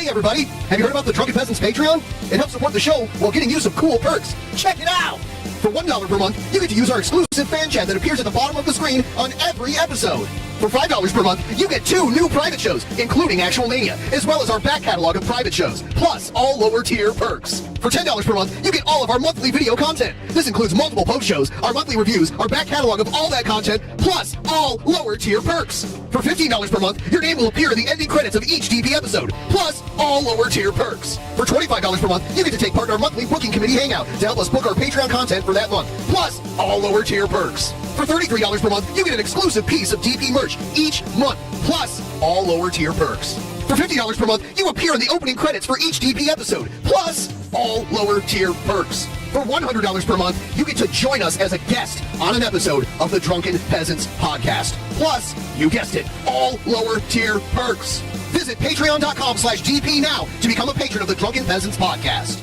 Hey everybody, have you heard about the Drunken Peasants Patreon? It helps support the show while getting you some cool perks. Check it out! For $1 per month, you get to use our exclusive fan chat that appears at the bottom of the screen on every episode. For $5 per month, you get 2 new private shows, including Actual Mania, as well as our back catalog of private shows, plus all lower tier perks. For $10 per month, you get all of our monthly video content. This includes multiple post shows, our monthly reviews, our back catalog of all that content, plus all lower tier perks. For $15 per month, your name will appear in the ending credits of each DP episode, plus all lower tier perks. For $25 per month, you get to take part in our monthly booking committee hangout to help us book our Patreon content for that month, plus all lower tier perks. For $33 per month, you get an exclusive piece of DP merch each month, plus all lower tier perks. For $50 per month, you appear in the opening credits for each DP episode, plus all lower tier perks. For $100 per month, you get to join us as a guest on an episode of the Drunken Peasants podcast. Plus, you guessed it, all lower tier perks. Visit patreon.com/DP now to become a patron of the Drunken Peasants podcast.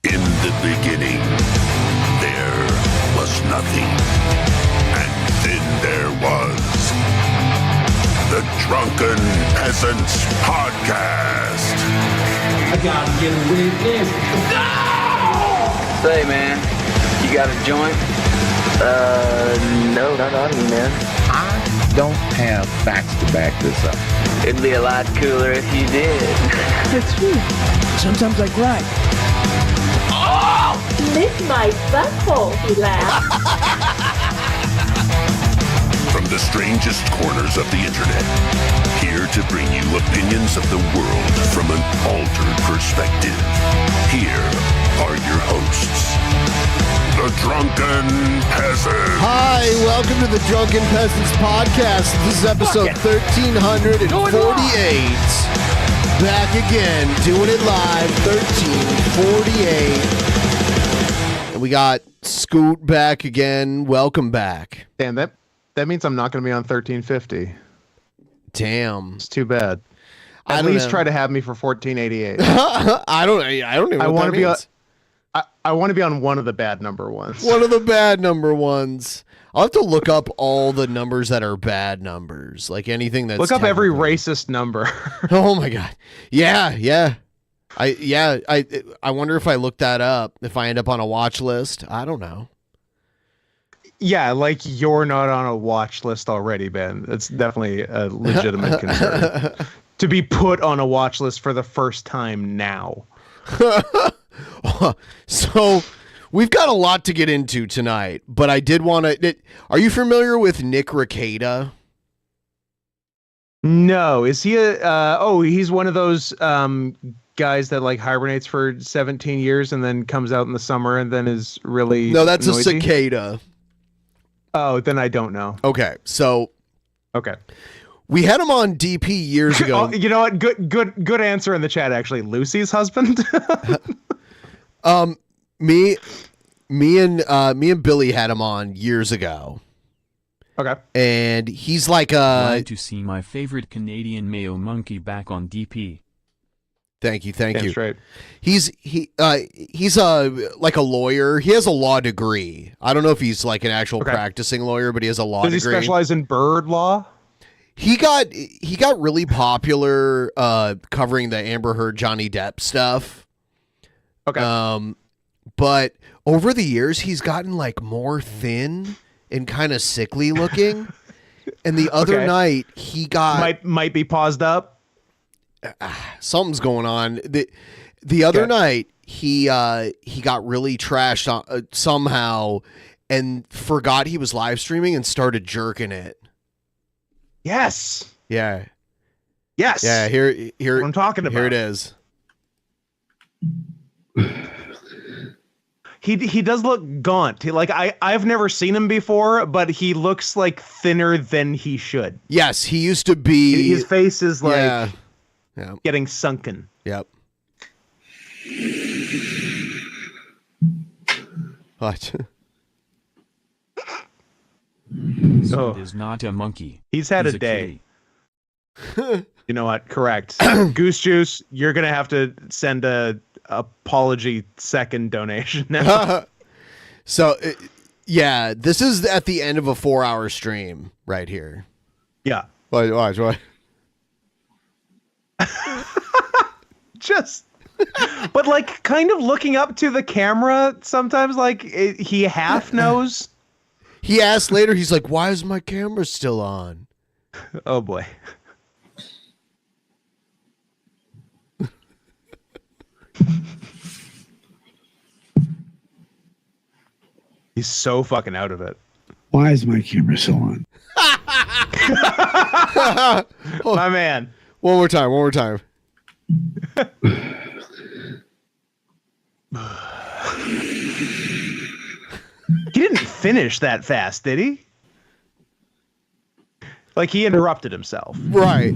In the beginning, there was nothing. And then there was the Drunken Peasants podcast. I gotta get rid of this. No! Say, man, you got a joint? No, not on me, man. I don't have facts to back this up. It'd be a lot cooler if you did. It's true. Sometimes I cry. Oh! Lick my butthole, he laughed. From the strangest corners of the internet, here to bring you opinions of the world from an altered perspective. Here are your hosts, the Drunken Peasants. Hi, welcome to the Drunken Peasants podcast. This is episode 1348. Back again, doing it live, 1348. And we got Scoot back again. Welcome back. Damn, that means I'm not going to be on 1350. Damn. It's too bad. At don't least know. try to have me for 1488. I don't even know what that means. I want to be on one of the bad number ones. One of the bad number ones. I'll have to look up all the numbers that are bad numbers. Like anything that's Look up every racist number. Oh my god. Yeah. I wonder if I look that up, if I end up on a watch list. I don't know. Yeah, like you're not on a watch list already, Ben. It's definitely a legitimate concern. To be put on a watch list for the first time now. So we've got a lot to get into tonight, but I did want to... Are you familiar with Nick Rekieta? No. Is he he's one of those guys that like hibernates for 17 years and then comes out in the summer and then is really No, that's noisy? a cicada. Oh, then I don't know. Okay, so... Okay. We had him on DP years ago. Oh, you know what? Good answer in the chat, actually. Lucy's husband? Me and Billy had him on years ago. Okay. And he's like Glad to see my favorite Canadian male monkey back on DP. Thank you. Right. He's like a lawyer. He has a law degree. I don't know if he's like an actual practicing lawyer, but he has a law degree. Does he specialize in bird law? He got really popular covering the Amber Heard Johnny Depp stuff. Okay. But over the years he's gotten like more thin and kind of sickly looking. And the other night he got might be paused up. Something's going on. The other night he got really trashed somehow and forgot he was live streaming and started jerking it. Yes. Yeah. Yes. Yeah. Here. What I'm talking about. Here it is. He does look gaunt. I've never seen him before, but he looks like thinner than he should. Yes, he used to be. His face is like yeah. getting sunken. Yep. What? So it is not a monkey. He's had He's a day. kitty. You know what? Correct. Goose Juice, you're gonna have to send a apology second donation now. So, yeah, this is at the end of a 4-hour stream right here. Yeah. Watch. Just, but like kind of looking up to the camera sometimes, like he half knows. He asked later, he's like, why is my camera still on? Oh boy. He's so fucking out of it. Why is my camera still on? My man. One more time. He didn't finish that fast, did he? Like he interrupted himself. Right.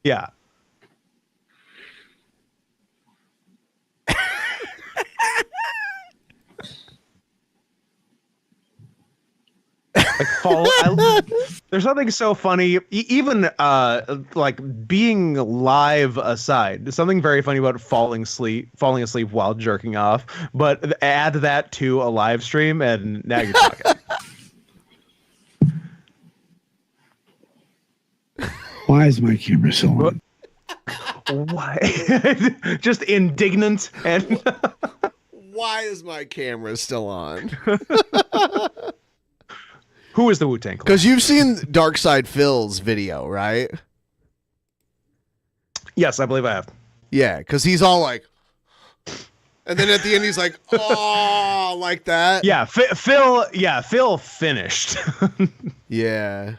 Yeah. Like there's something so funny, even like being live aside. There's something very funny about falling asleep while jerking off. But add that to a live stream, and now you're talking. Why is my camera still on? Why? Just indignant and. Why is my camera still on? Who is the Wu-Tang Clan? Because you've seen Dark Side Phil's video, right? Yes, I believe I have. Yeah, because he's all like, and then at the end he's like, oh, like that. Yeah, Phil. Yeah, Phil finished. Yeah.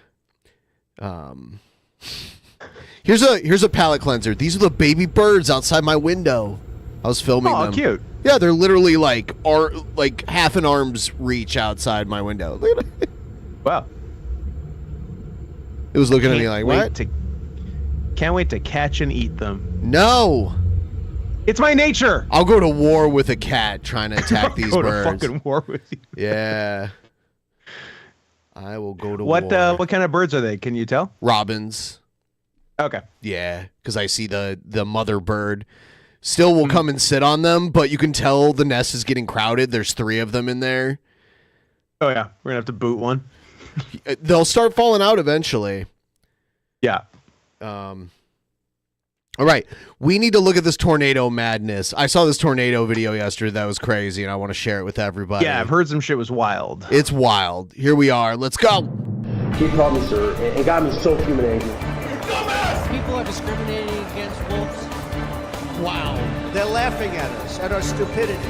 Here's a palate cleanser. These are the baby birds outside my window. I was filming them. Oh, cute. Yeah, they're literally like half an arm's reach outside my window. Wow. It was looking at me like, what? Can't wait to catch and eat them. No. It's my nature. I'll go to war with a cat trying to attack these I'll birds. go to fucking war with you. Yeah. I will go to war. What kind of birds are they? Can you tell? Robins. Okay. Yeah, because I see the mother bird still will come and sit on them, but you can tell the nest is getting crowded. There's 3 of them in there. Oh yeah, we're gonna have to boot one. They'll start falling out eventually. Yeah. All right, we need to look at this tornado madness. I saw this tornado video yesterday that was crazy, and I want to share it with everybody. Yeah, I've heard some shit was wild. It's wild. Here we are. Let's go. He called me sir. It got me so human angry. People are discriminating against wolves. Wow. They're laughing at us, at our stupidity.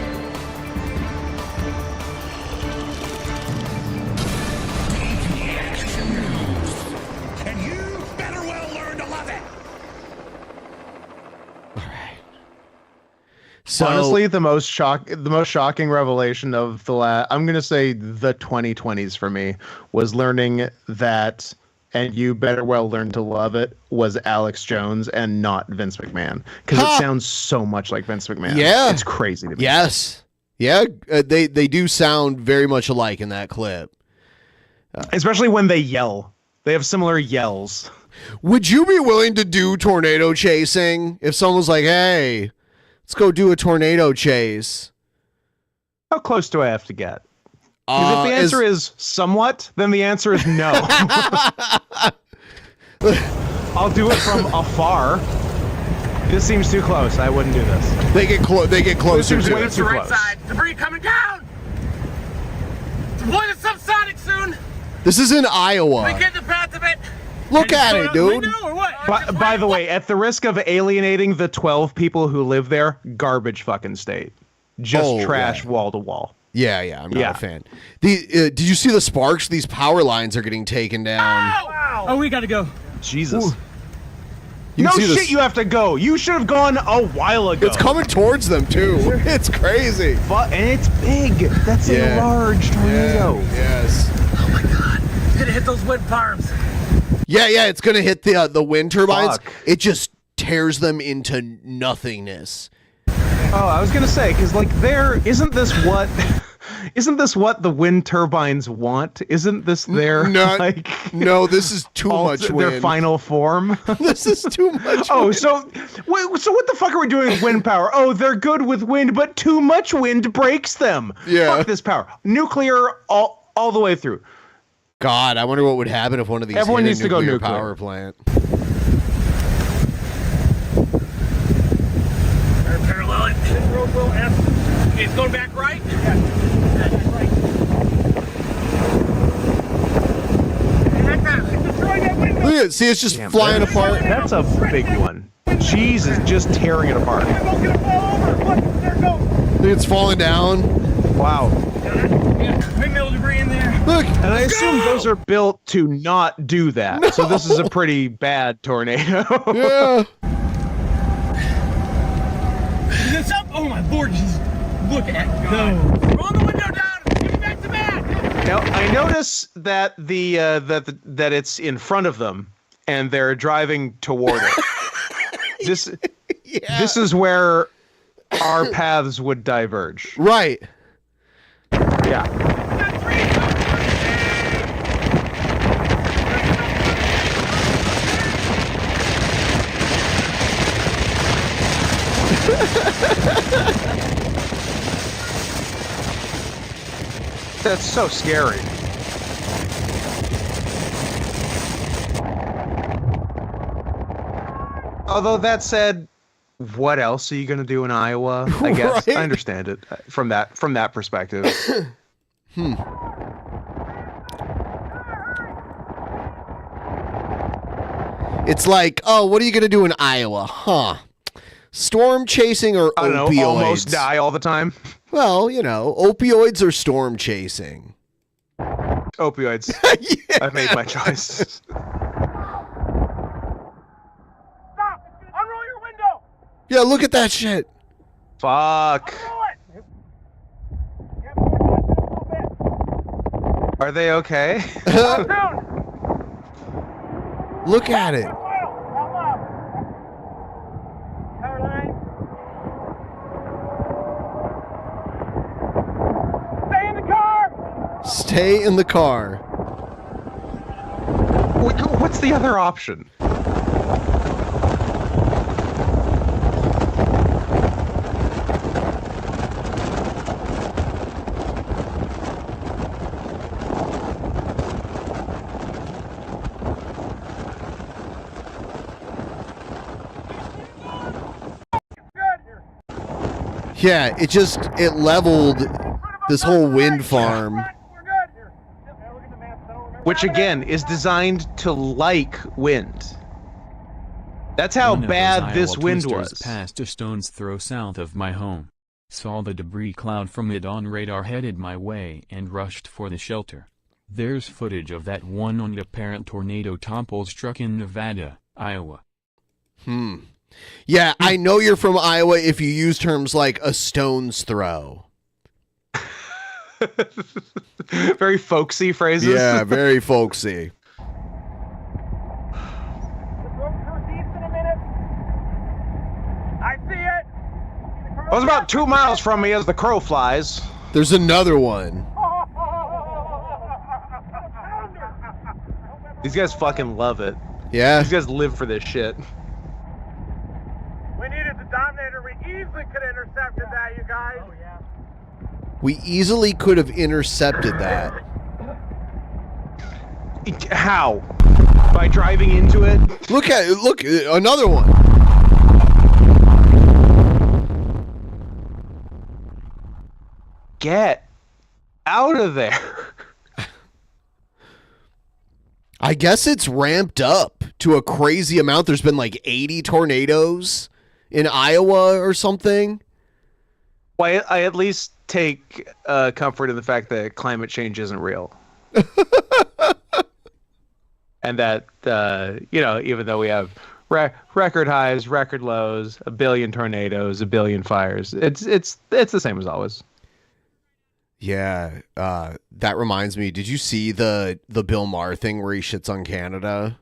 And you better well learn to love it. So, honestly, the most shocking revelation of I'm going to say the 2020s for me was learning that, and you better well learn to love it, was Alex Jones and not Vince McMahon, because it sounds so much like Vince McMahon. Yeah, it's crazy to me. Yes, yeah, they do sound very much alike in that clip, especially when they yell. They have similar yells. Would you be willing to do tornado chasing if someone was like, "Hey, let's go do a tornado chase"? How close do I have to get? Because if the answer is somewhat, then the answer is no. I'll do it from afar. This seems too close. I wouldn't do this. They get closer to it. Right side. Debris coming down. Deploy the subsonic soon. This is in Iowa. We get the path of it. Look at it, dude. By the way, at the risk of alienating the 12 people who live there, garbage fucking state. Just trash wall to wall. Yeah, I'm not a fan. Did you see the sparks? These power lines are getting taken down. Oh, we gotta go. Jesus. No shit, you have to go. You should have gone a while ago. It's coming towards them, too. It's crazy. And it's big. That's a large tornado. Yes. Oh, my God. It's gonna hit those wind farms. Yeah, it's gonna hit the wind turbines. Fuck. It just tears them into nothingness. Oh, I was gonna say, because like isn't this what the wind turbines want? Isn't this their no, this is too much wind. Their final form. This is too much. Oh, so what the fuck are we doing with wind power? Oh, they're good with wind, but too much wind breaks them. Yeah. Fuck this power. Nuclear all the way through. God, I wonder what would happen if one of these Everyone needs to go nuclear power plant. This road will end. It's going back right? Yeah. Right. Look at it. See, it's just flying apart. That's a big one. Jesus, just tearing it apart. Look, it's falling down. Wow. Windmill debris in there. Look. And I assume those are built to not do that. No. So this is a pretty bad tornado. Yeah. Is this up? Oh my lord, just look at God. Roll the window down. Give it back to Matt. Now I notice that that it's in front of them and they're driving toward it. This is where our paths would diverge. Right. Yeah. That's so scary. Although that said, what else are you going to do in Iowa? I guess I understand it from that perspective. It's like, oh, what are you going to do in Iowa? Huh. Storm chasing or I don't know, opioids? almost die all the time. Well, you know, opioids or storm chasing? Opioids. Yeah. I've made my choice. Stop! Unroll your window! Yeah, look at that shit. Fuck. Are they okay? Look at it. Stay in the car. What's the other option? Yeah, it leveled this whole wind farm. Which again is designed to like wind. That's how bad this wind was. Passed a stone's throw south of my home. Saw the debris cloud from it on radar headed my way and rushed for the shelter. There's footage of that one on the apparent tornado topples struck in Nevada, Iowa. Yeah, I know you're from Iowa if you use terms like a stone's throw. Very folksy phrases. Yeah, very folksy. I see it. I was about 2 miles from me as the crow flies. There's another one. These guys fucking love it. Yeah. These guys live for this shit. We needed the Dominator. We easily could have intercepted that, you guys. Oh, yeah. We easily could have intercepted that. How? By driving into it? Look at it. Look, another one. Get out of there. I guess it's ramped up to a crazy amount. There's been like 80 tornadoes in Iowa or something. Well, I at least take comfort in the fact that climate change isn't real. And that, even though we have record highs, record lows, a billion tornadoes, a billion fires, it's the same as always. Yeah, that reminds me. Did you see the Bill Maher thing where he shits on Canada?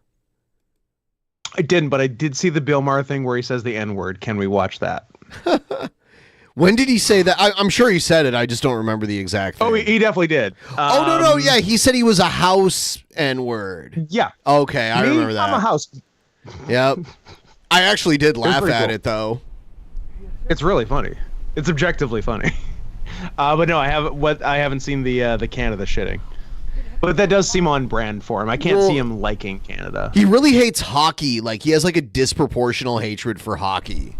I didn't, but I did see the Bill Maher thing where he says the N-word. Can we watch that? When did he say that? I'm sure he said it. I just don't remember the exact thing. Oh, he definitely did. No. Yeah, he said he was a house N-word. Yeah. Okay, I remember that. I'm a house. Yep. I actually did laugh at cool. it, though. It's really funny. It's objectively funny. But no, I haven't seen the Canada shitting. But that does seem on brand for him. I can't see him liking Canada. He really hates hockey. Like, he has like a disproportional hatred for hockey.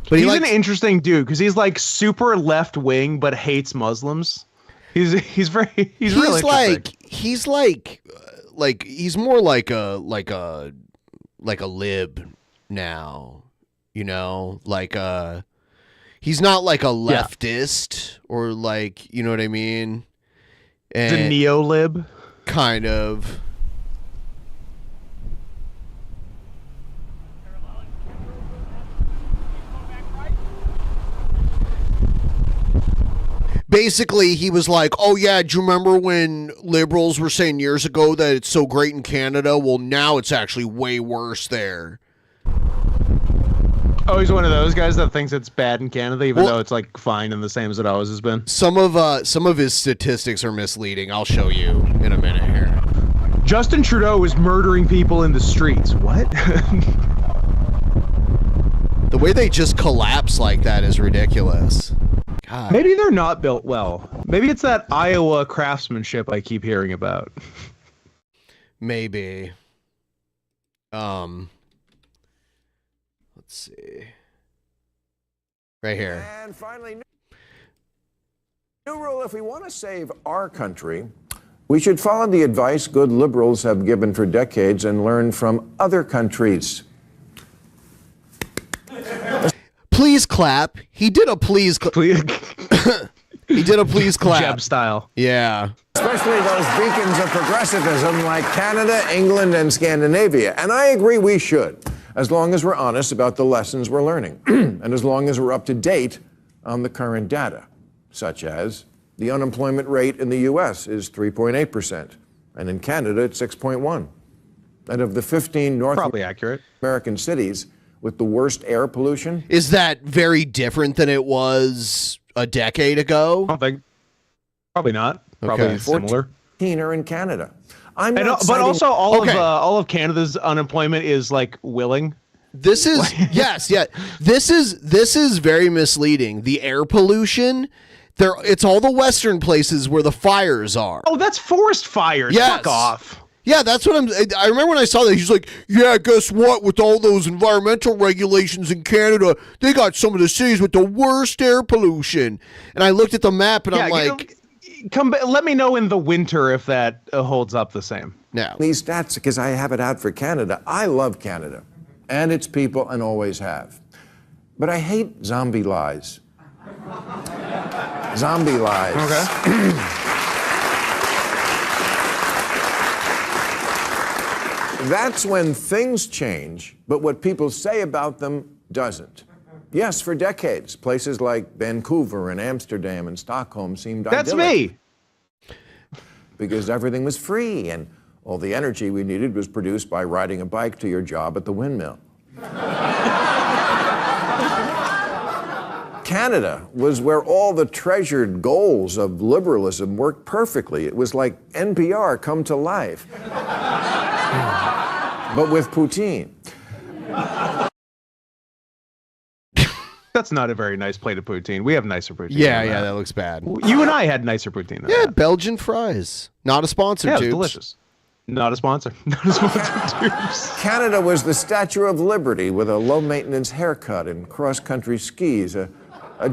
But he's an interesting dude because he's like super left wing but hates Muslims. He's real interesting. He's more like a lib now, you know, he's not like a leftist or like, you know what I mean? He's a neo-lib. Kind of. Basically, he was like, oh, yeah, do you remember when liberals were saying years ago that it's so great in Canada? Well, now it's actually way worse there. Oh, he's one of those guys that thinks it's bad in Canada, even though it's like fine and the same as it always has been. Some of his statistics are misleading. I'll show you in a minute here. Justin Trudeau is murdering people in the streets. What? The way they just collapse like that is ridiculous. God. Maybe they're not built well. Maybe it's that Iowa craftsmanship I keep hearing about. Maybe. Let's see. Right here. And finally, new rule: if we want to save our country, we should follow the advice good liberals have given for decades and learn from other countries. Please clap. He did a please clap. He did a please clap. Jeb style. Yeah. Especially those beacons of progressivism like Canada, England, and Scandinavia. And I agree we should, as long as we're honest about the lessons we're learning, and as long as we're up to date on the current data, such as the unemployment rate in the U.S. is 3.8%, and in Canada it's 6.1%. And of the 15 North American cities with the worst air pollution. Is that very different than it was a decade ago? I don't think. Probably not. Probably similar. 14 are in Canada. But also all of Canada's unemployment is like willing. This is yes. This is very misleading. The air pollution, it's all the western places where the fires are. Oh, that's forest fires. Yes. Fuck off. Yeah, that's what I remember when I saw that. He's like, yeah, guess what? With all those environmental regulations in Canada, they got some of the cities with the worst air pollution. And I looked at the map and I'm like, let me know in the winter if that holds up the same. No. These stats, because I have it out for Canada. I love Canada and its people and always have. But I hate zombie lies. Zombie lies. Okay. That's when things change, but what people say about them doesn't. Yes, for decades, places like Vancouver and Amsterdam and Stockholm seemed idyllic. That's me. Because everything was free and all the energy we needed was produced by riding a bike to your job at the windmill. Canada was where all the treasured goals of liberalism worked perfectly. It was like NPR come to life. But with poutine. That's not a very nice plate of poutine. We have nicer poutine. Yeah, that looks bad. You and I had nicer poutine than that. Belgian fries. Not a sponsor, yeah, Tubes. Delicious. Not a sponsor. Not a sponsor, Tubes. Canada was the Statue of Liberty with a low-maintenance haircut and cross-country skis, a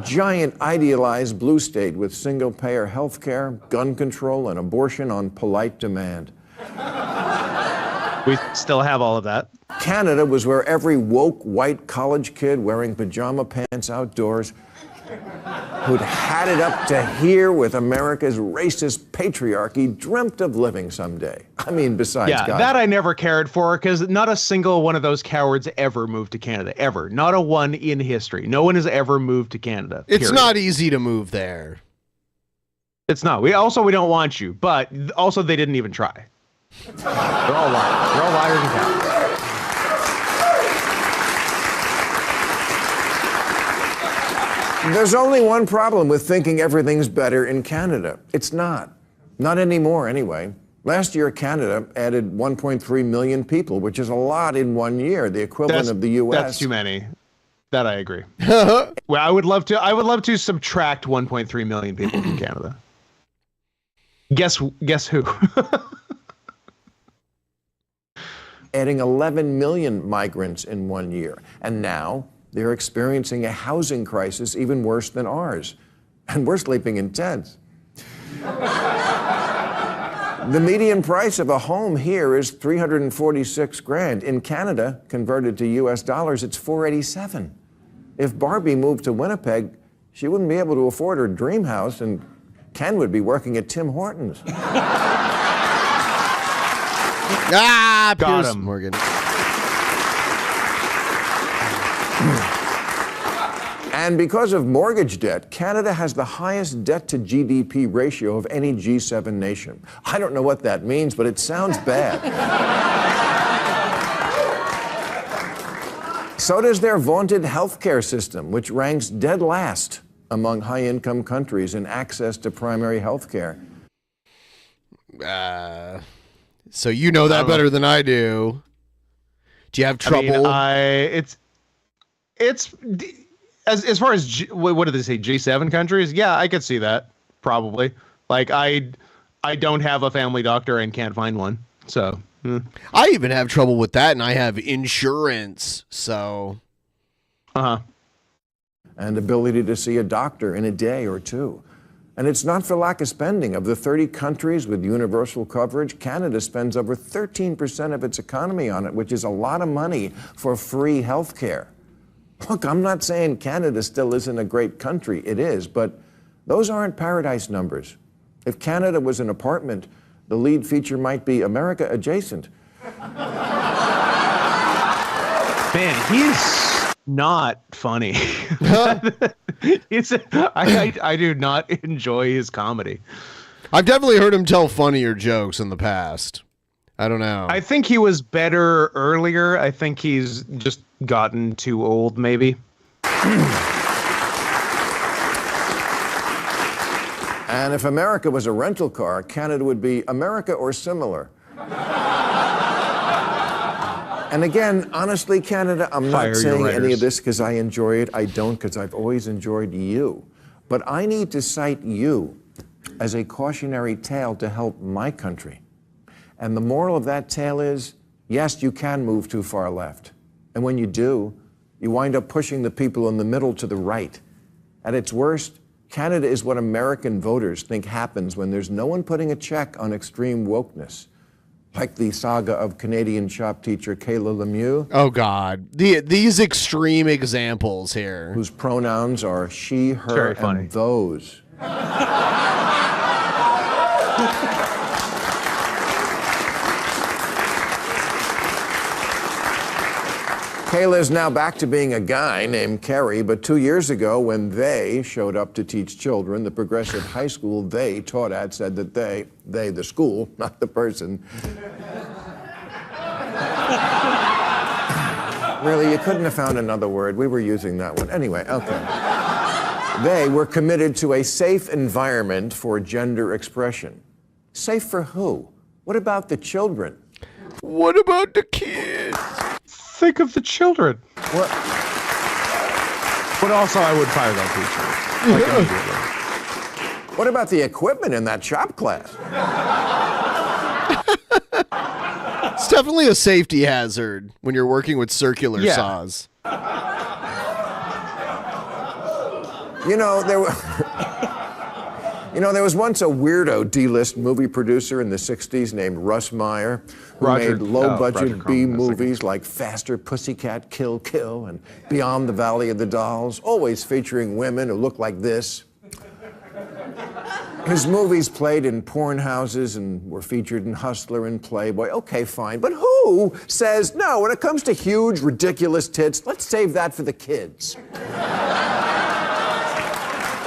giant idealized blue state with single-payer health care, gun control, and abortion on polite demand. We still have all of that. Canada was where every woke white college kid wearing pajama pants outdoors who'd had it up to here with America's racist patriarchy dreamt of living someday. I mean, besides God. That I never cared for because not a single one of those cowards ever moved to Canada, ever. Not a one in history. No one has ever moved to Canada. It's not easy to move there. It's not. We don't want you, but also they didn't even try. They're all liars. They're all liars and cowards. There's only one problem with thinking everything's better in Canada. It's not. Not anymore, anyway. Last year, Canada added 1.3 million people, which is a lot in 1 year, the equivalent of the U.S. That's too many. That I agree. Well, I would love to subtract 1.3 million people from Canada. Guess who? Adding 11 million migrants in 1 year. And now, They're experiencing a housing crisis even worse than ours. And we're sleeping in tents. The median price of a home here is $346,000. In Canada, converted to US dollars, it's $487,000. If Barbie moved to Winnipeg, she wouldn't be able to afford her dream house, and Ken would be working at Tim Hortons. Got Piers him. Morgan. And because of mortgage debt, Canada has the highest debt to GDP ratio of any G7 nation. I don't know what that means, but it sounds bad. So does their vaunted healthcare system, which ranks dead last among high-income countries in access to primary healthcare. So you know that better than I do. Do you have trouble? It's as far as what did they say, G7 countries? Yeah, I could see that probably. Like I don't have a family doctor and can't find one, so. I even have trouble with that, and I have insurance, so. And ability to see a doctor in a day or two. And it's not for lack of spending. Of the 30 countries with universal coverage, Canada spends over 13% of its economy on it, which is a lot of money for free health care. Look, I'm not saying Canada still isn't a great country. It is, but those aren't paradise numbers. If Canada was an apartment, the lead feature might be America adjacent. Man, he's not funny. I do not enjoy his comedy. I've definitely heard him tell funnier jokes in the past. I don't know. I think he was better earlier. I think he's just gotten too old, maybe. And if America was a rental car, Canada would be America or similar. And again, honestly, Canada, I'm not saying any of this because I enjoy it. I don't, because I've always enjoyed you. But I need to cite you as a cautionary tale to help my country. And the moral of that tale is, yes, you can move too far left. And when you do, you wind up pushing the people in the middle to the right. At its worst, Canada is what American voters think happens when there's no one putting a check on extreme wokeness. Like the saga of Canadian shop teacher Kayla Lemieux. Oh, God. These extreme examples here. Whose pronouns are she, her, and those. Kayla is now back to being a guy named Kerry, but 2 years ago when they showed up to teach children, the progressive high school they taught at said that they, the school, not the person. Really, you couldn't have found another word. We were using that one. Anyway, okay. They were committed to a safe environment for gender expression. Safe for who? What about the children? What about the kids? Think of the children. What? But also, I would fire that teacher. Like immediately. What about the equipment in that shop class? It's definitely a safety hazard when you're working with circular saws. You know, there was once a weirdo D-list movie producer in the 60s named Russ Maher, who made low-budget B movies like Faster Pussycat Kill Kill and Beyond the Valley of the Dolls, always featuring women who look like this. His movies played in porn houses and were featured in Hustler and Playboy. Okay, fine, but who says, no, when it comes to huge, ridiculous tits, let's save that for the kids?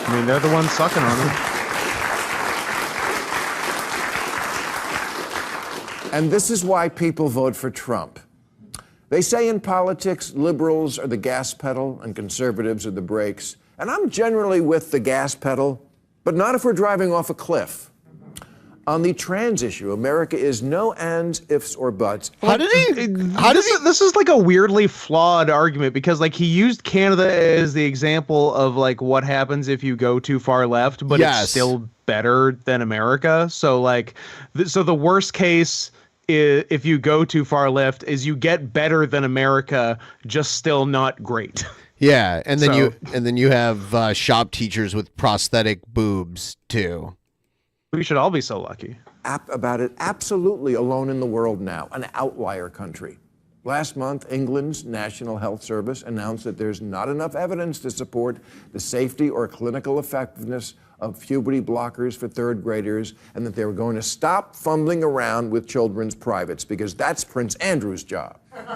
I mean, they're the ones sucking on them. And this is why people vote for Trump. They say in politics, liberals are the gas pedal and conservatives are the brakes. And I'm generally with the gas pedal, but not if we're driving off a cliff. On the trans issue, America is no ands, ifs, or buts. This is like a weirdly flawed argument because like he used Canada as the example of like what happens if you go too far left, but it's still better than America. So like, so the worst case is if you go too far left is you get better than America, just still not great. Yeah, and then you have shop teachers with prosthetic boobs too. We should all be so lucky. About it, absolutely alone in the world now, an outlier country. Last month, England's National Health Service announced that there's not enough evidence to support the safety or clinical effectiveness of puberty blockers for third graders, and that they were going to stop fumbling around with children's privates, because that's Prince Andrew's job. Nice.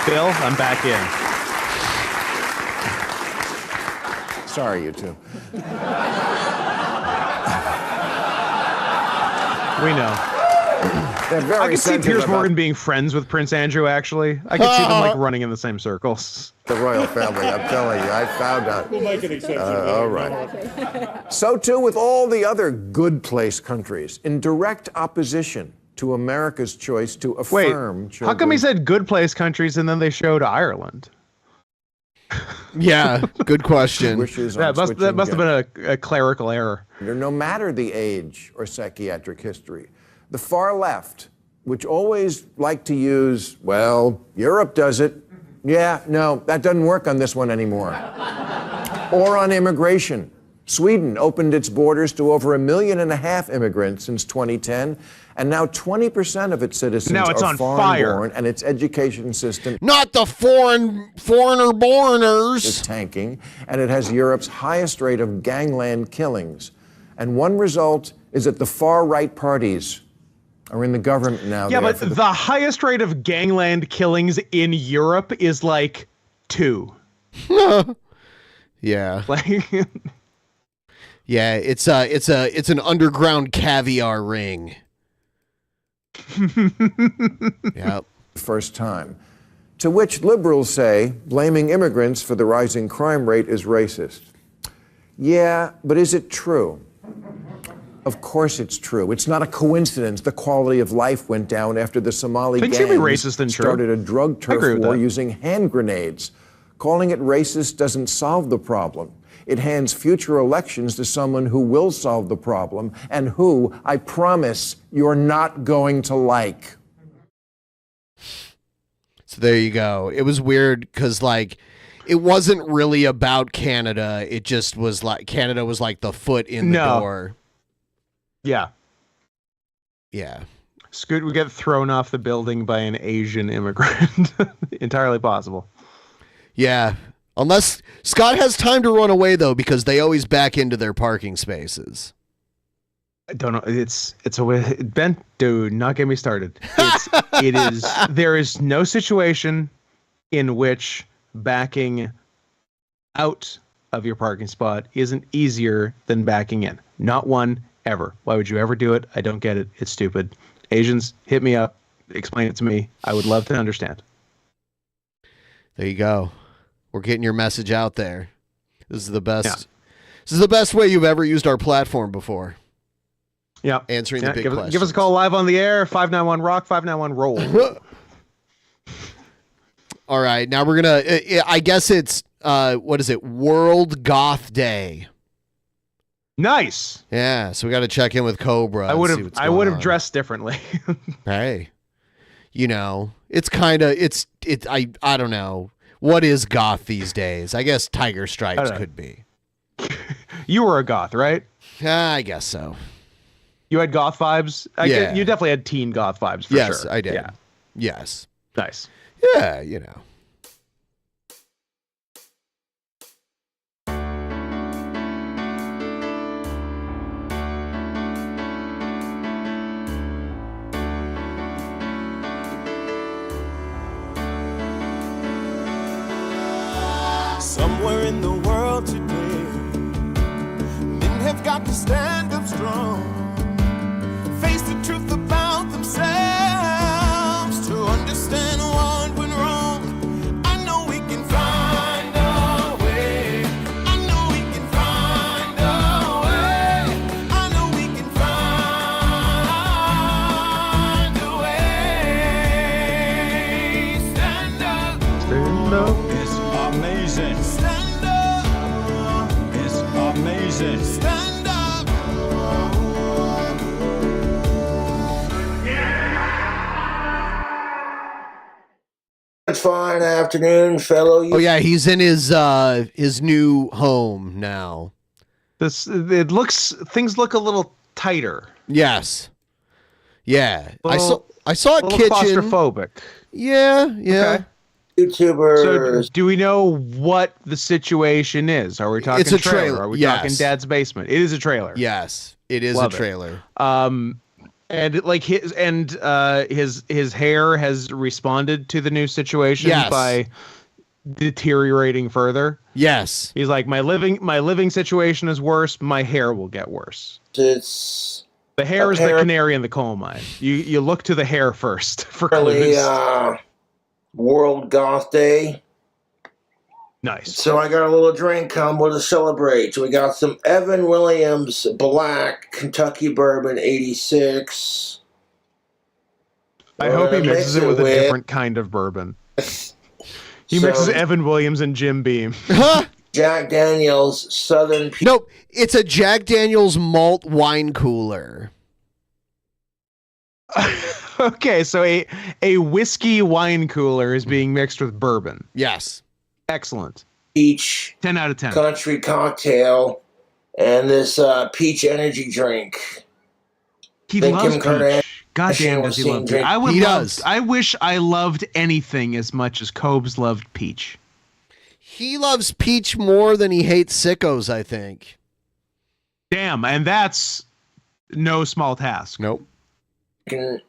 Bill, I'm back in. Sorry, you two. We know. I could see Piers Morgan being friends with Prince Andrew, actually. I could see them like running in the same circles. The royal family, I'm telling you, I found out. We'll make an exception. All right. So too with all the other good place countries, in direct opposition to America's choice to affirm children. How come he said good place countries and then they showed Ireland? Yeah, good question. That must have been a clerical error. No matter the age or psychiatric history, the far left, which always like to use, well, Europe does it. Yeah, no, that doesn't work on this one anymore. Or on immigration. Sweden opened its borders to over 1.5 million immigrants since 2010, and now 20% of its citizens are foreign-born, and its education system, not the foreigner-borners, is tanking, and it has Europe's highest rate of gangland killings. And one result is that the far-right parties are in the government now. Yeah, but the highest rate of gangland killings in Europe is like 2. Yeah. Like. Yeah, it's an underground caviar ring. Yep. First time. To which liberals say blaming immigrants for the rising crime rate is racist. Yeah, but is it true? Of course it's true. It's not a coincidence the quality of life went down after the Somali gangs started a drug turf war using hand grenades. Calling it racist doesn't solve the problem. It hands future elections to someone who will solve the problem and who, I promise, you're not going to like. So there you go. It was weird because, like, it wasn't really about Canada. It just was like Canada was like the foot in the door. Yeah. Yeah. Scoot would get thrown off the building by an Asian immigrant. Entirely possible. Yeah. Unless Scott has time to run away, though, because they always back into their parking spaces. I don't know. It's a way. Ben, dude, not get me started. There is no situation in which backing out of your parking spot isn't easier than backing in. Not one ever. Why would you ever do it? I don't get it. It's stupid. Asians, hit me up. Explain it to me. I would love to understand. There you go. We're getting your message out there. This is the best. Yeah. This is the best way you've ever used our platform before. Yeah. Answering the big questions. Give us a call live on the air. 591-ROCK, 591-ROLL. All right. Now we're going to, I guess it's, what is it? World Goth Day. Nice. Yeah. So we got to check in with Cobra. I would have dressed differently. Hey, you know, it's kind of, I don't know. What is goth these days? I guess Tiger Stripes could be. You were a goth, right? I guess so. You had goth vibes? Yeah. You definitely had teen goth vibes, for sure. Yes, I did. Yeah. Yes. Nice. Yeah, you know. Somewhere in the world today, men have got to stand up strong, face the truth about themselves, to understand what went wrong. I know we can find a way. I know we can find a way. I know we can find a way. Stand up. Stand up. It's amazing. Stand up. It's amazing. Stand up. fine afternoon, fellow. Oh yeah, he's in his new home now. Things look a little tighter. Yes. Yeah. I saw a little kitchen. claustrophobic. Yeah. Okay. YouTubers. So do we know what the situation is? Are we talking It's a trailer. Are we Yes. talking Dad's basement? It is a trailer. Yes, it is Love a it. trailer. And like his hair has responded to the new situation Yes. by deteriorating further. Yes. He's like, my living situation is worse, my hair will get worse. It's The hair is the canary in the coal mine. You look to the hair first for clues. World Goth Day. Nice. So I got a little drink combo to celebrate. We got some Evan Williams Black Kentucky Bourbon 86. I hope he mixes it with a different kind of bourbon. He mixes Evan Williams and Jim Beam. Jack Daniels Southern. Nope, it's a Jack Daniels malt wine cooler. Okay, so a whiskey wine cooler is being mixed with bourbon. Yes. Excellent. Peach 10 out of 10. Country cocktail and this peach energy drink. He Then loves Kim Kardashian- peach. God damn, does he love peach? drink. He does. I wish I loved anything as much as Cobes loved peach. He loves peach more than he hates sickos, I think. Damn, and that's no small task. Nope.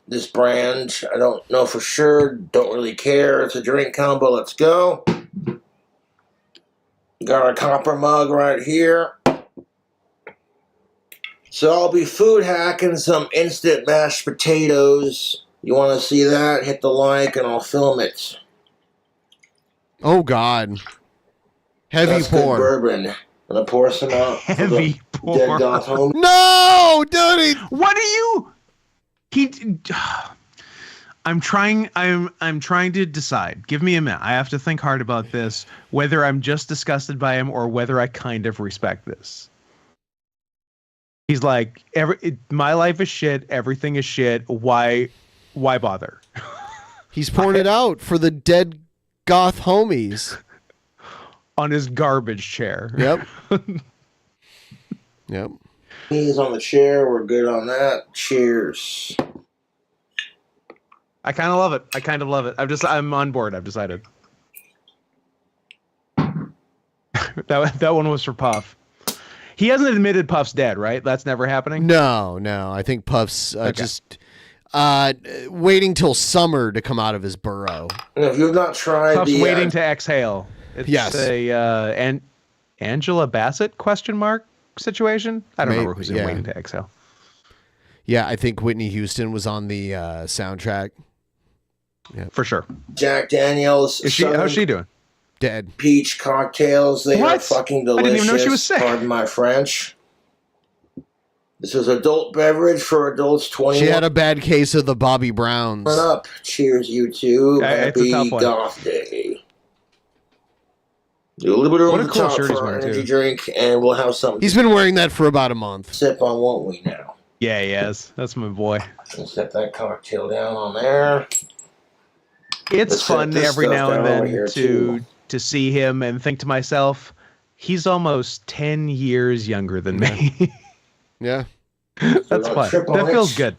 This brand, I don't know for sure, don't really care. It's a drink combo. Let's go. Got a copper mug right here. So I'll be food hacking some instant mashed potatoes. You want to see that? Hit the like and I'll film it. Oh God. Heavy That's pour. Good bourbon. I'm gonna pour some out. Heavy pour. Dead Goth home. No, dude. What are you? I'm trying to decide. Give me a minute. I have to think hard about this, whether I'm just disgusted by him or whether I kind of respect this. He's like, my life is shit, everything is shit. Why bother? He's pouring it out for the dead goth homies. On his garbage chair. Yep. Yep. Knees on the chair. We're good on that. Cheers. I kind of love it. I'm on board. I've decided. that one was for Puff. He hasn't admitted Puff's dead, right? That's never happening? No. I think Puff's just waiting till summer to come out of his burrow. And if you've not tried Puff's waiting to exhale. It's a Angela Bassett ? Situation? I don't remember who's in Waiting to Exhale. Yeah, I think Whitney Houston was on the soundtrack. Yeah, for sure. Jack Daniels. How's she doing? Dead. Peach cocktails. They are fucking delicious. I didn't even know she was sick. Pardon my French. This is adult beverage for adults 21. She had a bad case of the Bobby Browns. Turn up. Cheers, YouTube. It's a tough Happy one. Goth Day. Do a little bit over What a the cool top shirt for he's our wearing, energy too. drink, and we'll have something. He's been wearing that for about a month. Sip on, won't we now? Yeah, he is. That's my boy. We'll set that cocktail down on there. It's Let's set fun this every stuff now and down over here, then to see him and think to myself, he's almost 10 years younger than me. Yeah. That's fun. That feels good.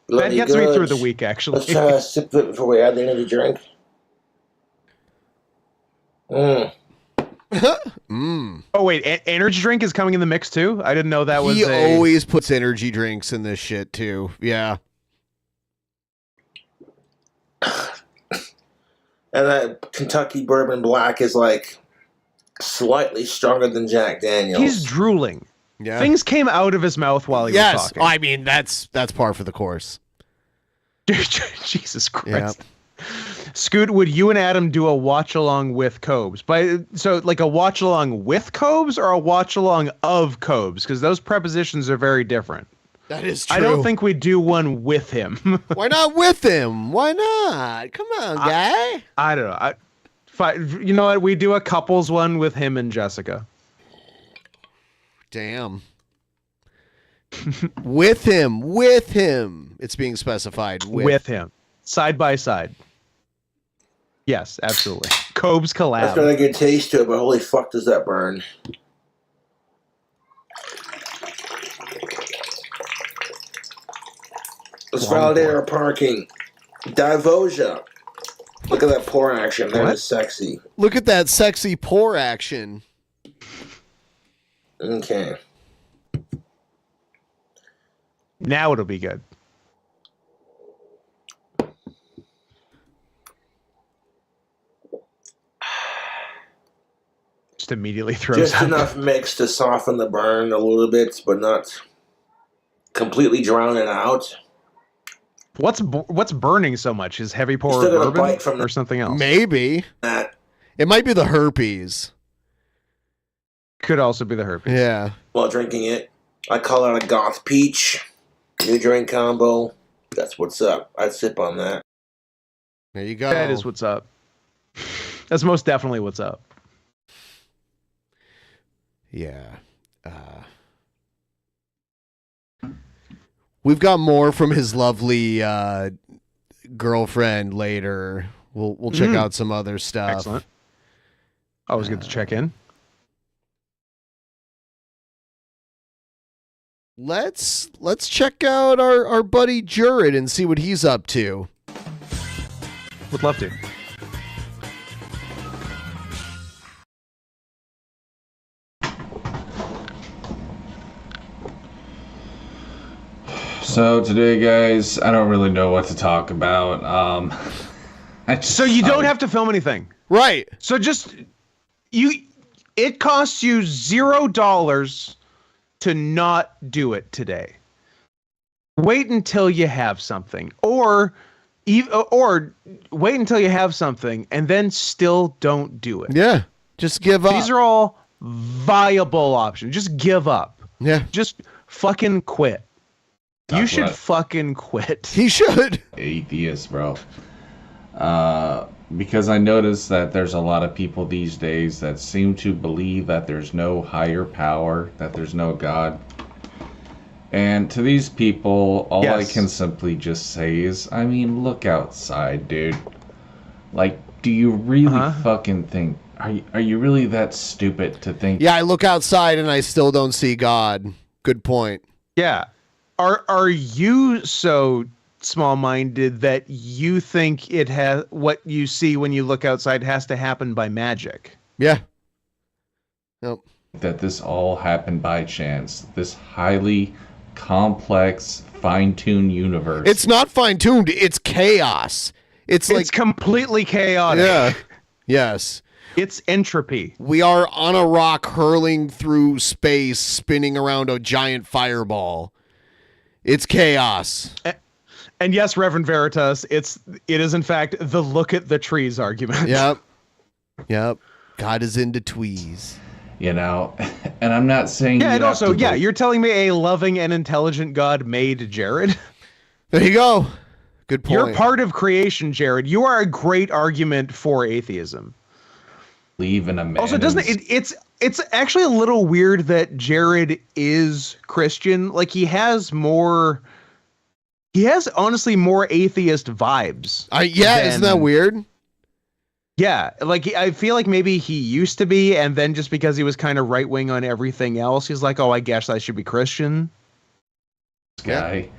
That gets me through the week, actually. Let's try a sip of it before we add the energy drink. Oh, wait. Energy drink is coming in the mix, too? I didn't know that was He always puts energy drinks in this shit, too. Yeah. And that Kentucky Bourbon Black is like slightly stronger than Jack Daniels. He's drooling. Yeah. Things came out of his mouth while he was talking. I mean, that's par for the course. Jesus Christ. Scoot, would you and Adam do a watch along with Cobes? So like a watch along with Cobes or a watch along of Cobes? Because those prepositions are very different. That is true. I don't think we do one with him. Why not with him? Why not? Come on, guy. I don't know. You know what? We do a couples one with him and Jessica. Damn. With him. It's being specified. With him. Side by side. Yes, absolutely. Cobes collab. That's got a good taste to it, but holy fuck does that burn. Let's validate our parking. Divosia. Look at that pour action. That is sexy. Look at that sexy pour action. Okay. Now it'll be good. Just immediately throws Just up. enough mix to soften the burn a little bit, but not completely drown it out. What's burning so much? His heavy pour Still got a bourbon bite from or something else? Maybe. It might be the herpes. Could also be the herpes. Yeah. While drinking it, I call it a Goth Peach. New drink combo. That's what's up. I'd sip on that. There you go. That is what's up. That's most definitely what's up. Yeah. We've got more from his lovely girlfriend later. We'll check out some other stuff. Excellent. Always good to check in. Let's check out our buddy Jared and see what he's up to. Would love to. So today, guys, I don't really know what to talk about. So you don't have to film anything, right? So just it costs you $0 to not do it today. Wait until you have something, or wait until you have something and then still don't do it. Yeah, just give up. These are all viable options. Just give up. Yeah, just fucking quit. You should fucking quit. He should. Atheist, bro. Because I noticed that there's a lot of people these days that seem to believe that there's no higher power, that there's no God. And to these people, all I can simply just say is, I mean, look outside, dude. Like, do you really fucking think, are you really that stupid to think? Yeah, I look outside and I still don't see God. Good point. Yeah. Are you so small-minded that you think it has what you see when you look outside has to happen by magic? Yeah. Nope. That this all happened by chance. This highly complex, fine-tuned universe. It's not fine-tuned. It's chaos. It's completely chaotic. Yeah. Yes. It's entropy. We are on a rock hurling through space, spinning around a giant fireball. It's chaos. And yes, Reverend Veritas, it is in fact the look at the trees argument. Yep. God is into tweez. You know, and I'm not saying. Yeah, and also, you're telling me a loving and intelligent God made Jared? There you go. Good point. You're part of creation, Jared. You are a great argument for atheism. Believe in a man. Also, doesn't it's actually a little weird that Jared is Christian. Like he has honestly more atheist vibes. Isn't that weird? Yeah, like I feel like maybe he used to be, and then just because he was kind of right wing on everything else, he's like, oh, I guess I should be Christian. Guy,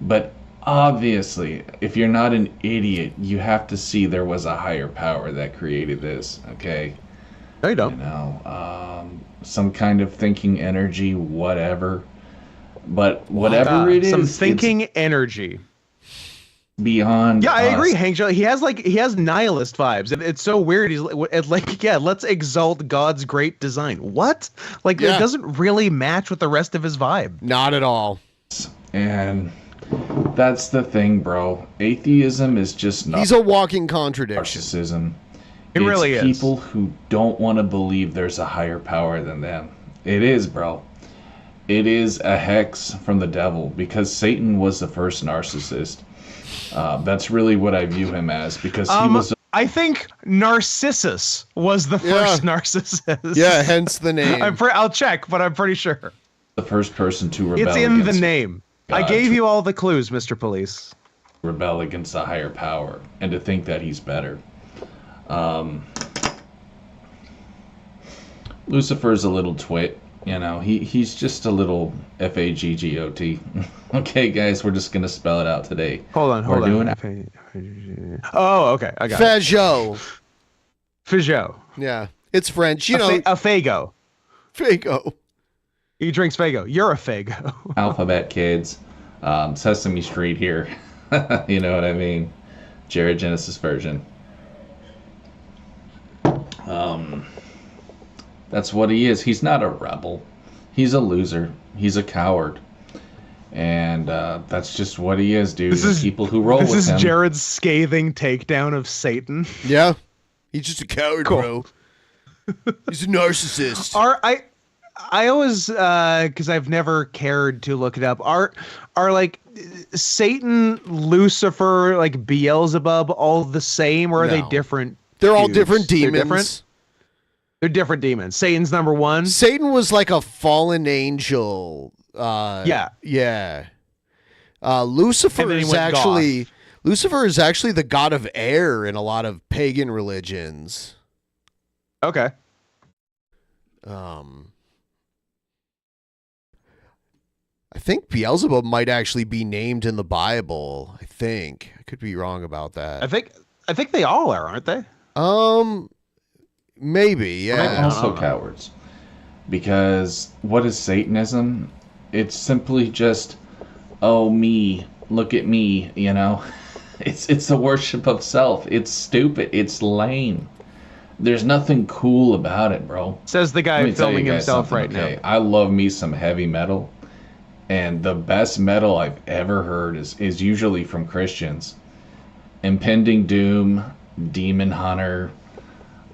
but obviously, if you're not an idiot, you have to see there was a higher power that created this. Okay. No, you don't. You know, some kind of thinking energy, whatever. But whatever it is, some thinking energy. Beyond. Yeah, I agree, Hank. He has nihilist vibes. It's so weird. He's like, yeah, let's exalt God's great design. What? Like, it doesn't really match with the rest of his vibe. Not at all. And that's the thing, bro. Atheism is just not. He's a walking contradiction. Narcissism. It really is. People who don't want to believe there's a higher power than them. It is, bro. It is a hex from the devil because Satan was the first narcissist. That's really what I view him as because he was. I think Narcissus was the first narcissist. Yeah, hence the name. I'll check, but I'm pretty sure. The first person to rebel. It's in the against name. God, I gave you all the clues, Mr. Police. Rebel against a higher power and to think that he's better. Lucifer's a little twit. He's just a little FAGGOT. Okay, guys, we're just gonna spell it out today. Hold on. Oh, okay, I got it. Fago. Yeah, it's French. A Fago. Fago. He drinks Fago. You're a Fago. Alphabet kids. Sesame Street here. You know what I mean? Jared Genesis version. That's what he is. He's not a rebel. He's a loser. He's a coward. And that's just what he is, dude. There's people who roll with him. This is Jared's scathing takedown of Satan. Yeah. He's just a coward, bro. He's a narcissist. I always, because I've never cared to look it up, are like Satan, Lucifer, like Beelzebub all the same, or are they different? They're all different demons. They're different demons. Satan's number one. Satan was like a fallen angel. Yeah. Lucifer is actually the god of air in a lot of pagan religions. Okay. I think Beelzebub might actually be named in the Bible. I could be wrong about that. I think they all are, aren't they? Maybe, yeah. They're also cowards. Because what is Satanism? It's simply just, oh, me, look at me, It's the worship of self. It's stupid. It's lame. There's nothing cool about it, bro. Says the guy filming himself right now. I love me some heavy metal. And the best metal I've ever heard is usually from Christians. Impending Doom, Demon Hunter,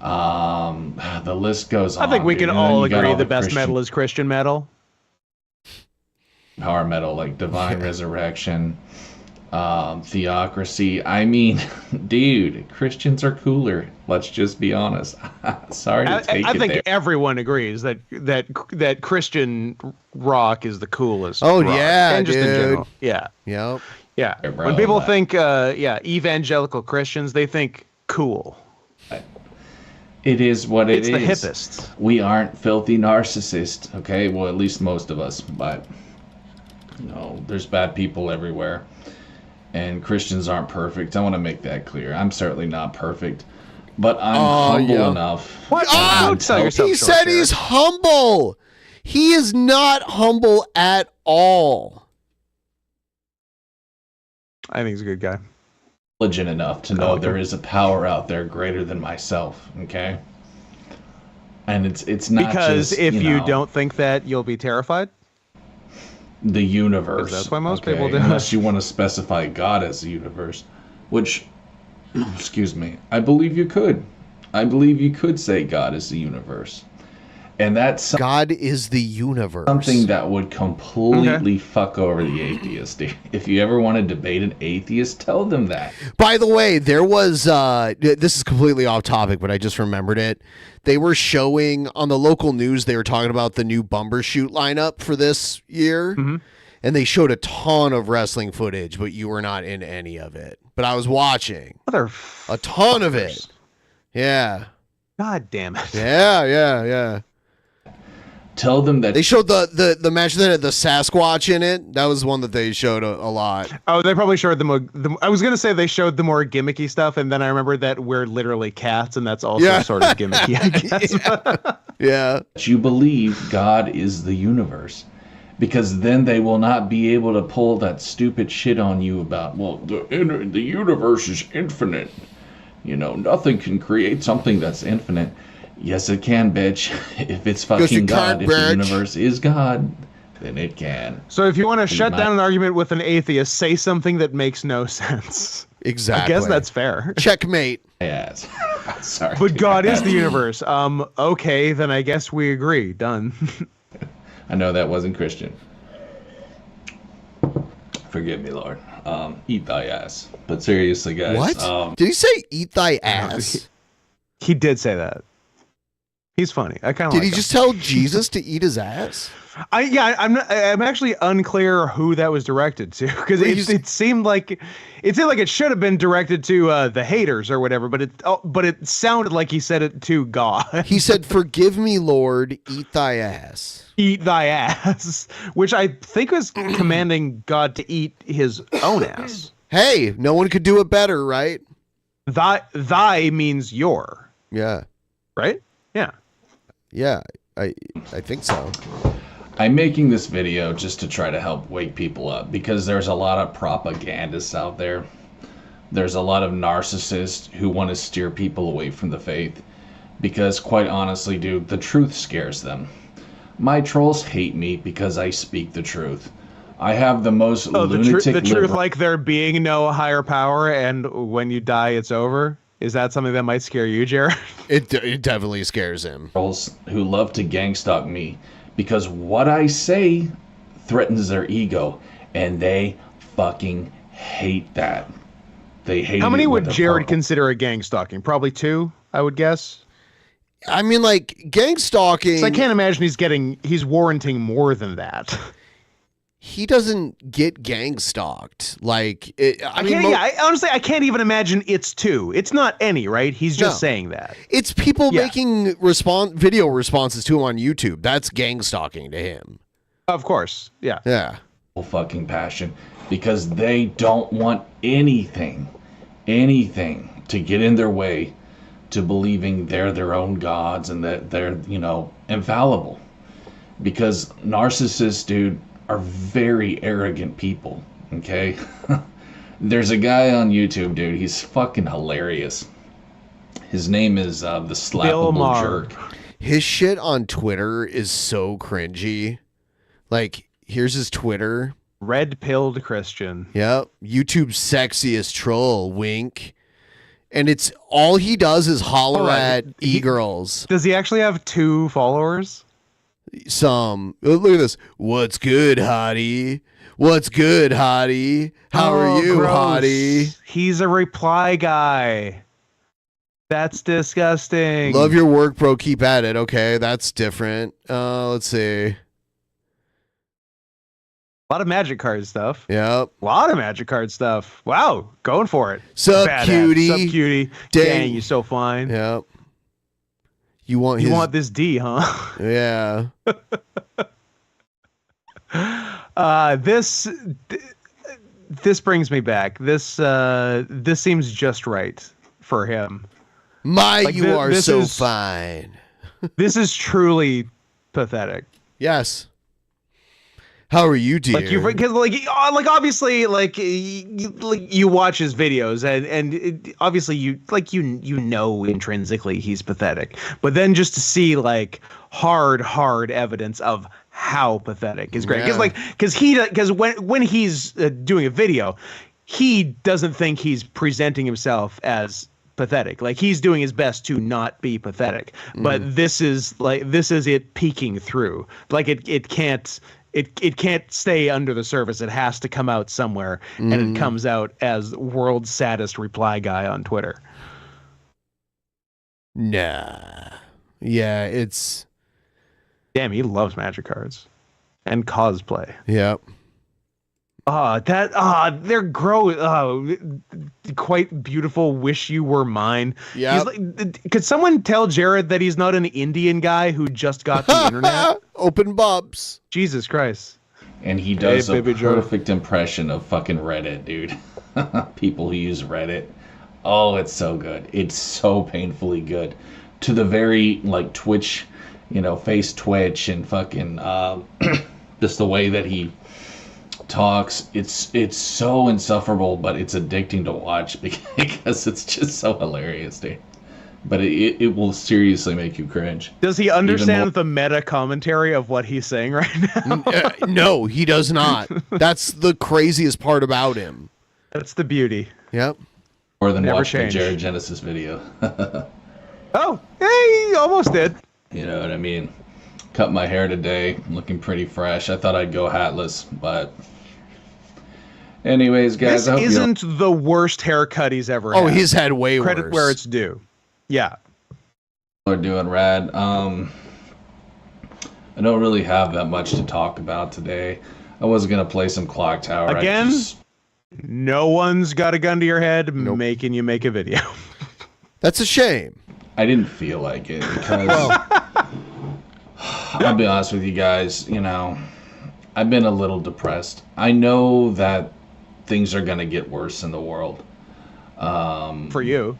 the list goes on. I think we can all agree the best metal is Christian metal. Power metal, like Divine Resurrection, Theocracy. I mean, dude, Christians are cooler. Let's just be honest. Sorry to take it I think there. everyone agrees that Christian rock is the coolest. Oh, rock. yeah, and just dude. in general. Yeah. Yep. Yeah. Hey, bro, when people think, evangelical Christians, they think cool. It is what it is. It's the hippists. We aren't filthy narcissists, okay? Well, at least most of us, but there's bad people everywhere. And Christians aren't perfect. I want to make that clear. I'm certainly not perfect, but I'm humble enough. What? He said he's humble. He is not humble at all. I think he's a good guy. Intelligent enough to know there is a power out there greater than myself, okay? And it's not because just, if you don't think that, you'll be terrified. The universe. That's why most people do. Unless you want to specify God as the universe, which, excuse me, I believe you could. I believe you could say God is the universe. And that's God is the universe. Something that would completely fuck over the atheist. If you ever want to debate an atheist, tell them that. By the way, there was, this is completely off topic, but I just remembered it. They were showing on the local news, they were talking about the new Bumbershoot lineup for this year. Mm-hmm. And they showed a ton of wrestling footage, but you were not in any of it. But I was watching a ton of it. Yeah. God damn it. Yeah. Tell them that they showed the match that had the Sasquatch in it. That was one that they showed a lot. Oh, they probably showed I was gonna say they showed the more gimmicky stuff, and then I remembered that we're literally cats, and that's also sort of gimmicky, I guess. Yeah. You believe God is the universe, because then they will not be able to pull that stupid shit on you about, well, the universe is infinite. Nothing can create something that's infinite. Yes, it can, bitch. If it's fucking God, if the universe is God, then it can. So if you want to shut down an argument with an atheist, say something that makes no sense. Exactly. I guess that's fair. Checkmate. Yes. Sorry. But God is the universe. Okay, then I guess we agree. Done. I know that wasn't Christian. Forgive me, Lord. Eat thy ass. But seriously, guys. What? Did he say eat thy ass? He did say that. He's funny. I kind of Did he just tell Jesus to eat his ass? I'm actually unclear who that was directed to, because it seemed like it should have been directed to the haters or whatever, but it sounded like he said it to God. He said, "Forgive me, Lord, eat thy ass." Eat thy ass, which I think was commanding God to eat his own ass. Hey, no one could do it better, right? Thy means your. Yeah. Right? Yeah. Yeah, I think so. I'm making this video just to try to help wake people up, because there's a lot of propagandists out there. There's a lot of narcissists who want to steer people away from the faith, because quite honestly, dude, the truth scares them. My trolls hate me because I speak the truth. I have the most lunatic... The truth, like there being no higher power, and when you die, it's over? Is that something that might scare you, Jared? It definitely scares him. Trolls who love to gangstalk me, because what I say threatens their ego, and they fucking hate that. They hate. How many would Jared consider a gang stalking? Probably 2, I would guess. I mean, like, gang stalking... So I can't imagine he's warranting more than that. He doesn't get gang stalked. Like, honestly, I can't even imagine it's 2. It's not any, right? He's just saying that. It's people making video responses to him on YouTube. That's gang stalking to him. Of course, yeah. Yeah. Fucking passion, because they don't want anything to get in their way to believing they're their own gods and that they're, infallible. Because narcissists, dude, are very arrogant people, okay? There's a guy on YouTube, dude. He's fucking hilarious. His name is the Slappable Jerk. His shit on Twitter is so cringy. Like, here's his Twitter. Red-pilled Christian. Yep. YouTube's sexiest troll, wink. And it's all he does is holler at e-girls. Does he actually have 2 followers? Look at this. What's good, hottie? What's good, hottie? How are you, gross. hottie? He's a reply guy. That's disgusting. Love your work, bro. Keep at it. Okay, that's different. Let's see. A lot of magic card stuff. Yep. A lot of magic card stuff. Wow, going for it. Sup, Badass. cutie? Sup, cutie? Dang, you so fine. Yep. You want this D, huh? Yeah. This brings me back. This seems just right for him. You are so fine. This is truly pathetic. Yes. How are you, dear? Obviously, you watch his videos, and obviously you know intrinsically he's pathetic. But then just to see hard evidence of how pathetic is great. Because when he's doing a video, he doesn't think he's presenting himself as pathetic. Like, he's doing his best to not be pathetic. But this is it peeking through. Like, it can't stay under the surface. It has to come out somewhere, and it comes out as world's saddest reply guy on Twitter. Nah. Yeah, it's... Damn, he loves magic cards. And cosplay. Yep. They're quite beautiful. Wish you were mine. Yeah. Could someone tell Jared that he's not an Indian guy who just got the internet? Open bubs. Jesus Christ. And he does a perfect impression of fucking Reddit, dude. People who use Reddit. Oh, it's so good. It's so painfully good. To the very, Twitch, face twitch and fucking, just the way that he talks. It's so insufferable, but it's addicting to watch because it's just so hilarious, dude. But it will seriously make you cringe. Does he understand the meta commentary of what he's saying right now? No, he does not. That's the craziest part about him. That's the beauty. Yep. More than watching the Jared Genesis video. Oh, hey, you almost did. You know what I mean? Cut my hair today, looking pretty fresh. I thought I'd go hatless, but anyways, guys, this isn't the worst haircut he's ever had. Oh, he's had way worse. Credit where it's due. Yeah. are doing rad. I don't really have that much to talk about today. I was gonna play some Clock Tower again. No one's got a gun to your head making you make a video. That's a shame. I didn't feel like it because I'll be honest with you guys. You know, I've been a little depressed. I know that things are gonna get worse in the world. For you.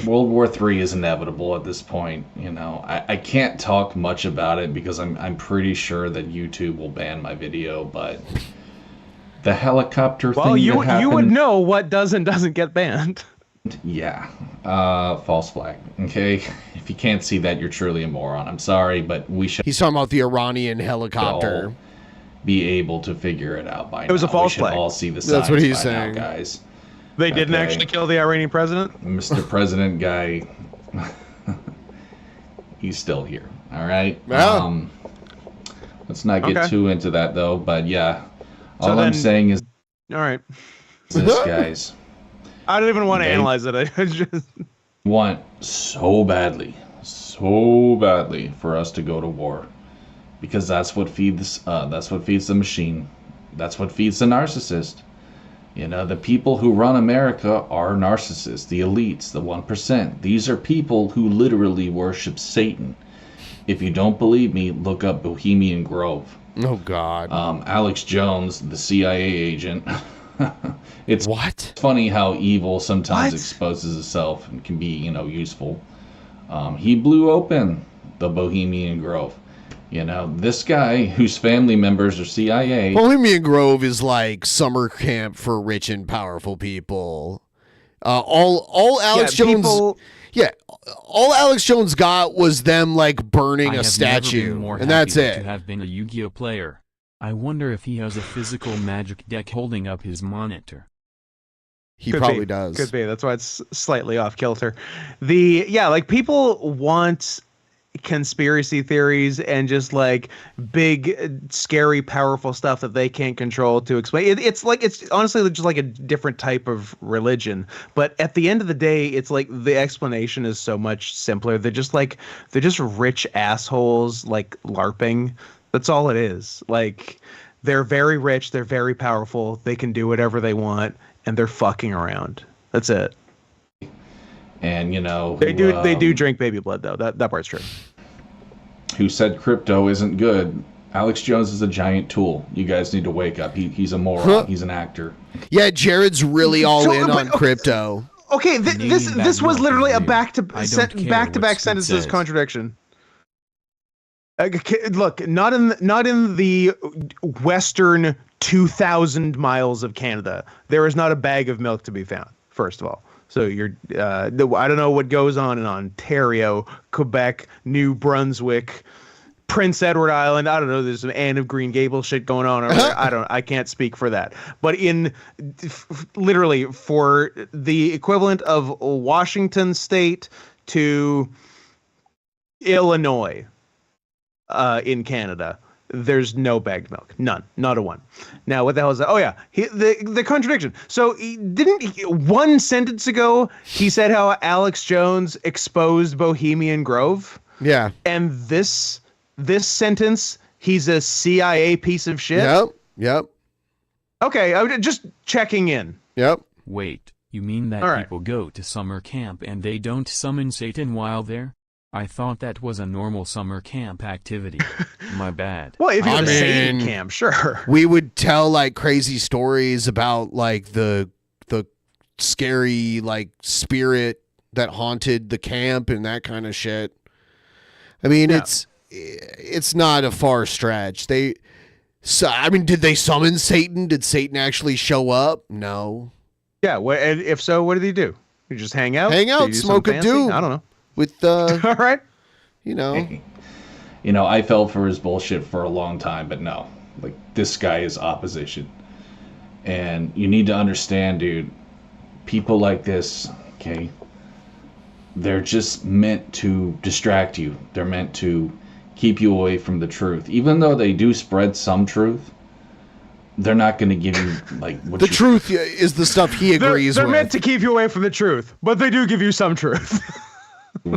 World War III is inevitable at this point. You know, I can't talk much about it because I'm pretty sure that YouTube will ban my video. But the helicopter thing. Well, you would know what does and doesn't get banned. Yeah, false flag. Okay, if you can't see that, you're truly a moron. I'm sorry, but we should. He's talking about the Iranian helicopter. All be able to figure it out by now. It was a false flag. flag. All see the signs. That's what he's by saying, now, guys. They didn't actually kill the Iranian president? Mr. President guy, he's still here. All right. Yeah. Let's not get too into that though. But yeah, all I'm saying is, all right, this guys. I don't even want to analyze it. I just want so badly for us to go to war, because that's what feeds the machine. That's what feeds the narcissist. You know, the people who run America are narcissists, the elites, the 1%. These are people who literally worship Satan. If you don't believe me, look up Bohemian Grove. Oh, God. Alex Jones, the CIA agent. It's funny how evil sometimes exposes itself and can be, you know, useful. He blew open the Bohemian Grove. You know, this guy whose family members are CIA. Bohemian Grove is like summer camp for rich and powerful people. All Alex Jones, all Alex Jones got was them like burning a statue, and that's it. To have been a Yu-Gi-Oh player, I wonder if he has a physical magic deck holding up his monitor. He probably does. Could be. That's why it's slightly off kilter. Like people want conspiracy theories and just like big, scary, powerful stuff that they can't control to explain. It's honestly just like a different type of religion. But at the end of the day, it's like the explanation is so much simpler. They're just rich assholes like LARPing. That's all it is. Like they're very rich, they're very powerful, they can do whatever they want, and they're fucking around. That's it. And you know they do drink baby blood though. That part's true. Who said crypto isn't good? Alex Jones is a giant tool. You guys need to wake up. He's a moron. He's an actor. Yeah, Jared's really all in on crypto. Okay, this was literally a back-to-back sentences contradiction. Look, not in the western 2,000 miles of Canada. There is not a bag of milk to be found. First of all. So I don't know what goes on in Ontario, Quebec, New Brunswick, Prince Edward Island. I don't know. There's some Anne of Green Gables shit going on over there. I can't speak for that. But literally for the equivalent of Washington State to Illinois, in Canada, there's no bagged milk. None. Not a one. Now, what the hell is that? Oh, yeah. The contradiction. So, one sentence ago, he said how Alex Jones exposed Bohemian Grove. Yeah. And this sentence, he's a CIA piece of shit? Yep. Okay, I was just checking in. Yep. Wait, you mean that people go to summer camp and they don't summon Satan while there? I thought that was a normal summer camp activity. My bad. Well, if you're Satan camp, sure. We would tell like crazy stories about like the scary like spirit that haunted the camp and that kind of shit. I mean, it's not a far stretch. Did they summon Satan? Did Satan actually show up? No. Yeah. If so, what did he do? You just hang out, smoke a doom. I don't know. With all right, I fell for his bullshit for a long time, but no, like this guy is opposition, and you need to understand, dude. People like this, okay, they're just meant to distract you. They're meant to keep you away from the truth. Even though they do spread some truth, they're not going to give you like what the truth is. The stuff he agrees with. They're meant to keep you away from the truth, but they do give you some truth.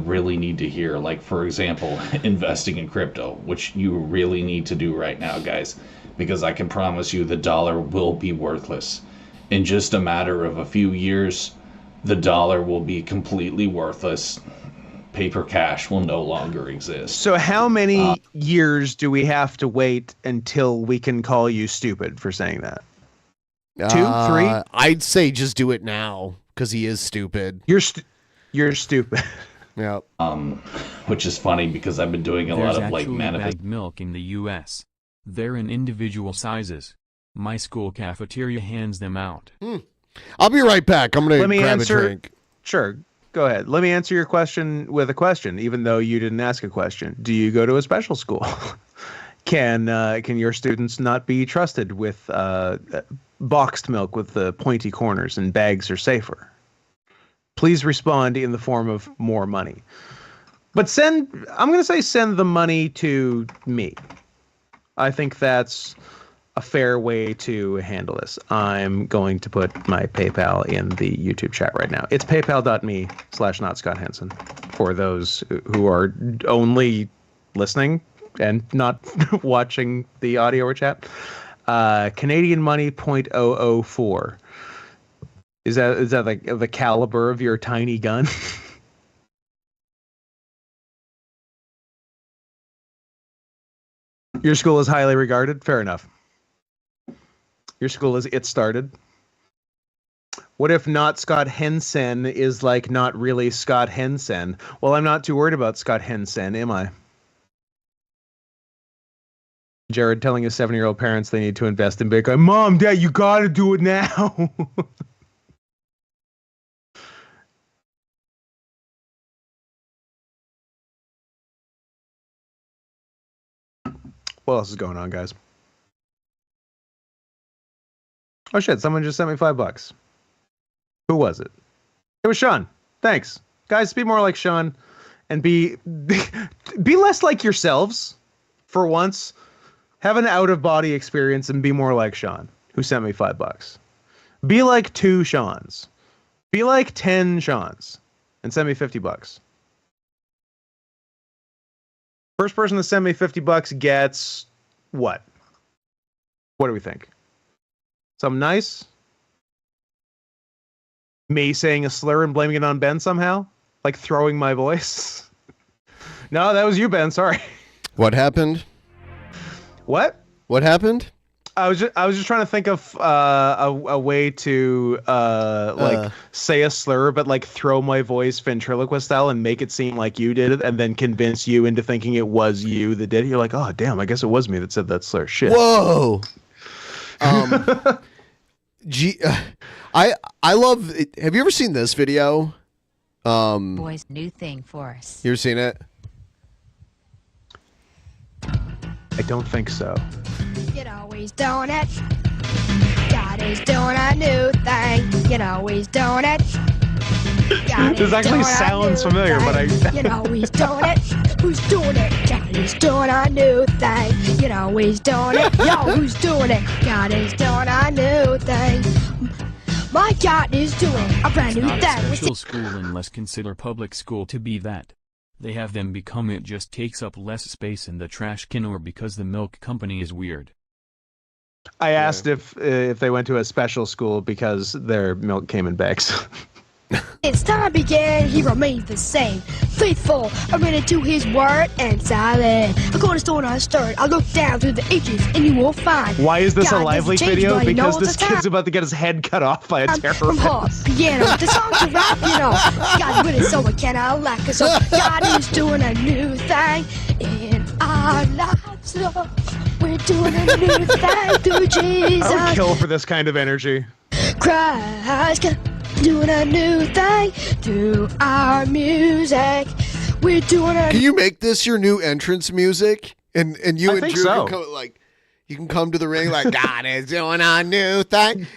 really need to hear. Like, for example, investing in crypto, which you really need to do right now, guys, because I can promise you the dollar will be worthless. In just a matter of a few years, the dollar will be completely worthless. Paper cash will no longer exist. So how many years do we have to wait until we can call you stupid for saying that? 2, 3? I'd say just do it now because he is stupid. You're stupid. Yeah. Which is funny because I've been doing a lot of like bagged milk in the U.S. They're in individual sizes. My school cafeteria hands them out. I'll be right back. I'm gonna grab a drink. Sure. Go ahead. Let me answer your question with a question, even though you didn't ask a question. Do you go to a special school? Can your students not be trusted with boxed milk with the pointy corners and bags are safer? Please respond in the form of more money. But I'm going to say send the money to me. I think that's a fair way to handle this. I'm going to put my PayPal in the YouTube chat right now. It's paypal.me/notscotthenson for those who are only listening and not watching the audio or chat. Canadian money 0.004. Is that like the caliber of your tiny gun? Your school is highly regarded? Fair enough. Your school is it started. What if not Scott Henson is like not really Scott Henson? Well, I'm not too worried about Scott Henson, am I? Jared telling his 7-year-old parents they need to invest in Bitcoin. Mom, Dad, you gotta do it now. What else is going on, guys? Oh shit, someone just sent me $5. Who was it? It was Sean. Thanks. Guys, be more like Sean and be less like yourselves for once. Have an out-of-body experience and be more like Sean, who sent me $5. Be like 2 Seans. Be like 10 Seans and send me $50. First person to send me $50 gets what? What do we think? Something nice? Me saying a slur and blaming it on Ben somehow? Like throwing my voice? No, that was you, Ben. Sorry. What happened? What? What happened? I was just trying to think of a way to say a slur, but like throw my voice ventriloquist style and make it seem like you did it, and then convince you into thinking it was you that did it. You're like, oh damn, I guess it was me that said that slur. Shit. Whoa. I love it. Have you ever seen this video? Boys, new thing for us. You ever seen it? I don't think so. You know he's doing it. God is doing a new thing. You know he's doing it. This actually sounds familiar, but I... You know he's doing it. Who's doing it? God is doing a new thing. You know he's doing it. Yo, who's doing it? God is doing a new thing. My God is doing a brand new Not thing. a special school unless consider public school to be that. They have them become it just takes up less space in the trash can or because the milk company is weird. I asked if they went to a special school because their milk came in bags. It's time began, he remains the same. Faithful, I'm gonna do his word and silent. I go to stone unstirred, I look down through the ages and you will find. Why is this God a lively doesn't change, video? but he Because knows this the time. kid's about to get his head cut off by a From terrorist. harp, piano, the songs are rap, you know. God with it, so I cannot lack it. So God is doing a new thing in our lives. Lord. We're doing a new thing through Jesus. I would kill for this kind of energy. Christ, doing a new thing through our music. We're doing a. Can you make this your new entrance music? And you I and think Drew so. can come like, You can come to the ring like God is doing a new thing.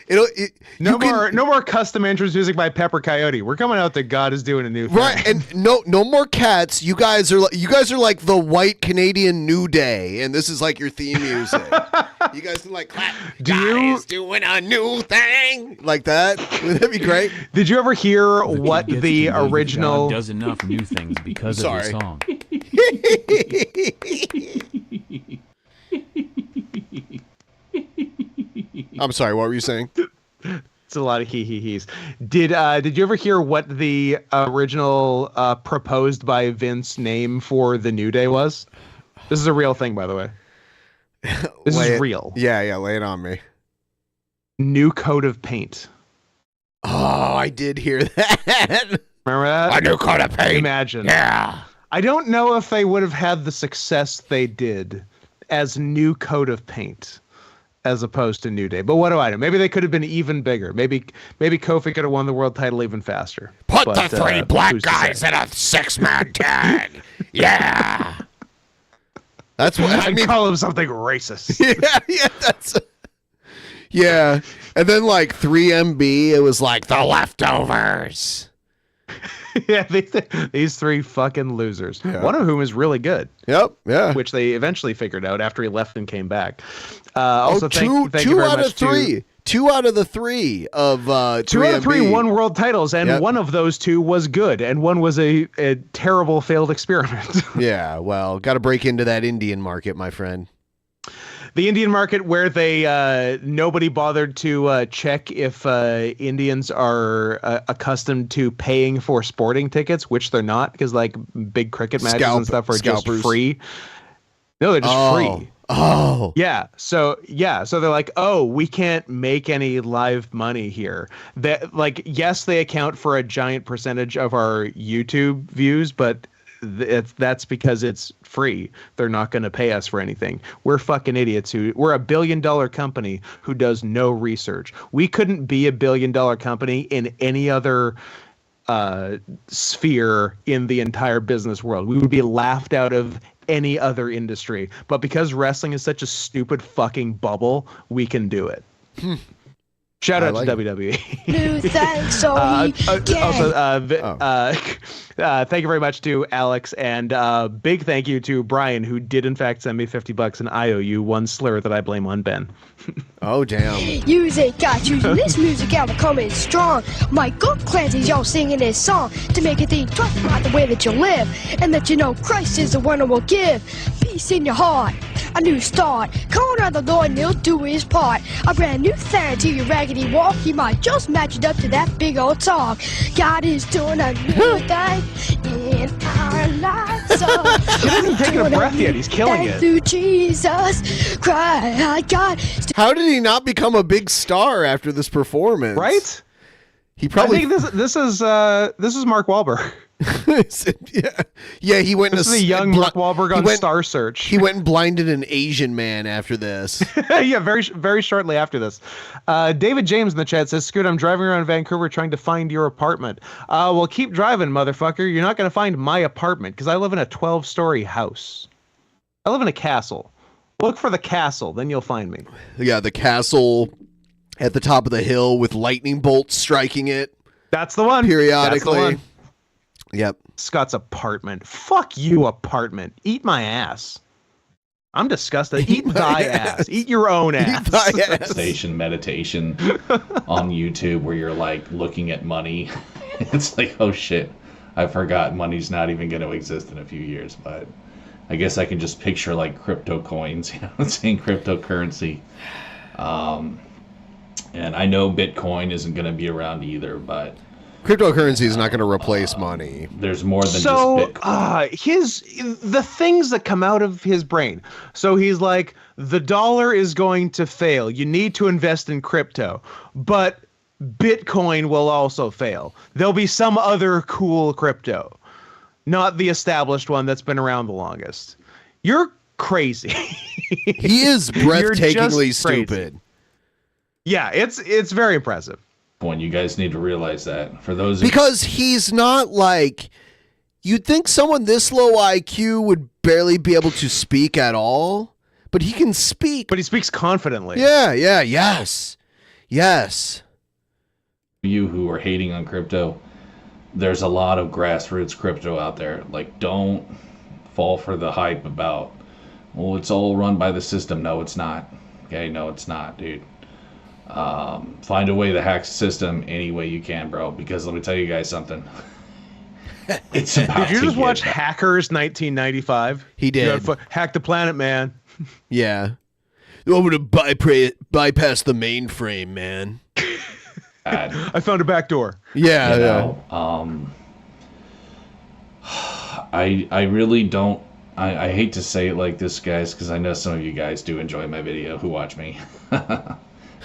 No more custom entrance music by Pepper Coyote. We're coming out that God is doing a new thing. Right, and no more cats. You guys are like the white Canadian New Day, and this is like your theme music. You guys can like clap. God is doing a new thing like that. Would that be great? Did you ever hear what the original God does enough new things because of the song? I'm sorry, what were you saying? It's a lot of hee-hee-hees. Did you ever hear what the original proposed by Vince name for the New Day was? This is a real thing, by the way. This is real. Yeah, lay it on me. New coat of paint. Oh, I did hear that. Remember that? A new coat of paint. Imagine. Yeah. I don't know if they would have had the success they did as new coat of paint as opposed to New Day. But what do I know? Maybe they could have been even bigger. Maybe Kofi could have won the world title even faster. Put the three black guys in a 6-man tag. Yeah. That's what I mean. Call him something racist. Yeah. And then like 3MB, it was like the leftovers. Yeah, these three fucking losers. Yeah. One of whom is really good. Yep. Yeah. Which they eventually figured out after he left and came back. Two Thank you very out much of three. 2 out of the 3 of 2 out of 3 3MB. won world titles, and one of those 2 was good, and one was a terrible failed experiment. Yeah. Well, got to break into that Indian market, my friend. The Indian market, where they nobody bothered to check if Indians are accustomed to paying for sporting tickets, which they're not, because like big cricket matches and stuff are scalpers. just free. No, they're just free. Oh. Yeah. So they're like, oh, we can't make any live money here. That, like, yes, they account for a giant percentage of our YouTube views, but that's because it's free. They're not going to pay us for anything. We're fucking idiots. We're $1 billion company who does no research. We couldn't be $1 billion company in any other sphere in the entire business world. We would be laughed out of any other industry. But because wrestling is such a stupid fucking bubble, we can do it. Shout out to WWE. New thanks, so thank you very much to Alex, and big thank you to Brian, who did in fact send me $50, and I owe you one slur that I blame on Ben. Oh, damn. Use it, got using this music out coming strong. My good Clancy's y'all singing this song to make you think twice about the way that you live, and that you know Christ is the one who will give peace in your heart, a new start. Calling on the Lord and he'll do his part. A brand new thing to your raggedy walk. He might just match it up to that big old talk. God is doing a new thing in our lives. So he hasn't taken a breath yet. He's killing it. Through Jesus Christ, God. How did he not become a big star after this performance? Right? He probably. I think this is Mark Wahlberg. Yeah, he went. This is a young Mark Wahlberg on Star Search. He went and blinded an Asian man after this. Yeah, very shortly after this. David James in the chat says, Scoot, I'm driving around Vancouver trying to find your apartment. Well, keep driving, motherfucker. You're not going to find my apartment because I live in a 12-story house. I live in a castle. Look for the castle, then you'll find me. Yeah, the castle at the top of the hill with lightning bolts striking it. That's the one. Periodically. That's the one. Yep. Scott's apartment. Fuck you, apartment. Eat my ass. I'm disgusted. Eat thy ass. Eat your own ass. Eat thy ass. Meditation on YouTube where you're like looking at money. It's like, oh shit, I forgot money's not even going to exist in a few years. But I guess I can just picture like crypto coins, you know, saying cryptocurrency. And I know Bitcoin isn't going to be around either, but cryptocurrency is not going to replace money. There's more than just Bitcoin. The things that come out of his brain. So he's like, the dollar is going to fail. You need to invest in crypto, but Bitcoin will also fail. There'll be some other cool crypto, not the established one that's been around the longest. You're crazy. He is breathtakingly stupid. Yeah, it's very impressive. When you guys need to realize that for those because he's not like, you'd think someone this low IQ would barely be able to speak at all, But he can speak. But he speaks confidently. Yeah, yes. You who are hating on crypto, there's a lot of grassroots crypto out there. Like, don't fall for the hype about, well, it's all run by the system. No, it's not. Okay, no, it's not, dude. Find a way to hack the system any way you can, bro. Because let me tell you guys something. It's about Did you to just get watch bad. Hackers 1995? He did. Hack the planet, man. Yeah. I'm going to bypass the mainframe, man. I found a back door. Yeah. You know, I really don't. I hate to say it like this, guys, because I know some of you guys do enjoy my video who watch me. My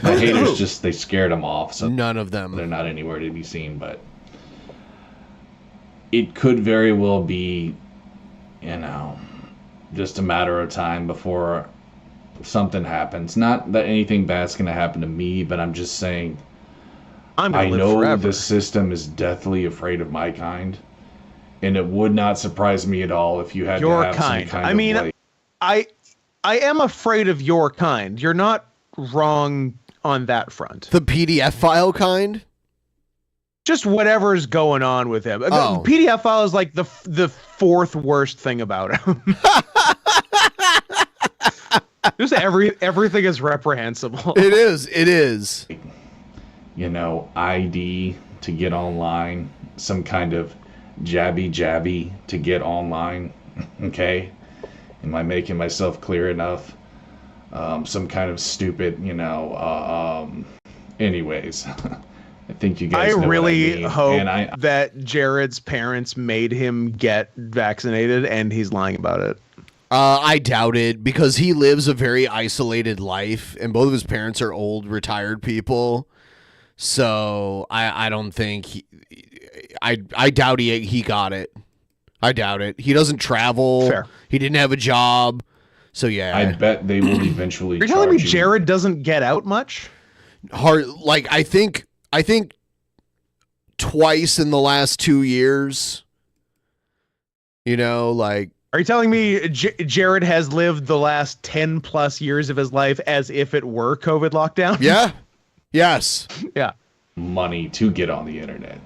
haters just, they scared them off. So none of them. They're not anywhere to be seen, but it could very well be, you know, just a matter of time before something happens. Not that anything bad's going to happen to me, but I'm just saying, I know forever. the system is deathly afraid of my kind, and it would not surprise me at all if you had Your to have kind. some kind I of mean, like, I am afraid of your kind. You're not wrong on that front. The PDF file kind? Just whatever's going on with him. Oh. PDF file is like the fourth worst thing about him. Just everything is reprehensible. It is. you know, ID to get online, some kind of jabby to get online. Okay, am I making myself clear enough? Some kind of stupid, you know. Anyways, I think you guys. I really hope and that Jared's parents made him get vaccinated, and he's lying about it. I doubt it, because he lives a very isolated life, and both of his parents are old, retired people. So I don't think I doubt he got it. I doubt it. He doesn't travel. Fair. He didn't have a job. So yeah. I bet they will eventually. You're telling me charge you. Jared doesn't get out much? Hard. Like I think twice in the last 2 years. You know, like. Are you telling me Jared has lived the last 10 plus years of his life as if it were COVID lockdown? Yeah. Yes. Yeah. Money to get on the internet.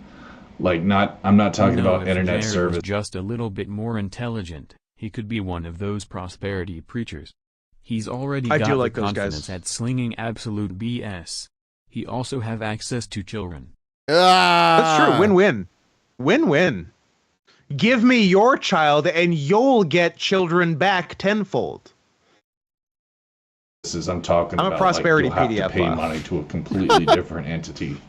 Like, I'm not talking about if internet Jared was service. just a little bit more intelligent, he could be one of those prosperity preachers. He's already I got do the like those confidence guys. at slinging absolute BS. He also have access to children. That's true. Win-win. Win-win. Give me your child and you'll get children back tenfold. I'm talking I'm a about prosperity like, you'll have PDF to pay file. money to a completely different entity.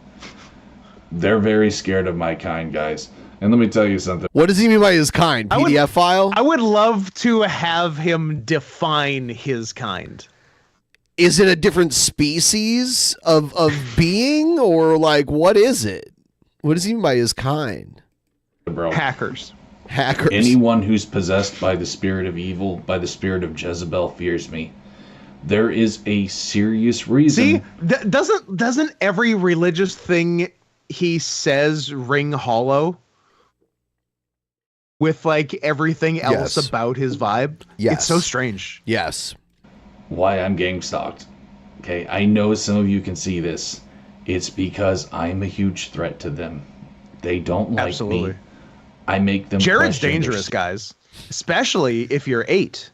They're very scared of my kind, guys. And let me tell you something. What does he mean by his kind? PDF file? I would love to have him define his kind. Is it a different species of being, or like what is it? What does he mean by his kind? Bro. Hackers. Anyone who's possessed by the spirit of evil, by the spirit of Jezebel, fears me. There is a serious reason. See, doesn't every religious thing he says ring hollow? With like everything else Yes. about his vibe? Yes. It's so strange. Yes. Why I'm gang stalked. Okay, I know some of you can see this. It's because I'm a huge threat to them. They don't like Absolutely. me. I make them. Jared's question their dangerous, guys. Especially if you're 8.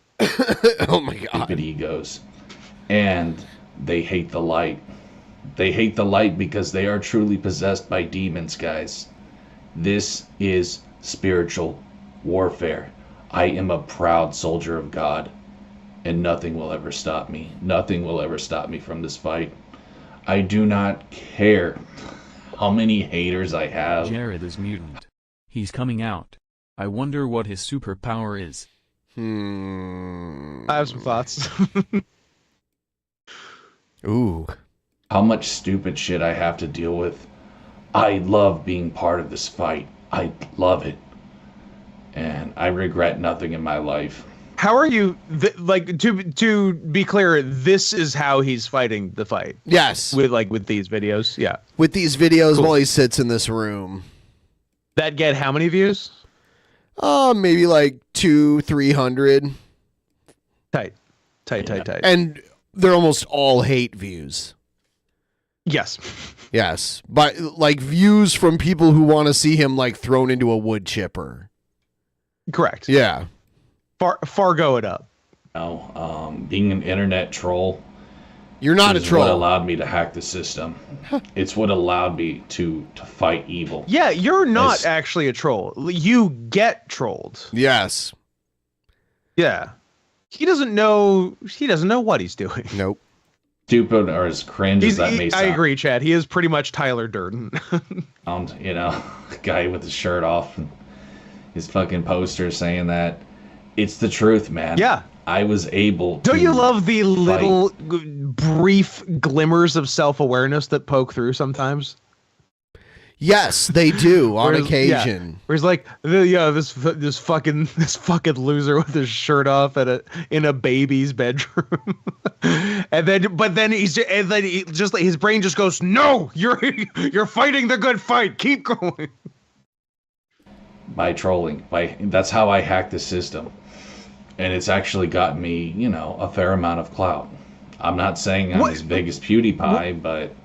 Oh my god. stupid egos. And they hate the light. They hate the light because they are truly possessed by demons, guys. This is spiritual warfare. I am a proud soldier of God, and nothing will ever stop me. Nothing will ever stop me from this fight. I do not care how many haters I have. Jared is mutant. He's coming out. I wonder what his superpower is. I have some thoughts. Ooh. How much stupid shit I have to deal with. I love being part of this fight. I love it. And I regret nothing in my life. How are you like to be clear, this is how he's fighting the fight. Yes. With these videos. Yeah. With these videos while he sits in this room. That get how many views? Maybe like 200-300. Tight. Tight. And they're almost all hate views. Yes. Yes. But like views from people who want to see him like thrown into a wood chipper. Correct. Yeah. Fargo it up. Being an internet troll. You're not a troll. What allowed me to hack the system. It's what allowed me to fight evil. Yeah, you're not actually a troll. You get trolled. Yes. Yeah. He doesn't know what he's doing. Nope. Stupid or as cringe as that may sound. I agree, Chad. He is pretty much Tyler Durden. A guy with his shirt off and his fucking poster saying that it's the truth, man. Yeah. I was able to. Don't you love the little brief glimmers of self-awareness that poke through sometimes? Yes, they do on occasion. Yeah, where he's like, this fucking loser with his shirt off in a baby's bedroom, and then his brain just goes, no, you're fighting the good fight. Keep going. By trolling, that's how I hacked the system, and it's actually gotten me, a fair amount of clout. I'm not saying I'm as big as PewDiePie, but.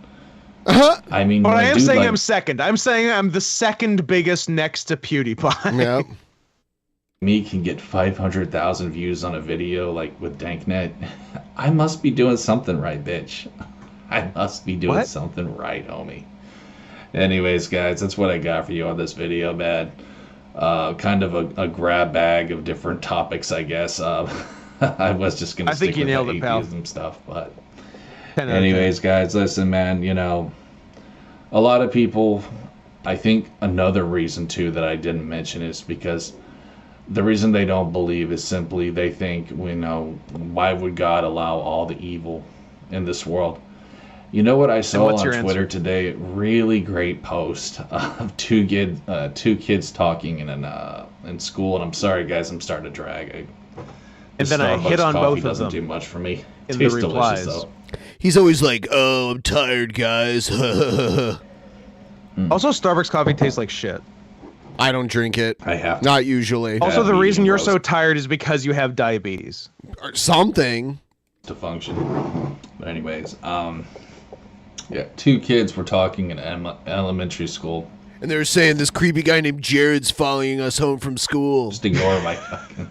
I mean, but I am saying I'm second. I'm saying I'm the second biggest next to PewDiePie. Yeah. Me can get 500,000 views on a video like with Danknet. I must be doing something right, bitch. I must be doing something right, homie. Anyways, guys, that's what I got for you on this video, man. Kind of a grab bag of different topics, I guess. I was just gonna stick with the atheism stuff, but. Anyways, guys, listen, man, a lot of people, I think another reason, too, that I didn't mention is because the reason they don't believe is simply they think, why would God allow all the evil in this world? You know what I saw on Twitter today? Really great post of two kids talking in school, and I'm sorry, guys, I'm starting to drag. And then I hit on both of them. Doesn't do much for me. In Tastes the replies. Delicious, though. He's always like, "Oh, I'm tired, guys." Also, Starbucks coffee tastes like shit. I don't drink it. I have. Not usually. Also, the reason you're so tired is because you have diabetes. Or something. To function. But anyways, two kids were talking in elementary school. And they were saying this creepy guy named Jared's following us home from school. Just ignore my fucking...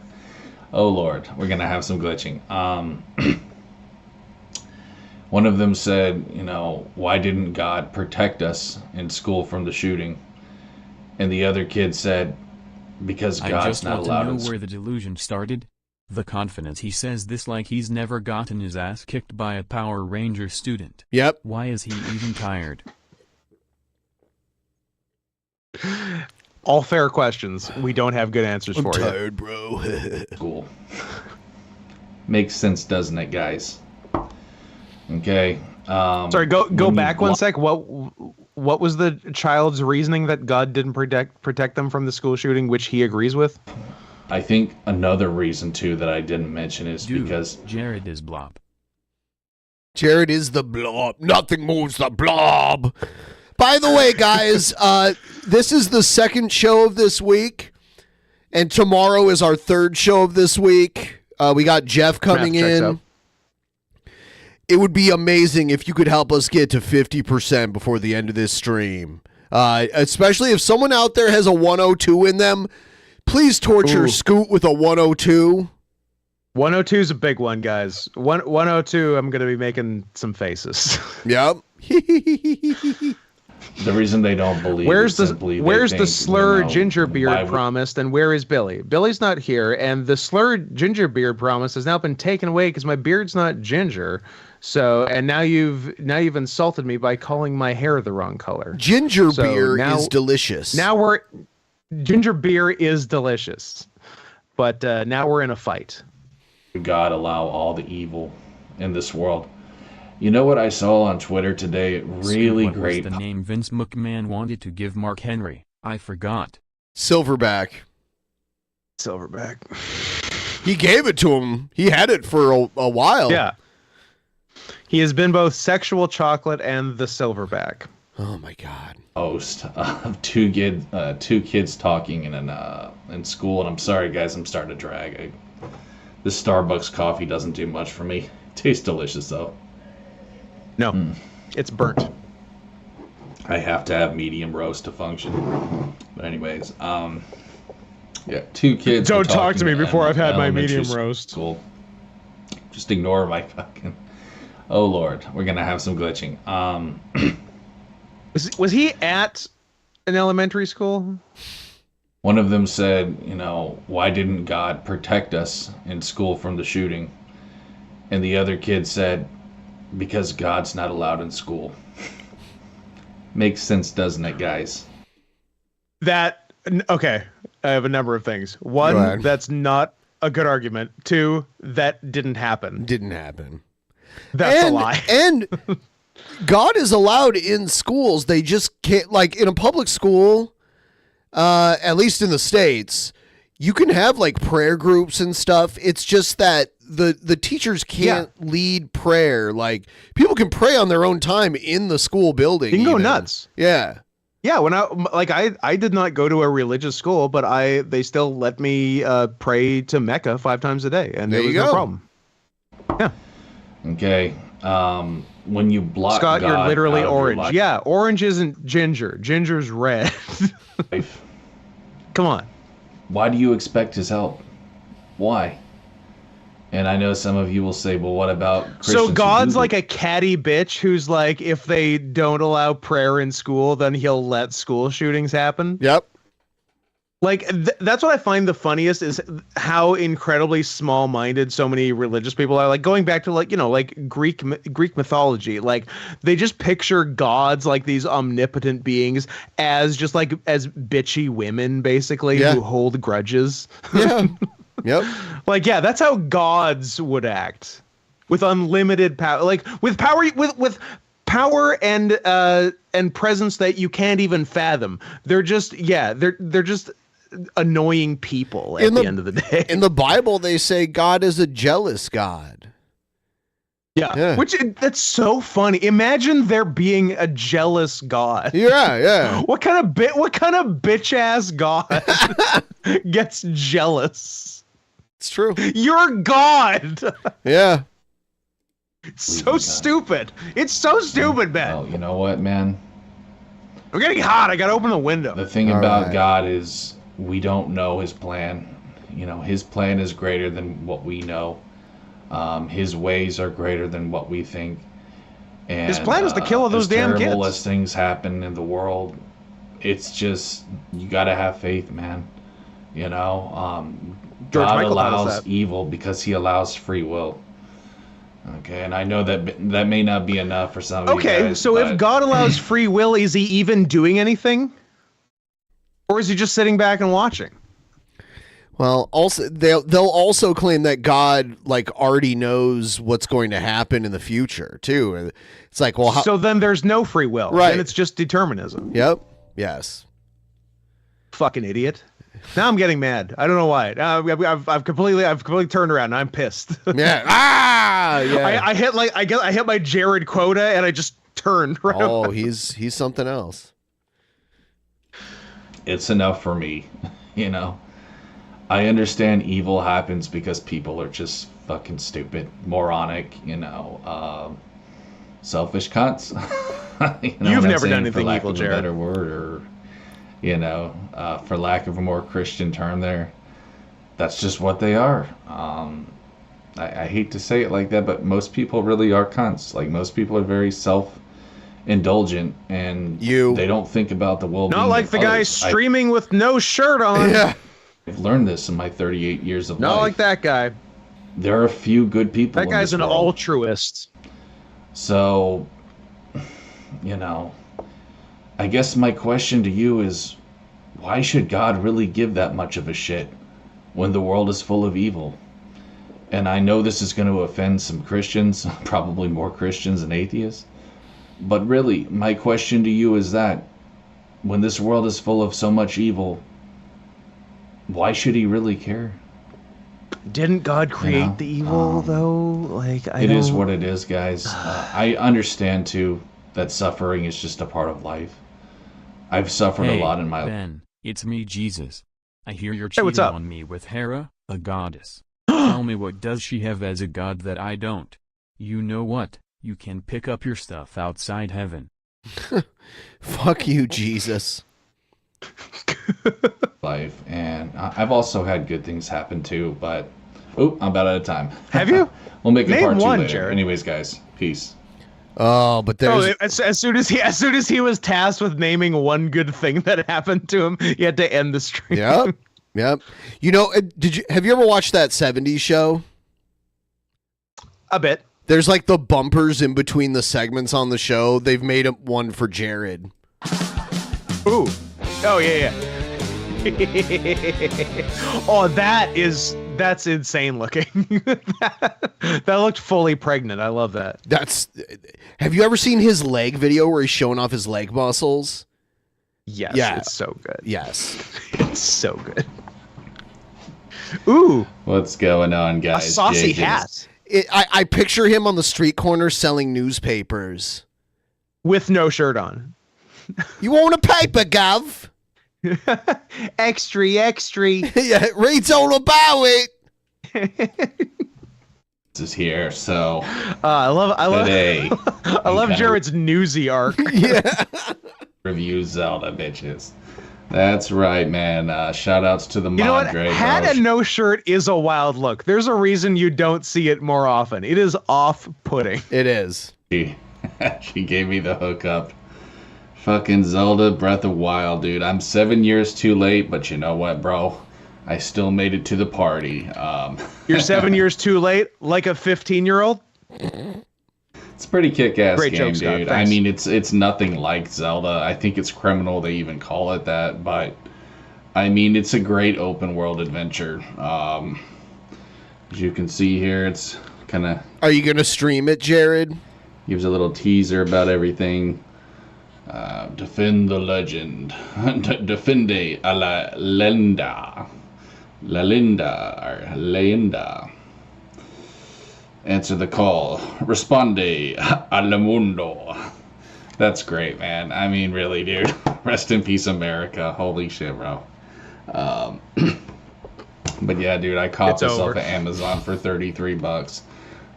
Oh, Lord. We're going to have some glitching. One of them said, why didn't God protect us in school from the shooting? And the other kid said, because God's not allowed. I just want to know where the delusion started. The confidence. He says this like he's never gotten his ass kicked by a Power Ranger student. Yep. Why is he even tired? All fair questions. We don't have good answers for you. I'm tired, bro. Cool. Makes sense, doesn't it, guys? Okay. Sorry, go back one sec. What was the child's reasoning that God didn't protect them from the school shooting, which he agrees with? I think another reason, too, that I didn't mention is because... Jared is blob. Jared is the blob. Nothing moves the blob. By the way, guys, this is the second show of this week, and tomorrow is our third show of this week. We got Jeff coming in. It would be amazing if you could help us get to 50% before the end of this stream. Especially if someone out there has a 102 in them, please torture Scoot with a 102. 102 is a big one, guys. 102, I'm going to be making some faces. Yep. The reason they don't believe where's the slur Gingerbeard promised, and where is Billy? Billy's not here, and the slur Gingerbeard promise has now been taken away because my beard's not ginger. So, and now you've insulted me by calling my hair the wrong color. Ginger beer is delicious. Now ginger beer is delicious, but now we're in a fight. God allow all the evil in this world. You know what I saw on Twitter today? Really great. What was the name Vince McMahon wanted to give Mark Henry? I forgot. Silverback. He gave it to him. He had it for a while. Yeah. He has been both sexual chocolate and the silverback. Oh my God. Post of two kids talking in school, and I'm sorry, guys, I'm starting to drag. This Starbucks coffee doesn't do much for me. Tastes delicious though. No, it's burnt. I have to have medium roast to function. But anyways, yeah, 2 kids. Don't talk to me before I've had my medium roast. Cool. Just ignore my fucking. Oh Lord, we're gonna have some glitching. Was he at an elementary school? One of them said, you know, why didn't God protect us in school from the shooting? And the other kid said, because God's not allowed in school. Makes sense, doesn't it, guys? Okay, I have a number of things. One, that's not a good argument. 2, that didn't happen. Didn't happen. That's a lie. And God is allowed in schools. They just can't, like in a public school, at least in the States, you can have like prayer groups and stuff. It's just that the teachers can't lead prayer. Like people can pray on their own time in the school building. You can go nuts. Yeah. Yeah, when I did not go to a religious school, but they still let me pray to Mecca 5 times a day, and there was no problem. Yeah. Okay. When you block Scott, God you're literally out of your orange. life- Yeah, orange isn't ginger. Ginger's red. Come on. Why do you expect his help? Why? And I know some of you will say, well, what about Christians So who God's do like a catty bitch who's like, if they don't allow prayer in school, then he'll let school shootings happen. Yep. Like that's what I find the funniest is how incredibly small-minded so many religious people are. Like going back to like Greek mythology, like they just picture gods like these omnipotent beings as just like as bitchy women basically who hold grudges. Yeah. Yep. Like that's how gods would act with unlimited power, like with power power and presence that you can't even fathom. They're just they're just annoying people at the end of the day. In the Bible, they say God is a jealous God. Yeah. Which that's so funny. Imagine there being a jealous God. Yeah. What kind of bitch ass God gets jealous? It's true. You're God. Yeah. It's so stupid. It's so stupid, man. Oh, you know what, man? I'm getting hot. I gotta open the window. The thing about God is we don't know his plan. You know, his plan is greater than what we know. His ways are greater than what we think. And his plan is to kill all those damn kids. As terrible as things happen in the world, it's just, you gotta have faith, man. You know, God allows evil because he allows free will. Okay, and I know that may not be enough for some of you guys. Okay, so if God allows free will, is he even doing anything? Or is he just sitting back and watching? Well, also they'll also claim that God like already knows what's going to happen in the future too. It's like, well, so then there's no free will, right? And it's just determinism. Yep. Yes. Fucking idiot. Now I'm getting mad. I don't know why. I've completely turned around. And I'm pissed. Yeah. Yeah. I hit my Jared quota and I just turned. Right away. He's something else. It's enough for me, you know. I understand evil happens because people are just fucking stupid, moronic, you know, selfish cunts. You know, you've never done anything evil, Jared. For lack of a better word, or you know, for lack of a more Christian term, that's just what they are. I hate to say it like that, but most people really are cunts. Like most people are very self-indulgent, and they don't think about the well-being. Not like the guy streaming with no shirt on. Yeah. I've learned this in my 38 years of life. Not like that guy. There are a few good people. That guy's an altruist. So, you know, I guess my question to you is, why should God really give that much of a shit when the world is full of evil? And I know this is going to offend some Christians, probably more Christians than atheists. But really, my question to you is that when this world is full of so much evil, why should he really care? Didn't God create the evil, though? Like, it is what it is, guys. I understand, too, that suffering is just a part of life. I've suffered a lot in my life. Ben, it's me, Jesus. I hear you're cheating on me with Hera, a goddess. Tell me, what does she have as a god that I don't? You know what? You can pick up your stuff outside heaven. Fuck you, Jesus. Life, and I've also had good things happen too, but I'm about out of time. Have you? We'll make a Name part 2 one, later. Jared. Anyways, guys, peace. Oh, but there's as soon as he was tasked with naming one good thing that happened to him, he had to end the stream. Yep. You know, have you ever watched that 70s show? A bit. There's like the bumpers in between the segments on the show. They've made one for Jared. Ooh. Oh yeah. Oh, that's insane looking. that looked fully pregnant. I love that. Have you ever seen his leg video where he's showing off his leg muscles? Yes. Yeah. It's so good. Yes. It's so good. Ooh. What's going on, guys? A saucy JJ's. hat. I picture him on the street corner selling newspapers. With no shirt on. You want a paper, Gov? Extra. Yeah, it reads all about it. This is here, so I love today. I love Jared's newsy arc. Yeah. Review Zelda, bitches. That's right, man. Shout outs to the You know what? Madre. Hat and no shirt is a wild look. There's a reason you don't see it more often. It is off-putting. It is. She gave me the hookup. Fucking Zelda Breath of Wild, dude. I'm 7 years too late, but you know what, bro? I still made it to the party. You're 7 years too late, like a 15-year-old? It's a pretty kick-ass Great game, joke, Scott. dude. Thanks. I mean, it's nothing like Zelda. I think it's criminal they even call it that, but I mean, it's a great open-world adventure. As you can see here, it's kind of... Are you going to stream it, Jared? Gives a little teaser about everything. Defend the legend. Defende a la lenda. La linda, or leyenda. Answer the call. Responde al mundo. That's great, man. I mean, really, dude. Rest in peace, America. Holy shit, bro. But yeah, dude, I caught this off of Amazon for $33.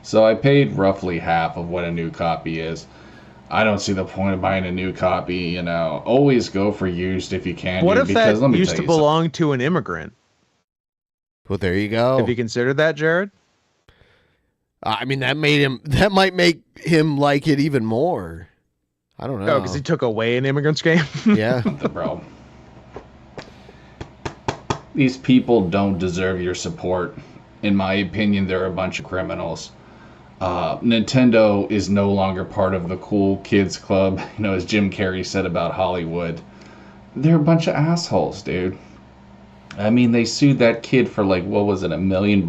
So I paid roughly half of what a new copy is. I don't see the point of buying a new copy, you know. Always go for used if you can. What dude, if that because let me used tell to you belong to an immigrant? Well, there you go. Have you considered that, Jared? I mean, that might make him like it even more. I don't know. Oh, because he took away an immigrant's game? Yeah. Bro. These people don't deserve your support. In my opinion, they're a bunch of criminals. Nintendo is no longer part of the cool kids club, you know, as Jim Carrey said about Hollywood. They're a bunch of assholes, dude. I mean, they sued that kid for like, what was it, $1 million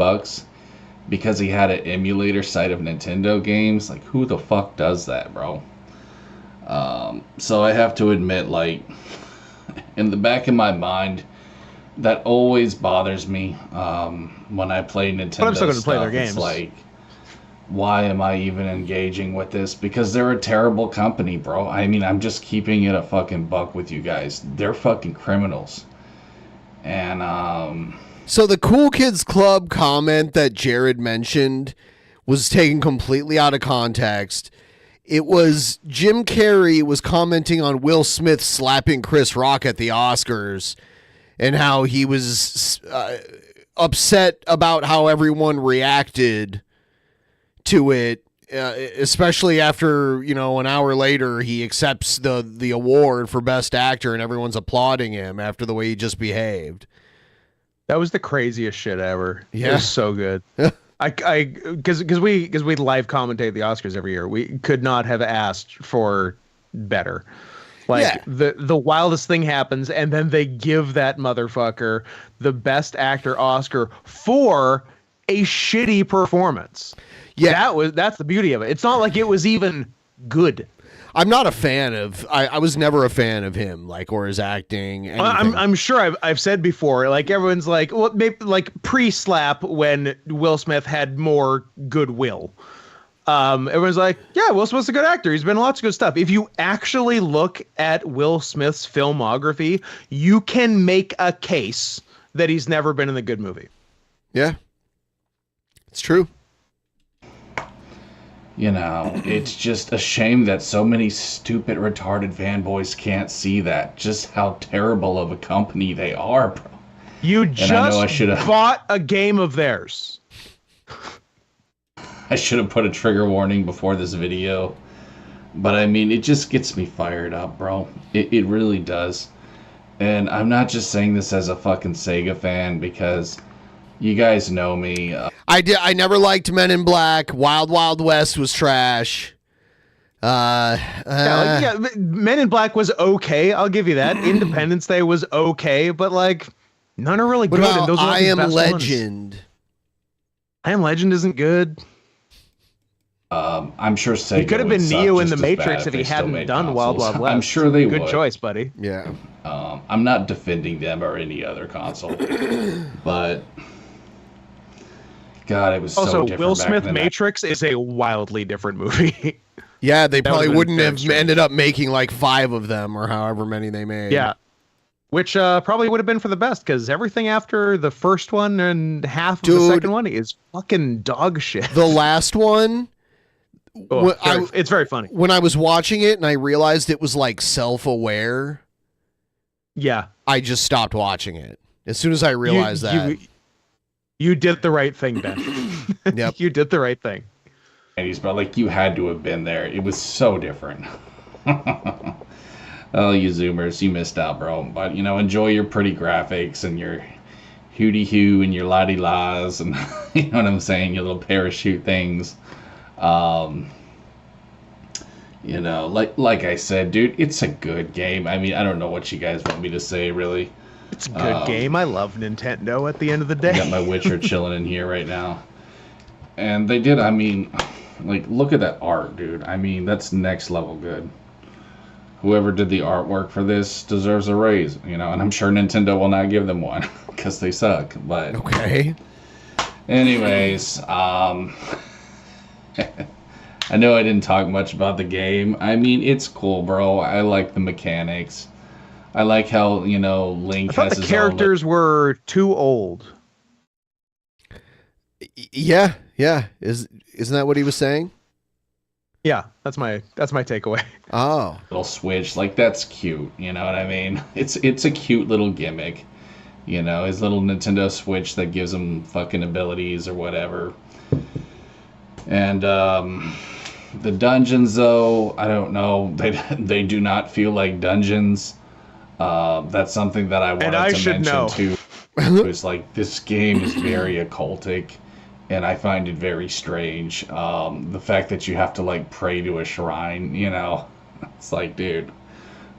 because he had an emulator site of Nintendo games. Like, who the fuck does that, bro? So I have to admit, like, in the back of my mind, that always bothers me when I play Nintendo But I'm still going to play their stuff. games. It's like, why am I even engaging with this? Because they're a terrible company, bro. I mean, I'm just keeping it a fucking buck with you guys. They're fucking criminals. And, So the Cool Kids Club comment that Jared mentioned was taken completely out of context. It was Jim Carrey was commenting on Will Smith slapping Chris Rock at the Oscars and how he was upset about how everyone reacted to it, especially after, you know, an hour later he accepts the award for Best Actor and everyone's applauding him after the way he just behaved. That was the craziest shit ever. Yeah. It was so good. Because we live commentate the Oscars every year. We could not have asked for better. Like, the wildest thing happens, and then they give that motherfucker the Best Actor Oscar for a shitty performance. Yeah, that's the beauty of it. It's not like it was even good. I'm not a fan of. I was never a fan of him, like, or his acting. I'm sure I've said before, like, everyone's like, well, maybe like pre-slap when Will Smith had more goodwill. Everyone's like, yeah, Will Smith's a good actor. He's been in lots of good stuff. If you actually look at Will Smith's filmography, you can make a case that he's never been in a good movie. Yeah. It's true. You know, it's just a shame that so many stupid, retarded fanboys can't see that. Just how terrible of a company they are, bro. You just bought a game of theirs. I should have put a trigger warning before this video. But I mean, it just gets me fired up, bro. It really does. And I'm not just saying this as a fucking Sega fan, because you guys know me. I never liked Men in Black. Wild Wild West was trash. Yeah, Men in Black was okay. I'll give you that. Independence Day was okay, but like none are really What good. about And those are I the Am best Legend? Ones. I Am Legend isn't good. I'm sure Sega He could have would been suck Neo in just the as Matrix bad if he they still hadn't made done Wild consoles. Wild West. I'm sure they would. Good choice, buddy. Yeah. I'm not defending them or any other console, but God, it was so Also, different. Will back Smith then. Matrix is a wildly different movie. Yeah, they That probably would've wouldn't been have very ended up making like 5 of them or however many they made. Yeah. Which probably would have been for the best, because everything after the first one and half of the second one is fucking dog shit. The last one, it's very funny. When I was watching it and I realized it was like self-aware, yeah, I just stopped watching it. As soon as I realized that. You did the right thing, Ben. Yep. You did the right thing. And but like you had to have been there. It was so different. Oh, you Zoomers, you missed out, bro. But you know, enjoy your pretty graphics and your hooty hoo and your lottie laws and you know what I'm saying, your little parachute things. You know, like I said, dude, it's a good game. I mean, I don't know what you guys want me to say, really. It's a good game. I love Nintendo at the end of the day. I got my Witcher chilling in here right now. And they did, I mean, like, look at that art, dude. I mean, that's next level good. Whoever did the artwork for this deserves a raise, you know, and I'm sure Nintendo will not give them one because they suck, but... Okay. Anyways, I know I didn't talk much about the game. I mean, it's cool, bro. I like the mechanics. I like how, you know, Link has the his characters were too old. Yeah. Isn't that what he was saying? Yeah, that's my takeaway. Oh. Little switch, like that's cute, you know what I mean? It's a cute little gimmick. You know, his little Nintendo Switch that gives him fucking abilities or whatever. And the dungeons, though, I don't know. They do not feel like dungeons. That's something that I wanted to mention too. It's like this game is very occultic, and I find it very strange. The fact that you have to like pray to a shrine, you know, it's like, dude,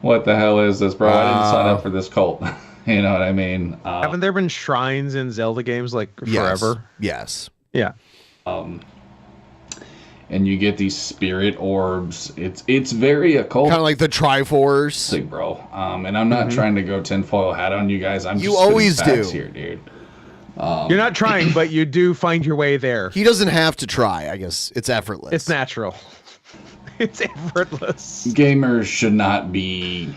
what the hell is this, bro? I didn't sign up for this cult. You know what I mean? Haven't there been shrines in Zelda games like forever? Yes. Yeah. And you get these spirit orbs. It's very occult. Kind of like the Triforce. Bro. And I'm not trying to go tinfoil hat on you guys. I'm You just always spitting facts do. here, dude. You're not trying, but you do find your way there. He doesn't have to try, I guess. It's effortless. It's natural. It's effortless. Gamers should not be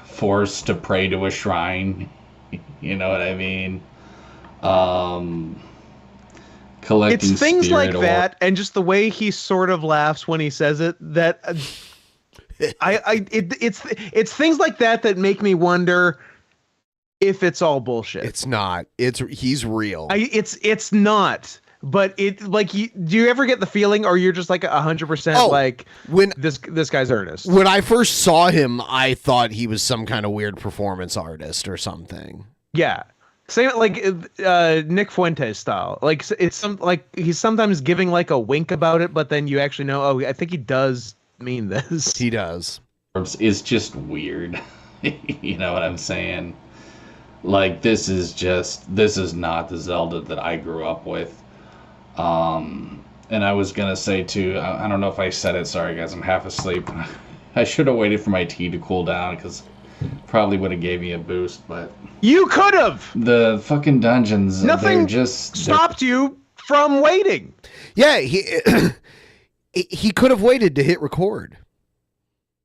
forced to pray to a shrine. You know what I mean? Collecting It's things like spirit that, and just the way he sort of laughs when he says it. That it's things like that that make me wonder if it's all bullshit. It's not. He's real. It's not. But it like do you ever get the feeling, or you're just like 100% like when this guy's earnest? When I first saw him, I thought he was some kind of weird performance artist or something. Yeah. Same like Nick Fuentes style. Like it's some like he's sometimes giving like a wink about it, but then you actually know, oh, I think he does mean this. He does. It's just weird. You know what I'm saying? Like this is not the Zelda that I grew up with. And I was gonna say too, I don't know if I said it, sorry guys, I'm half asleep. I should have waited for my tea to cool down, because probably would have gave me a boost, but you could have. The fucking dungeons, nothing just stopped you from waiting. Yeah, he could have waited to hit record.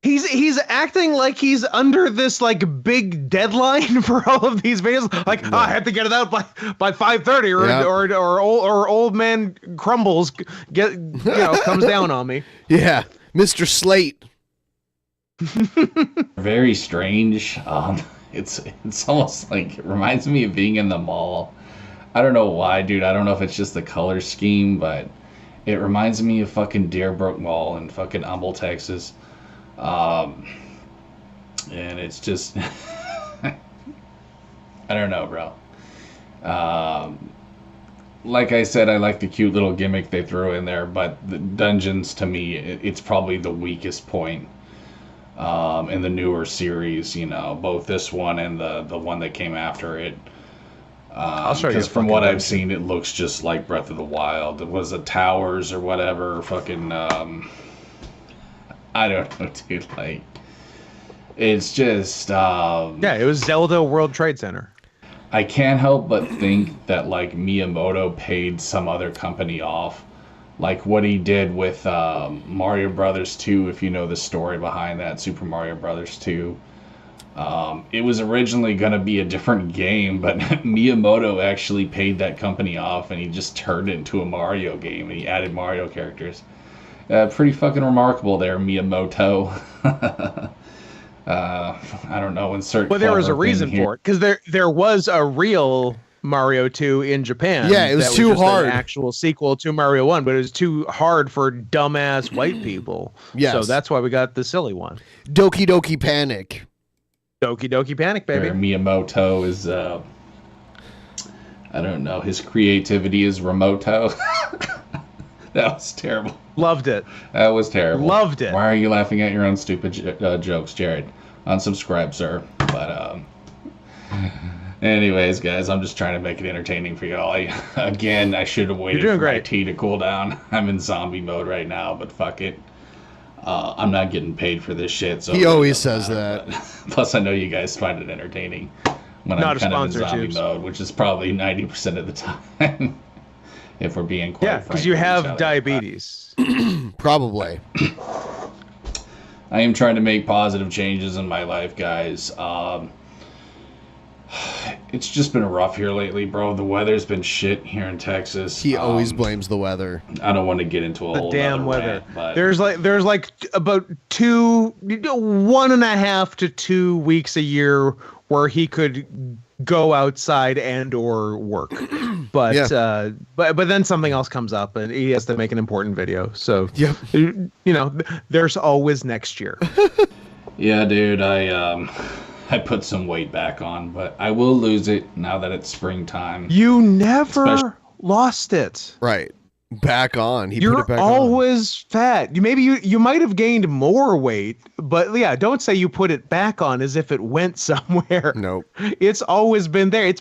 He He's acting like he's under this like big deadline for all of these videos. Like, I have to get it out by 5:30 or old man Crumbles comes down on me. Yeah, Mr. Slate. Very strange. It's almost like, it reminds me of being in the mall. I don't know why, dude. I don't know if it's just the color scheme, but it reminds me of fucking Deerbrook Mall in fucking Humble, Texas. And it's just, I don't know, bro. Like I said, I like the cute little gimmick they threw in there, but the dungeons, to me, it's probably the weakest point in the newer series, both this one and the one that came after it. I'll show you. Because from what I've seen, it looks just like Breath of the Wild. It was the towers or whatever. Fucking, I don't know, dude. Like, it's just. It was Zelda World Trade Center. I can't help but think that like Miyamoto paid some other company off, like what he did with Mario Brothers 2. If you know the story behind that, Super Mario Brothers 2. It was originally going to be a different game, but Miyamoto actually paid that company off, and he just turned it into a Mario game, and he added Mario characters. Pretty fucking remarkable there, Miyamoto. I don't know. Well, there was a reason for it, because there was a real Mario 2 in Japan. Yeah, it was too hard. An actual sequel to Mario 1, but it was too hard for dumbass white people. Yes. So that's why we got the silly one. Doki Doki Panic. Doki Doki Panic, baby. Miyamoto is, I don't know, his creativity is Remoto. That was terrible. Loved it. That was terrible. Loved it. Why are you laughing at your own stupid jokes, Jared? Unsubscribe, sir. But, anyways, guys, I'm just trying to make it entertaining for y'all. I should have waited for my tea to cool down. I'm in zombie mode right now, but fuck it. I'm not getting paid for this shit. So he always says that. Plus, I know you guys find it entertaining when I'm kind of in zombie mode, which is probably 90% of the time. If we're being quite frank. Because you have diabetes. Probably. I am trying to make positive changes in my life, guys. It's just been rough here lately, bro. The weather's been shit here in Texas. He always blames the weather. I don't want to get into a whole damn weather. Rant, but there's like about 1.5 to 2 weeks a year where he could go outside and or work, but then something else comes up and he has to make an important video. So there's always next year. Yeah, dude. I put some weight back on, but I will lose it now that it's springtime. You never lost it. Right. Back on. You're always fat. You might have gained more weight, but yeah, don't say you put it back on as if it went somewhere. Nope. It's always been there.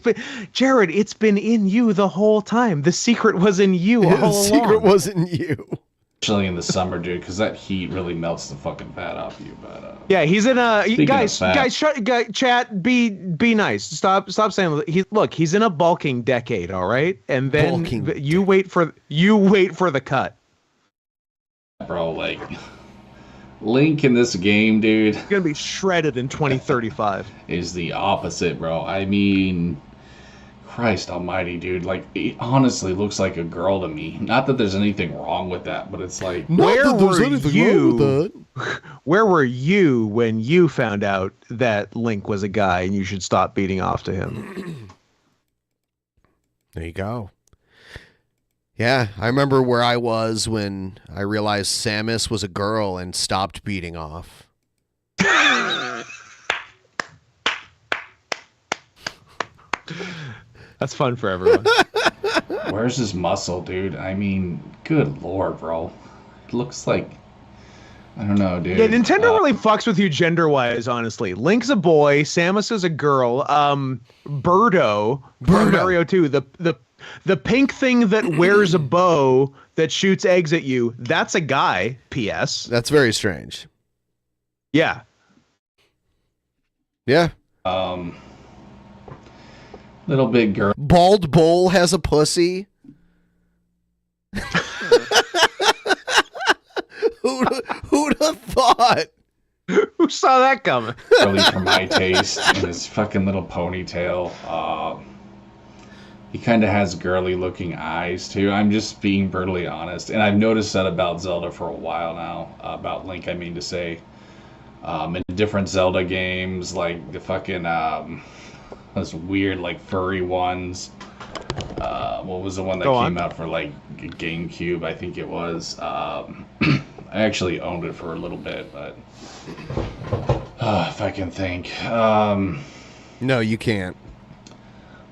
Jared, it's been in you the whole time. The secret was in you all along. The secret was in you. Especially in the summer, dude, because that heat really melts the fucking fat off you. But yeah, he's in a chat. Be nice. Stop saying he's in a bulking decade. All right, and then you wait for the cut, bro. Like Link in this game, dude, he's gonna be shredded in 2035. Is the opposite, bro. I mean, Christ almighty, dude. Like, it honestly looks like a girl to me. Not that there's anything wrong with that, but it's like, where were you when you found out that Link was a guy and you should stop beating off to him? There you go. Yeah, I remember where I was when I realized Samus was a girl and stopped beating off. That's fun for everyone. Where's his muscle, dude? I mean, good lord, bro. It looks like, I don't know, dude. Yeah, Nintendo really fucks with you gender-wise, honestly. Link's a boy, Samus is a girl. Birdo from Mario 2, the pink thing that wears a bow that shoots eggs at you, that's a guy, P.S. That's very strange. Yeah. Yeah. Little big girl. Bald Bull has a pussy. Who'd have thought? Who saw that coming? Really for my taste, and his fucking little ponytail. He kind of has girly looking eyes too. I'm just being brutally honest, and I've noticed that about Zelda for a while now. About Link, I mean to say. In different Zelda games, like the fucking those weird like furry ones. What was the one that came out for like GameCube? I think it was. I actually owned it for a little bit, but if I can think. No, you can't.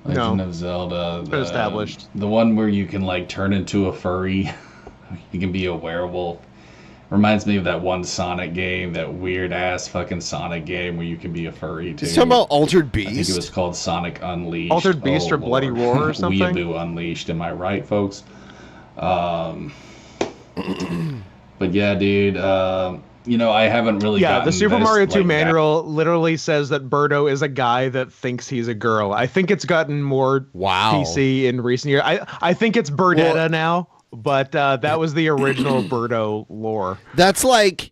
Legend of Zelda. Been established. The one where you can like turn into a furry. You can be a werewolf. Reminds me of that one Sonic game, that weird ass fucking Sonic game where you can be a furry too. You talking about Altered Beast? I think it was called Sonic Unleashed. Altered Beast or Bloody Roar or something? Weeaboo Unleashed, am I right, folks? But yeah, dude, I haven't really gotten the Super Mario 2 like manual literally says that Birdo is a guy that thinks he's a girl. I think it's gotten more PC in recent years. I think it's Birdetta now. But that was the original Birdo lore. That's like,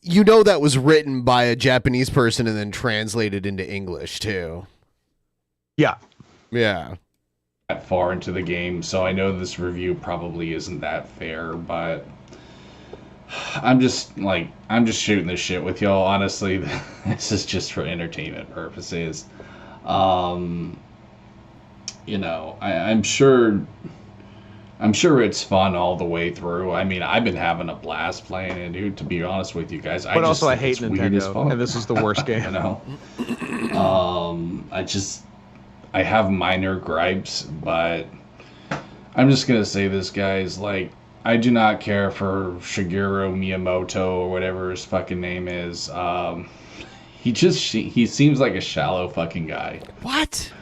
that was written by a Japanese person and then translated into English too. Yeah. Yeah. That far into the game, so I know this review probably isn't that fair, but I'm just shooting this shit with y'all. Honestly, this is just for entertainment purposes. I'm sure it's fun all the way through. I mean, I've been having a blast playing it, dude, to be honest with you guys. But I hate Nintendo, and this is the worst game. I have minor gripes, but I'm just going to say this, guys. Like, I do not care for Shigeru Miyamoto or whatever his fucking name is. He seems like a shallow fucking guy. What?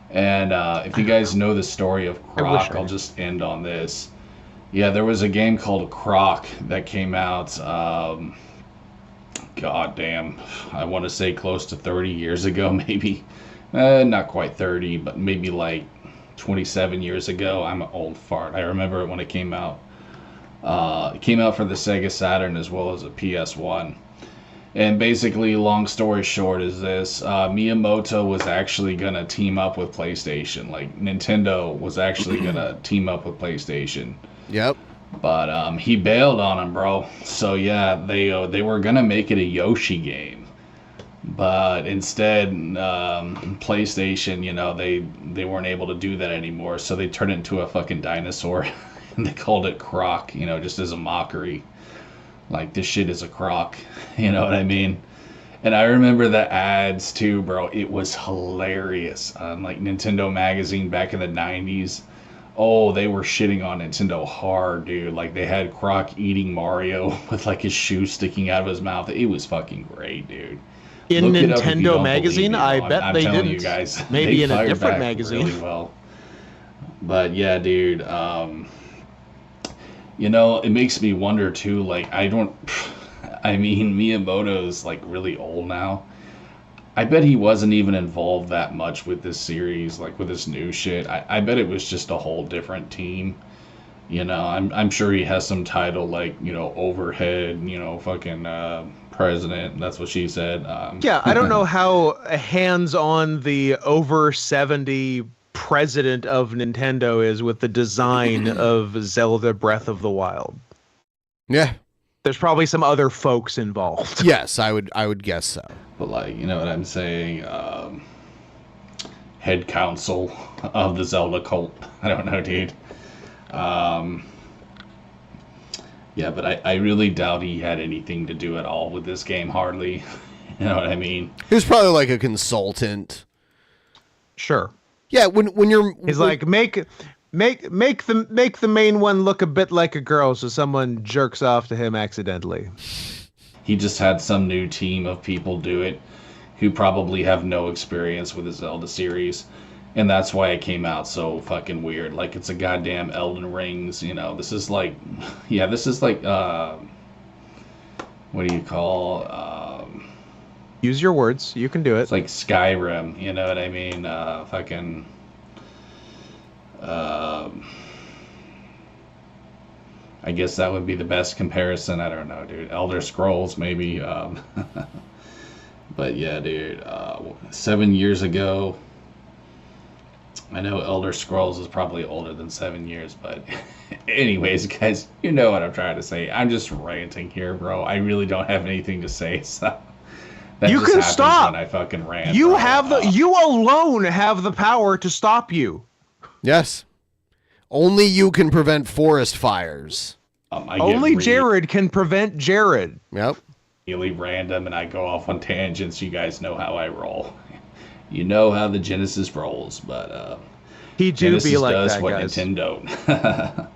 And if you guys know the story of Croc, I'll just end on this. Yeah, there was a game called Croc that came out, goddamn, I want to say close to 30 years ago, maybe. Not quite 30, but maybe like 27 years ago. I'm an old fart. I remember it when it came out. It came out for the Sega Saturn as well as a PS1. And basically, long story short is this, Miyamoto was actually going to team up with PlayStation. Like, Nintendo was actually going to team up with PlayStation. Yep. But he bailed on him, bro. So, yeah, they were going to make it a Yoshi game. But instead, PlayStation, they weren't able to do that anymore. So they turned it into a fucking dinosaur. And they called it Croc, just as a mockery. Like, this shit is a crock. You know what I mean? And I remember the ads, too, bro. It was hilarious. Like, Nintendo Magazine back in the 90s. Oh, they were shitting on Nintendo hard, dude. Like, they had Croc eating Mario with, like, his shoe sticking out of his mouth. It was fucking great, dude. In Nintendo Magazine? I bet they didn't. You guys, maybe in a different magazine. Really well. But, yeah, dude. It makes me wonder, too, like, Miyamoto's, like, really old now. I bet he wasn't even involved that much with this series, like, with this new shit. I bet it was just a whole different team. I'm sure he has some title, like, overhead, fucking, president. That's what she said. Yeah, I don't know how hands-on the over 70 president of Nintendo is with the design of Zelda Breath of the Wild. Yeah. There's probably some other folks involved. Yes, I would guess so. But, like, you know what I'm saying? Head counsel of the Zelda cult. I don't know, dude. Yeah, but I really doubt he had anything to do at all with this game, hardly. You know what I mean? He was probably like a consultant. Sure. Yeah, when you're... He's like, make the main one look a bit like a girl so someone jerks off to him accidentally. He just had some new team of people do it who probably have no experience with the Zelda series. And that's why it came out so fucking weird. Like, it's a goddamn Elden Rings, this is like... Yeah, this is like, what do you call... Use your words. You can do it. It's like Skyrim, you know what I mean? Fucking... I I guess that would be the best comparison. I don't know, dude. Elder Scrolls, maybe. But yeah, dude. 7 years ago. I know Elder Scrolls is probably older than 7 years, but anyways, guys, you know what I'm trying to say. I'm just ranting here, bro. I really don't have anything to say, so that you just can happens stop. when I fucking rant. You bro. have you alone have the power to stop you. Yes. Only you can prevent forest fires. Only Jared can prevent Jared. Yep. Really random, and I go off on tangents. You guys know how I roll. You know how the Genesis rolls, but he do Genesis be like does that, what guys. Nintendo.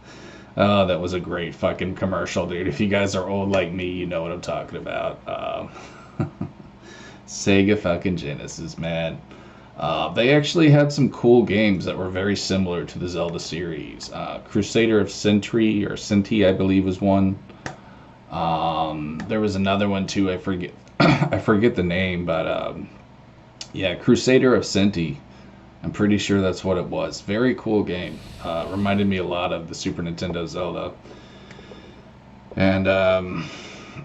Oh, that was a great fucking commercial, dude. If you guys are old like me, you know what I'm talking about. Sega fucking Genesis, man. They actually had some cool games that were very similar to the Zelda series. Crusader of Century, or Cinti, I believe, was one. There was another one too. I forget. I forget the name, but yeah, Crusader of Cinti. I'm pretty sure that's what it was. Very cool game. Reminded me a lot of the Super Nintendo Zelda. And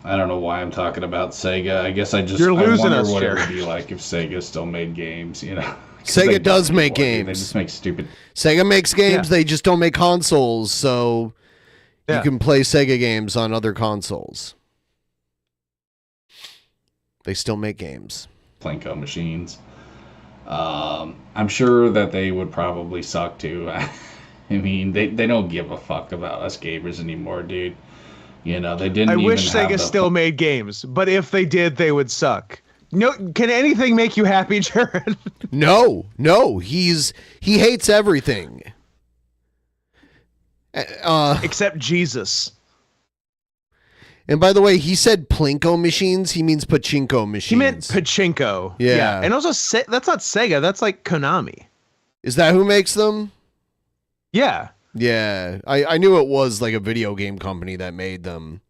I don't know why I'm talking about Sega. I guess I wonder what it would be like if Sega still made games, you know. Sega does make games. They just make stupid. Sega makes games. They just don't make consoles, so you can play Sega games on other consoles. They still make games. Plinko machines. I'm sure that they would probably suck too. I mean, they don't give a fuck about us gamers anymore, dude. You know, they didn't. I even wish have Sega still made games, but if they did, they would suck. No, can anything make you happy, Jared? No. He hates everything. Except Jesus. And by the way, he said Plinko machines. He means pachinko machines. He meant pachinko. Yeah. And also, that's not Sega. That's like Konami. Is that who makes them? Yeah. Yeah. I knew it was like a video game company that made them.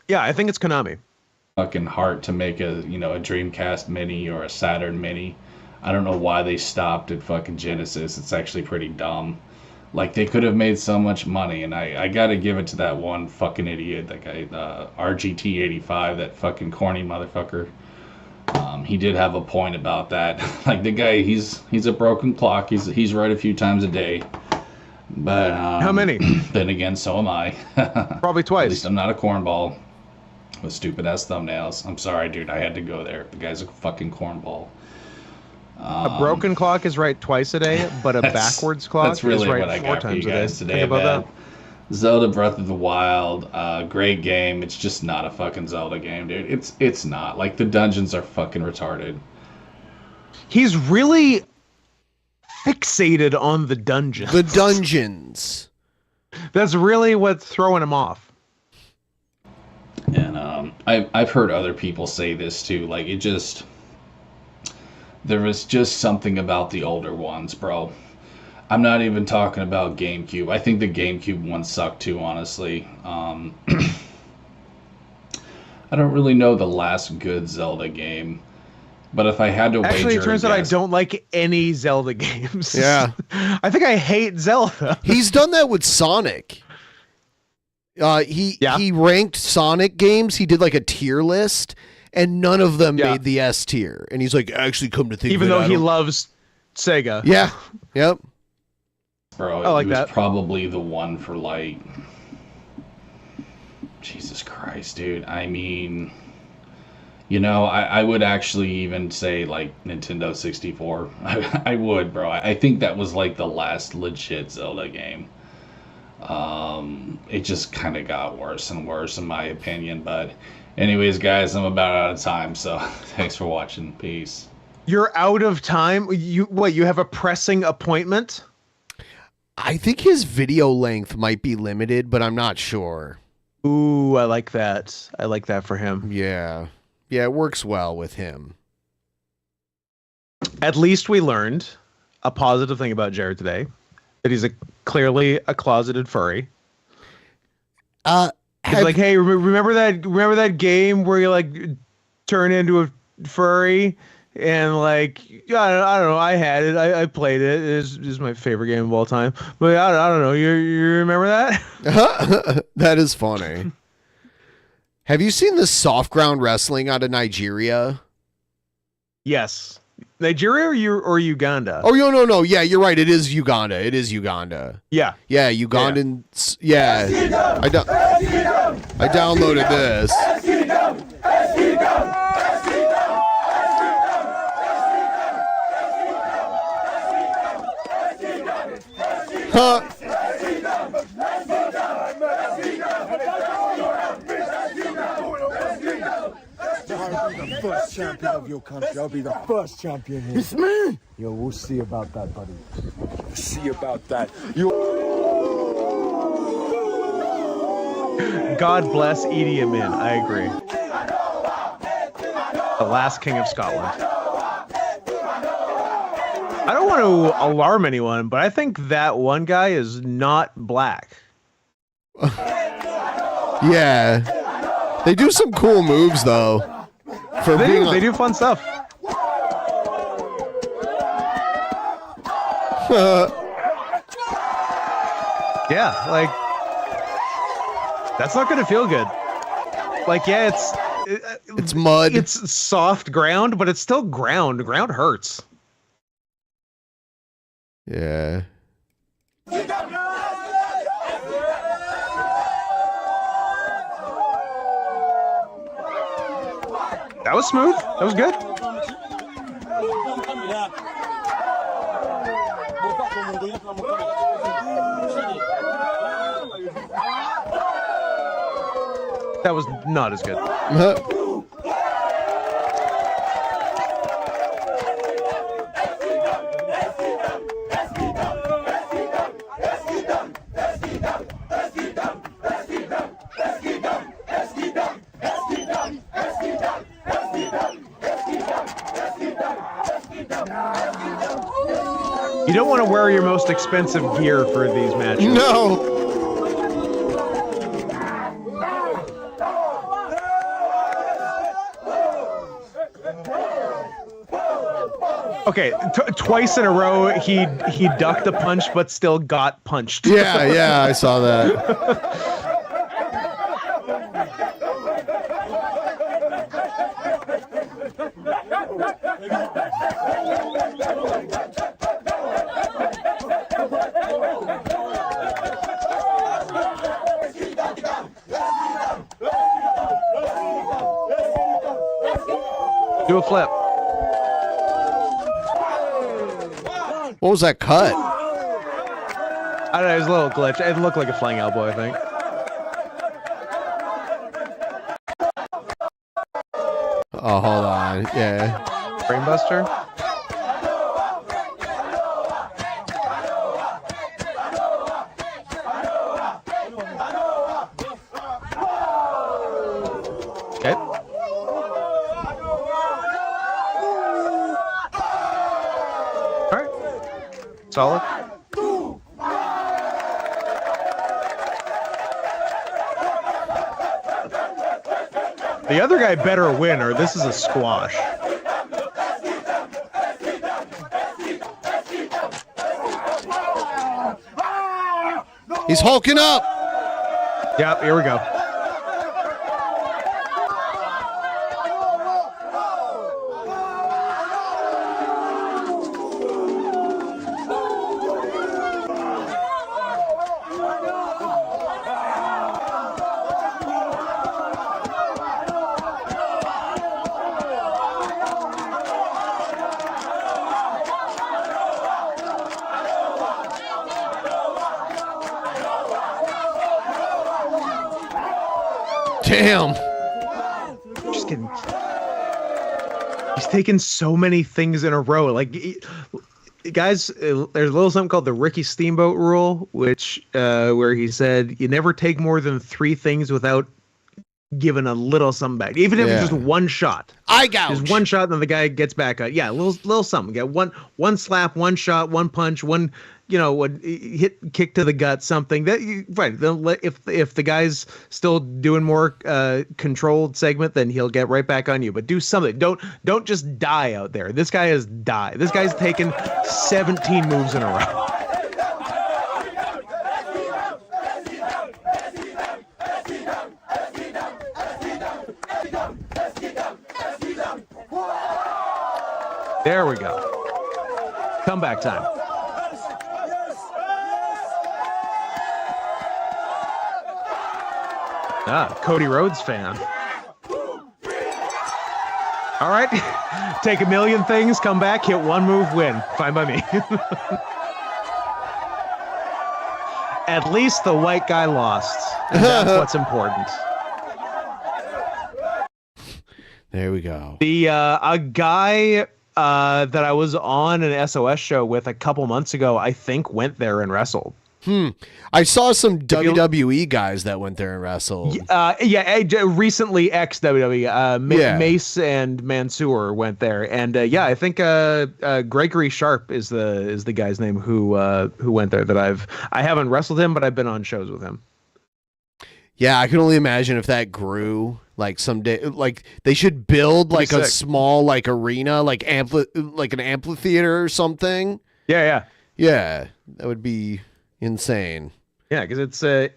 Yeah, I think it's Konami. Fucking heart to make a Dreamcast Mini or a Saturn Mini. I don't know why they stopped at fucking Genesis. It's actually pretty dumb. Like, they could have made so much money, and I gotta give it to that one fucking idiot, that guy, RGT85, that fucking corny motherfucker. He did have a point about that. Like, the guy, he's a broken clock. He's right a few times a day. But how many? Then again, so am I. Probably twice. At least I'm not a cornball with stupid ass thumbnails. I'm sorry, dude. I had to go there. The guy's a fucking cornball. A broken clock is right twice a day, but a backwards clock that's really is right what I 4 got for you times a day. guys today, Think about man. Zelda Breath of the Wild, great game. It's just not a fucking Zelda game, dude. It's not. Like, the dungeons are fucking retarded. He's really fixated on the dungeons. The dungeons. That's really what's throwing him off. And I've heard other people say this too. Like, there was just something about the older ones, bro. I'm not even talking about GameCube. I think the GameCube one sucked too, honestly. I don't really know the last good Zelda game. But if I had to wager... Actually, it turns out I don't like any Zelda games. Yeah. I think I hate Zelda. He's done that with Sonic. He ranked Sonic games. He did like a tier list, and none of them made the S tier. And he's like, actually, come to think Even of it, though he loves Sega. Yeah. Yep. Bro, I like it was that. probably the one for, like... Jesus Christ, dude. I mean... You know, I would actually even say, like, Nintendo 64. I would, bro. I think that was, like, the last legit Zelda game. It just kind of got worse and worse, in my opinion. But anyways, guys, I'm about out of time, so thanks for watching. Peace. You're out of time? You have a pressing appointment? I think his video length might be limited, but I'm not sure. Ooh, I like that. I like that for him. Yeah. Yeah, it works well with him. At least we learned a positive thing about Jared today. That he's clearly a closeted furry. He's like, hey, remember that game where you like turn into a furry? And like, I don't know. I had it. I played it. It's my favorite game of all time. But I don't know. You remember that? That is funny. Have you seen the soft ground wrestling out of Nigeria? Yes. Nigeria or Uganda? Oh, no. Yeah, you're right. It is Uganda. Yeah. Yeah, Ugandans. Yeah. I downloaded this. Huh. I'll be the first champion of your country. I'll be the first champion here. It's me! Yo, we'll see about that, buddy. We'll see about that. God bless Idi Amin. I agree. The last king of Scotland. I don't want to alarm anyone, but I think that one guy is not black. Yeah. They do some cool moves, though. They do fun stuff. Yeah, like, that's not going to feel good. Like, yeah, it's mud. It's soft ground, but it's still ground. Ground hurts. Yeah. That was smooth. That was good. That was not as good. You don't want to wear your most expensive gear for these matches. No. Okay, twice in a row he ducked a punch but still got punched. Yeah, I saw that. Do a flip. What was that cut? I don't know, it was a little glitch. It looked like a flying elbow, I think. Oh, hold on. Yeah. Brainbuster? Okay. Alright. Solid. The other guy better win or this is a squash. He's hulking up. Yep, here we go. Damn. Just kidding. He's taken so many things in a row. Like, guys, there's a little something called the Ricky Steamboat rule, which where he said you never take more than 3 things without giving a little something back, even if it's just one shot. Eye gouge. Just one shot, and then the guy gets back. Yeah, little something. Get one slap, one shot, one punch, one. would kick to the gut, something that if the guy's still doing more controlled segment, then he'll get right back on you. But do something. Don't just die out there. This guy has died. This guy's taken 17 moves in a row. There we go. Comeback time. Cody Rhodes fan. All right. Take a million things, come back, hit one move, win. Fine by me. At least the white guy lost. And that's what's important. There we go. A guy that I was on an SOS show with a couple months ago, I think went there and wrestled. I saw some WWE guys that went there and wrestled. Recently ex-WWE. Mace and Mansoor went there, and I think Gregory Sharp is the guy's name who went there. That I haven't wrestled him, but I've been on shows with him. Yeah, I can only imagine if that grew. Like someday, like they should build like a small like arena, like an amphitheater or something. Yeah. That would be insane. Yeah, because it's a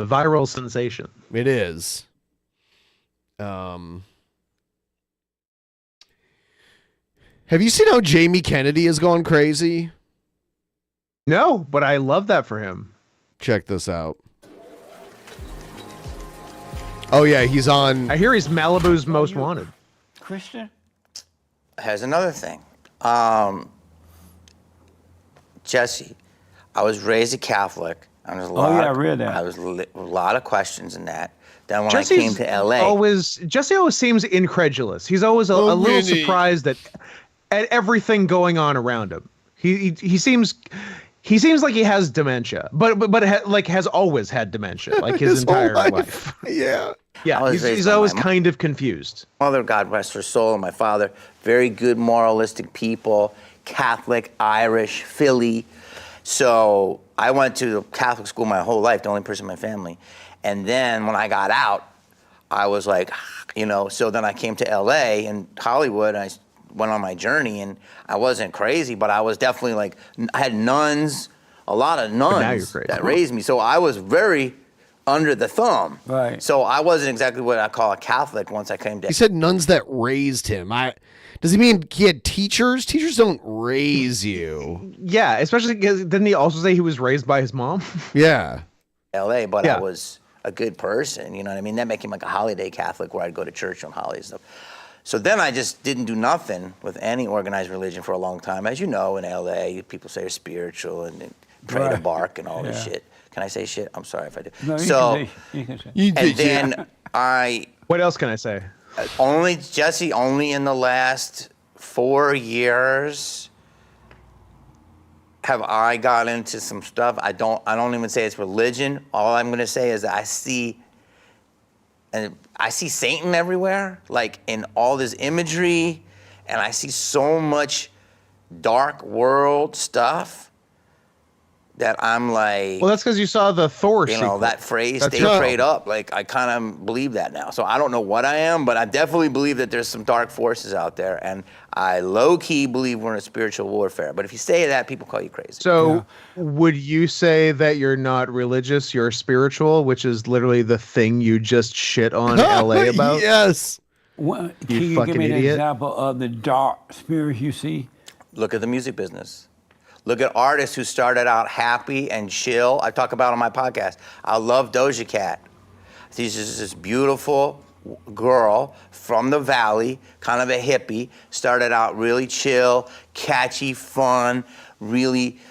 viral sensation. It is. Have you seen how Jamie Kennedy has gone crazy? No, but I love that for him. Check this out. Oh yeah, he's on. I hear he's Malibu's most wanted. Christian? Here's another thing. Jesse, I was raised a Catholic. And there's a lot I read that. I was a lot of questions in that. Then when I came to LA, Jesse always seems incredulous. He's always a little surprised at everything going on around him. He seems like he has dementia, but has always had dementia, like his entire life. Yeah. He's always kind of confused. Mother, God rest her soul, and my father, very good moralistic people, Catholic, Irish, Philly. So I went to Catholic school my whole life, the only person in my family. And then when I got out, I was like, so then I came to LA and Hollywood, and I went on my journey, and I wasn't crazy, but I was definitely like, I had nuns, a lot of nuns that raised me. So I was very under the thumb. Right. So I wasn't exactly what I call a Catholic once I came to. He said nuns that raised him. Does he mean he had teachers? Teachers don't raise you. Yeah, especially because didn't he also say he was raised by his mom? Yeah. LA, but I was a good person, you know what I mean? That made him like a holiday Catholic where I'd go to church on holidays and stuff. So then I just didn't do nothing with any organized religion for a long time. As you know, in LA, people say you're spiritual and pray to bark and all this shit. Can I say shit? I'm sorry if I do. No, you can say. And then What else can I say? Only in the last 4 years have I got into some stuff. I don't even say it's religion. All I'm gonna say is that I see Satan everywhere, like in all this imagery, and I see so much dark world stuff that I'm like, well, that's because you saw the Thor sequel. That phrase, stay prayed up. Like, I kind of believe that now. So I don't know what I am, but I definitely believe that there's some dark forces out there. And I low-key believe we're in a spiritual warfare. But if you say that, people call you crazy. So would you say that you're not religious, you're spiritual, which is literally the thing you just shit on LA about? Yes. Can you give me an example of the dark spirits you see? Look at the music business. Look at artists who started out happy and chill. I talk about on my podcast. I love Doja Cat. She's just this beautiful girl from the Valley, kind of a hippie, started out really chill, catchy, fun, really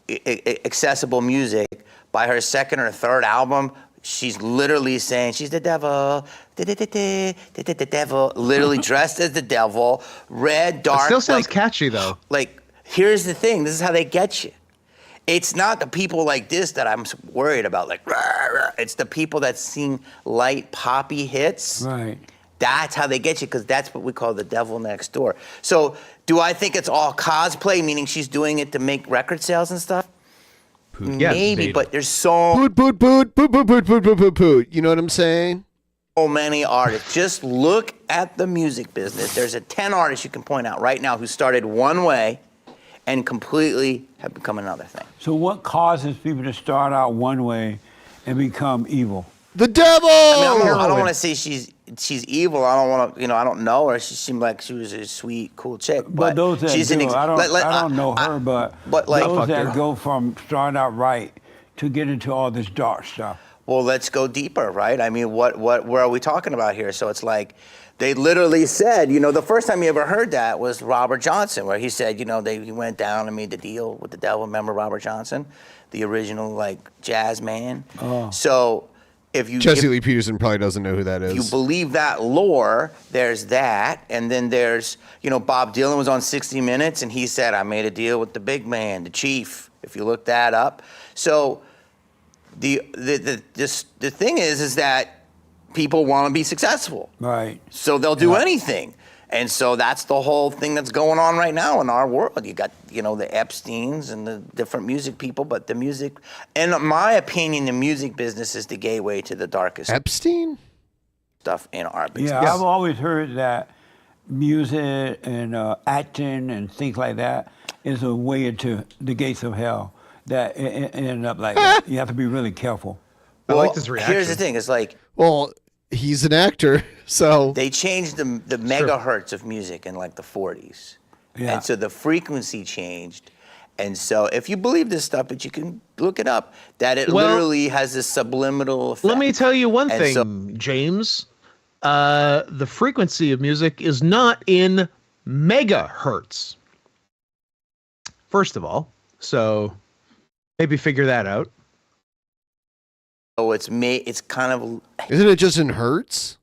accessible music. By her second or third album, she's literally saying she's the devil, the devil, literally dressed as the devil, red, dark. It still sounds catchy though. Here's the thing, this is how they get you. It's not the people like this that I'm worried about, like, rah, rah. It's the people that sing light poppy hits. Right. That's how they get you, because that's what we call the devil next door. So do I think it's all cosplay, meaning she's doing it to make record sales and stuff? Maybe, but there's so poot. You know what I'm saying? So many artists. Just look at the music business. There's 10 artists you can point out right now who started one way and completely have become another thing. So what causes people to start out one way and become evil? The devil! I don't want to say she's evil. I don't want to, I don't know her. She seemed like she was a sweet, cool chick. But those that she's do, I don't know her, but like, those that go from starting out right to get into all this dark stuff. Well, let's go deeper, right? I mean, where are we talking about here? So it's like, they literally said, the first time you ever heard that was Robert Johnson, where he said, he went down and made the deal with the devil. Remember Robert Johnson, the original jazz man? Oh. So if you Jesse Lee Peterson probably doesn't know who that is. If you believe that lore, there's that, and then there's, Bob Dylan was on 60 Minutes, and he said, I made a deal with the big man, the chief. If you look that up, so the thing is that people want to be successful. Right. So they'll do anything. And so that's the whole thing that's going on right now in our world. You got, the Epsteins and the different music people, but the music, in my opinion, the music business is the gateway to the darkest Epstein stuff in our business. Yeah, I've always heard that music and acting and things like that is a way into the gates of hell. That it ended up like that. You have to be really careful. I like this reaction. Here's the thing: it's like, well, he's an actor, so they changed the megahertz of music in the 40s, and so the frequency changed. And so, if you believe this stuff, but you can look it up, that it literally has this subliminal effect. Let me tell you one thing, James. The frequency of music is not in megahertz. First of all, so maybe figure that out. Oh, it's kind of. Isn't it just in hertz?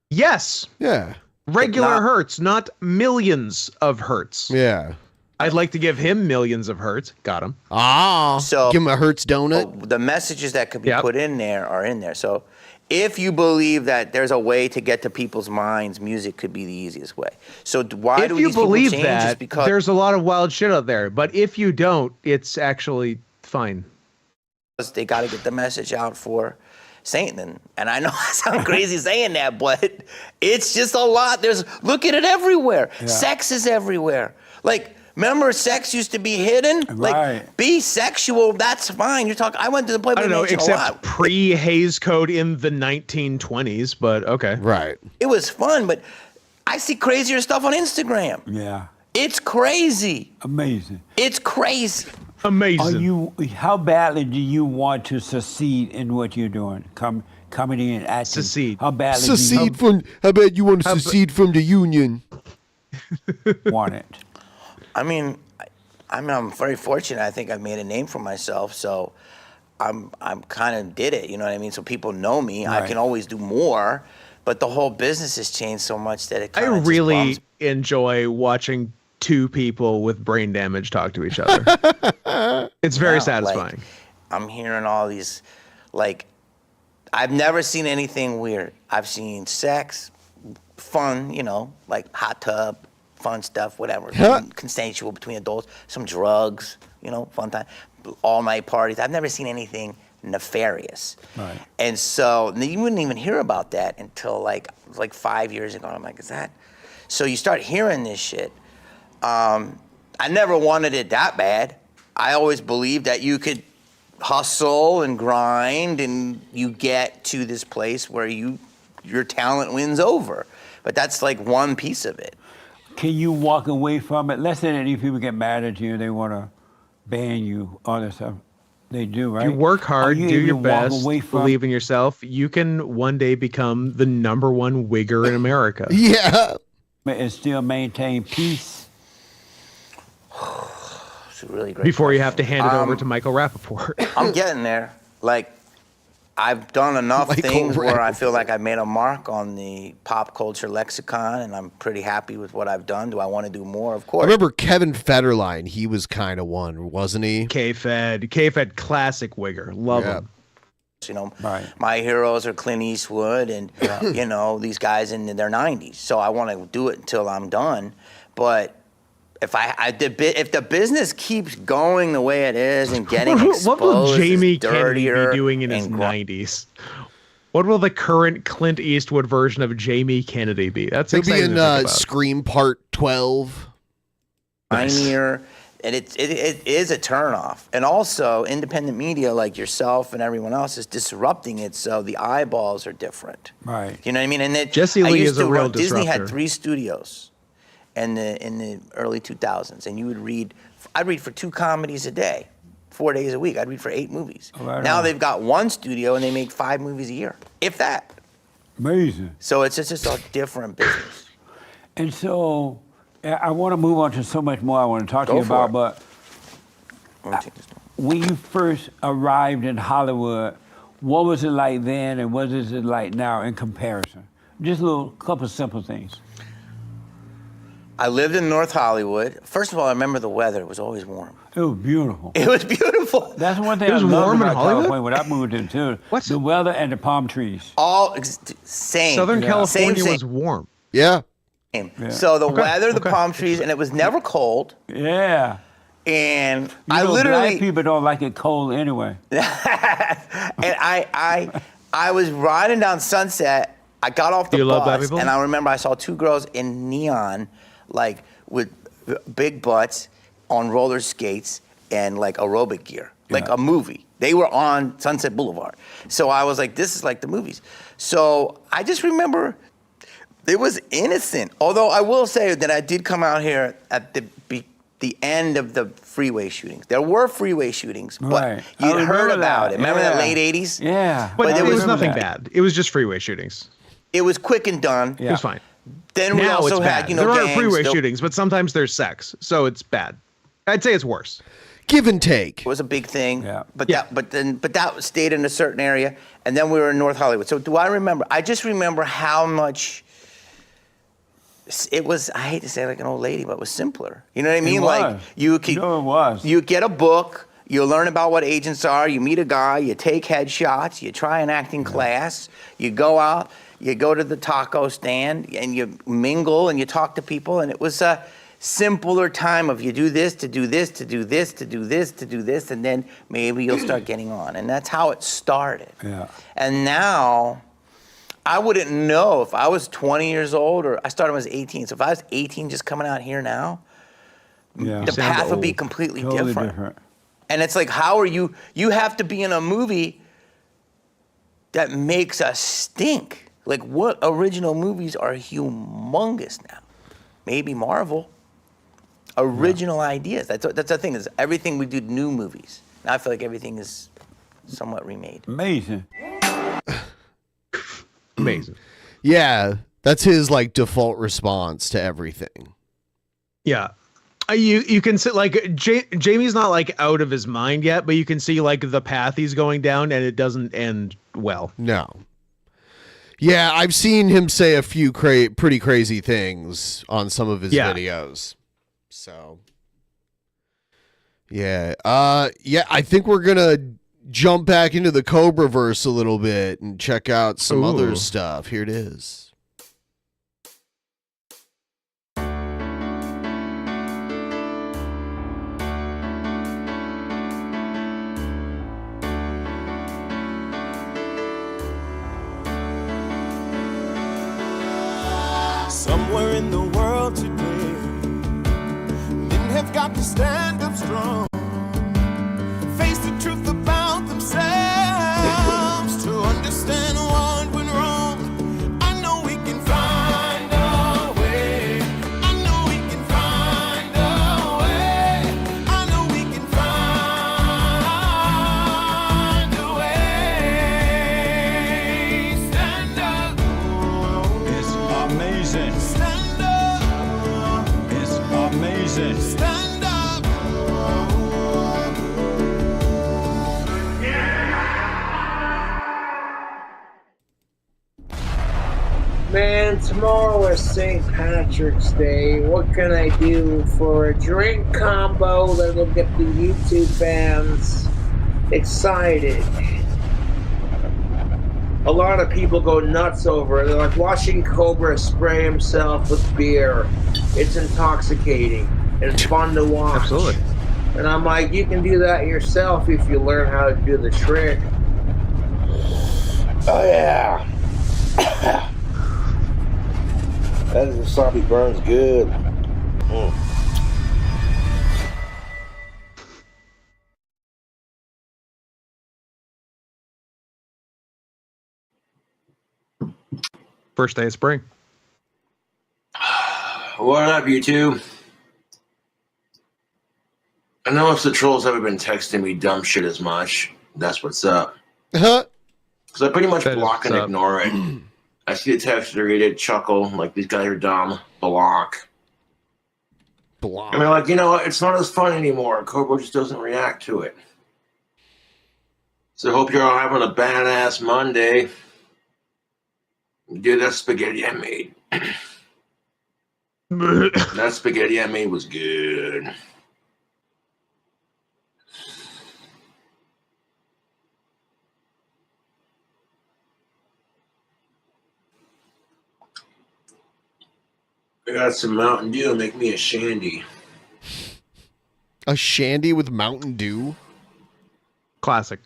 Yes. Yeah. Regular hertz, not millions of hertz. Yeah. I'd like to give him millions of hertz. Got him. So give him a hertz donut. The messages that could be put in there are in there. So if you believe that there's a way to get to people's minds, music could be the easiest way. So why do these people change? If you believe that, because there's a lot of wild shit out there. But if you don't, it's actually fine. They got to get the message out for Satan. And I know I sound crazy saying that, but it's just a lot. Look at it everywhere. Yeah. Sex is everywhere. Remember, sex used to be hidden? Right. Be sexual, that's fine. You're talking, I went to the Playboy Mansion except a lot. Pre-Hays Code in the 1920s, but okay. Right. It was fun, but I see crazier stuff on Instagram. Yeah. It's crazy. Amazing. It's crazy. Amazing. How badly do you want to succeed in what you're doing? Comedy and acting. Secede. How badly secede from? How bad you want to secede from the union? Want it? I mean, I'm very fortunate. I think I've made a name for myself, so I'm kind of did it. You know what I mean? So people know me. Right. I can always do more, but the whole business has changed so much that it. I really enjoy watching two people with brain damage talk to each other. It's very satisfying. I'm hearing all these, I've never seen anything weird. I've seen sex, fun, hot tub. Fun stuff, whatever, consensual between adults, some drugs, fun time, all night parties. I've never seen anything nefarious. Right. And so you wouldn't even hear about that until 5 years ago. I'm like, is that? So you start hearing this shit. I never wanted it that bad. I always believed that you could hustle and grind and you get to this place where your talent wins over. But that's one piece of it. Can you walk away from it? Let's say that if people get mad at you, they want to ban you, all that stuff. They do, right? If you work hard, do your best, believe in yourself, you can one day become the #1 wigger in America. Yeah. And still maintain peace. It's a really great Before question. you have to hand it over to Michael Rappaport. I'm getting there. I've done enough things where I feel like I made a mark on the pop culture lexicon, and I'm pretty happy with what I've done. Do I want to do more? Of course. I remember Kevin Federline. He was kind of one, wasn't he? K-Fed, classic wigger. Love him. Right. My heroes are Clint Eastwood and, these guys in their 90s. So I want to do it until I'm done. But if the business keeps going the way it is and getting exposed, what will Jamie Kennedy dirtier be doing in his 90s? What will the current Clint Eastwood version of Jamie Kennedy be? That's He'll be exciting in to think about. Scream Part 12. Tinier, and it is a turnoff. And also, independent media like yourself and everyone else is disrupting it, so the eyeballs are different. Right. You know what I mean? And Jesse Lee is a real Disney had disruptor. 3 studios in the early 2000s, and I'd read for 2 comedies a day, 4 days a week. I'd read for 8 movies. Right now on. they've got 1 studio and they make 5 movies a year, if that. Amazing. So it's just a different business. And so I want to move on to so much more I want to talk to Go you for about, but when you first arrived in Hollywood, what was it like then and what is it like now in comparison? Just a couple simple things. I lived in North Hollywood. First of all, I remember the weather. It was always warm. It was beautiful. It was beautiful. That's one thing It was I loved warm in about Hollywood? California when I moved in too. What's the weather and the palm trees? All same. Southern Yeah. California Same. was warm. Yeah. Same. Yeah. So the Okay, weather, the okay. palm trees, and it was never cold. Yeah. And You I know, literally, black people don't like it cold anyway. and I was riding down Sunset. I got off the Do you love black bus, people? and I remember I saw 2 girls in neon, like with big butts on roller skates and like aerobic gear, like a movie. They were on Sunset Boulevard. So I was like, this is like the movies. So I just remember it was innocent. Although I will say that I did come out here at the end of the freeway shootings. There were freeway shootings, but Right. I you'd heard remember about that. it. Remember that Yeah. late 80s? Yeah. But there it was was nothing that. bad. It was just freeway shootings. It was quick and done. It was fine. Then we Now also it's had, bad. you know, there are gangs. freeway There shootings, but sometimes there's sex, so it's bad. I'd say it's worse. Give and take. was a big thing. Yeah. But that stayed in a certain area, and then we were in North Hollywood. So do I remember? I just remember how much it was. I hate to say it like an old lady, but it was simpler. You know what I mean? was. Like you could. You know it was. You get a book. You learn about what agents are. You meet a guy. You take headshots. You try an acting class. You go out. You go to the taco stand and you mingle and you talk to people. And it was a simpler time of you do this, to do this, to do this, to do this, to do this, and then maybe you'll start getting on. And that's how it started. Yeah. And now, I wouldn't know if I was 20 years old or I started when I was 18. So if I was 18 just coming out here now, Yeah. the path would be completely Totally different. And it's like, how are you have to be in a movie that makes us stink. Like, what original movies are humongous now? Maybe Marvel. Original ideas. That's the thing, is everything we do new movies. Now I feel like everything is somewhat remade. Amazing. Amazing. Yeah, that's his like default response to everything. Yeah. You can see like Jamie's not like out of his mind yet, but you can see like the path he's going down, and it doesn't end well. No. Yeah, I've seen him say a few pretty crazy things on some of his videos. So, yeah. I think we're going to jump back into the Cobraverse a little bit and check out some other stuff. Here it is. Somewhere in the world today, men have got to stand up strong, face the truth about themselves, to understand what went wrong. I know we can find a way. I know we can find a way. I know we can find a way. Stand up. It's amazing. Stand up. It's amazing. Stand up. Man, tomorrow is St. Patrick's Day. What can I do for a drink combo that'll get the YouTube fans excited? A lot of people go nuts over it. They're like watching Cobra spray himself with beer. It's intoxicating. It's fun to watch. Absolutely. And I'm like, you can do that yourself if you learn how to do the trick. Oh yeah. That is wasabi burns good. First day of spring. What up, you two? I know if the trolls haven't been texting me dumb shit as much, that's what's up. Because I pretty much block and ignore it. I see the text, read it, chuckle, like these guys are dumb, block. I mean, like, you know what? It's not as fun anymore. Cobra just doesn't react to it. So I hope you're all having a badass Monday. Dude, that spaghetti I made. That spaghetti I made was good. I got some Mountain Dew. Make me a shandy. A shandy with Mountain Dew? Classic.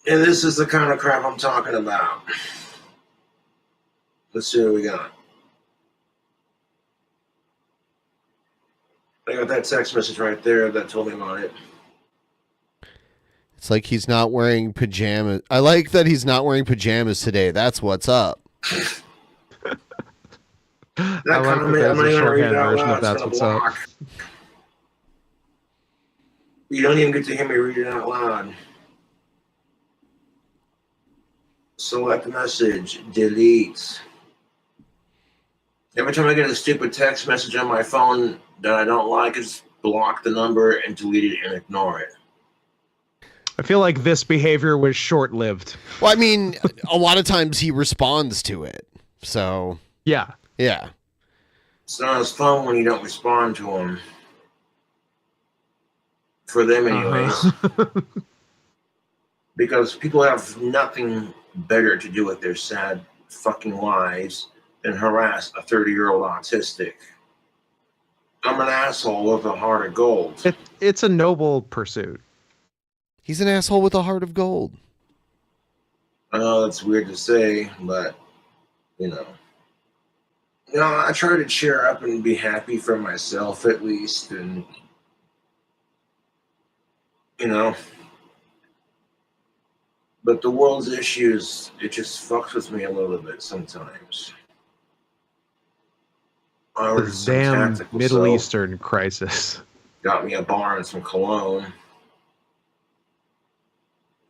And this is the kind of crap I'm talking about. Let's see what we got. I got that text message right there that told me about it. It's like he's not wearing pajamas. I like that he's not wearing pajamas today. That's what's up. That comment, I'm not even gonna read it out loud. It's gonna block. You don't even get to hear me read it out loud. Select message, delete. Every time I get a stupid text message on my phone that I don't like, just block the number and delete it and ignore it. I feel like this behavior was short-lived. Well, I mean, a lot of times he responds to it. So, yeah. Yeah. It's not as fun when you don't respond to them. For them, anyways. Because people have nothing better to do with their sad fucking lives than harass a 30-year-old autistic. I'm an asshole with a heart of gold. It's a noble pursuit. He's an asshole with a heart of gold. I know that's weird to say, but, you know. You know, I try to cheer up and be happy for myself at least, and, you know. But the world's issues, it just fucks with me a little bit sometimes. This damn Middle Eastern crisis. Got me a bar and some cologne.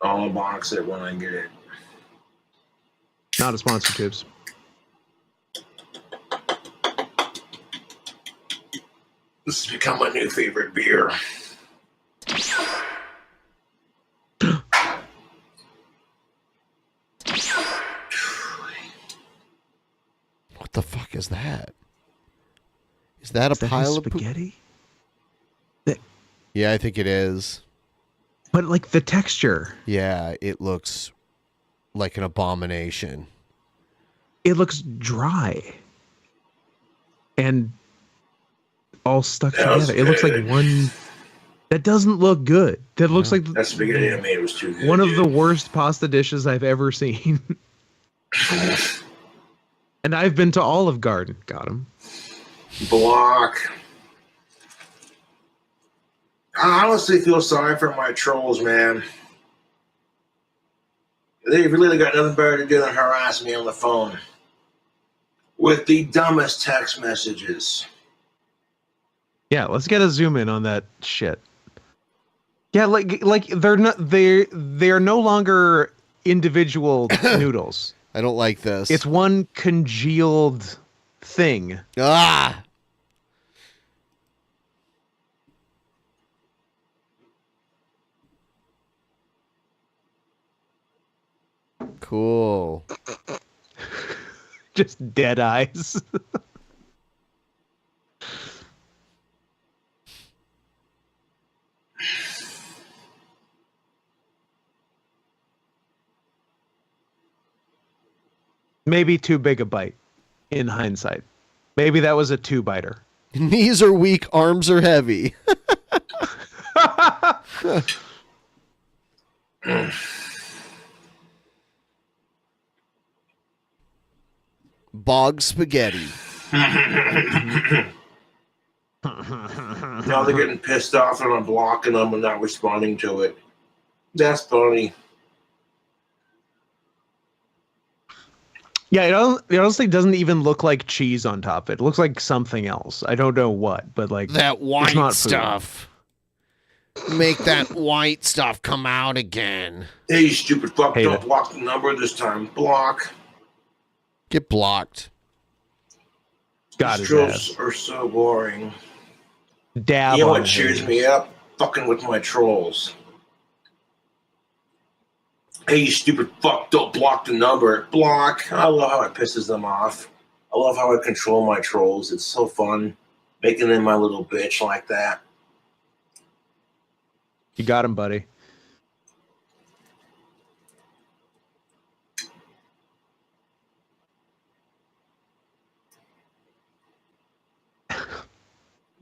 I'll unbox it when I get it. Not a sponsor, Tubes. This has become my new favorite beer. What the fuck is that? Is that a pile of spaghetti? Yeah, I think it is. But like the texture. Yeah, it looks like an abomination. It looks dry. And all stuck together. It looks like one... That doesn't look good. That looks like... That spaghetti I made was too good. One of the worst pasta dishes I've ever seen. And I've been to Olive Garden. Got him. Block. I honestly feel sorry for my trolls, man. They've really got nothing better to do than harass me on the phone with the dumbest text messages. Yeah, let's get a zoom in on that shit. Yeah, like they're no longer individual noodles. I don't like this. It's one congealed thing. Ah. Cool. Just dead eyes. Maybe too big a bite in hindsight. Maybe that was a 2-biter. Knees are weak, arms are heavy. Bog spaghetti. Now they're getting pissed off and I'm blocking them and not responding to it. That's funny. Yeah, it honestly doesn't even look like cheese on top of it. It looks like something else. I don't know what, but like that white it's not stuff. Make that white stuff come out again. Hey, you stupid fuck, don't it. block the number this time. Block. Get blocked. God, These his trolls ass. are so boring. Dab You know on what him. cheers me up? Fucking with my trolls. Hey, you stupid fuck, don't block the number. Block. I love how it pisses them off. I love how I control my trolls. It's so fun making them my little bitch like that. You got him, buddy.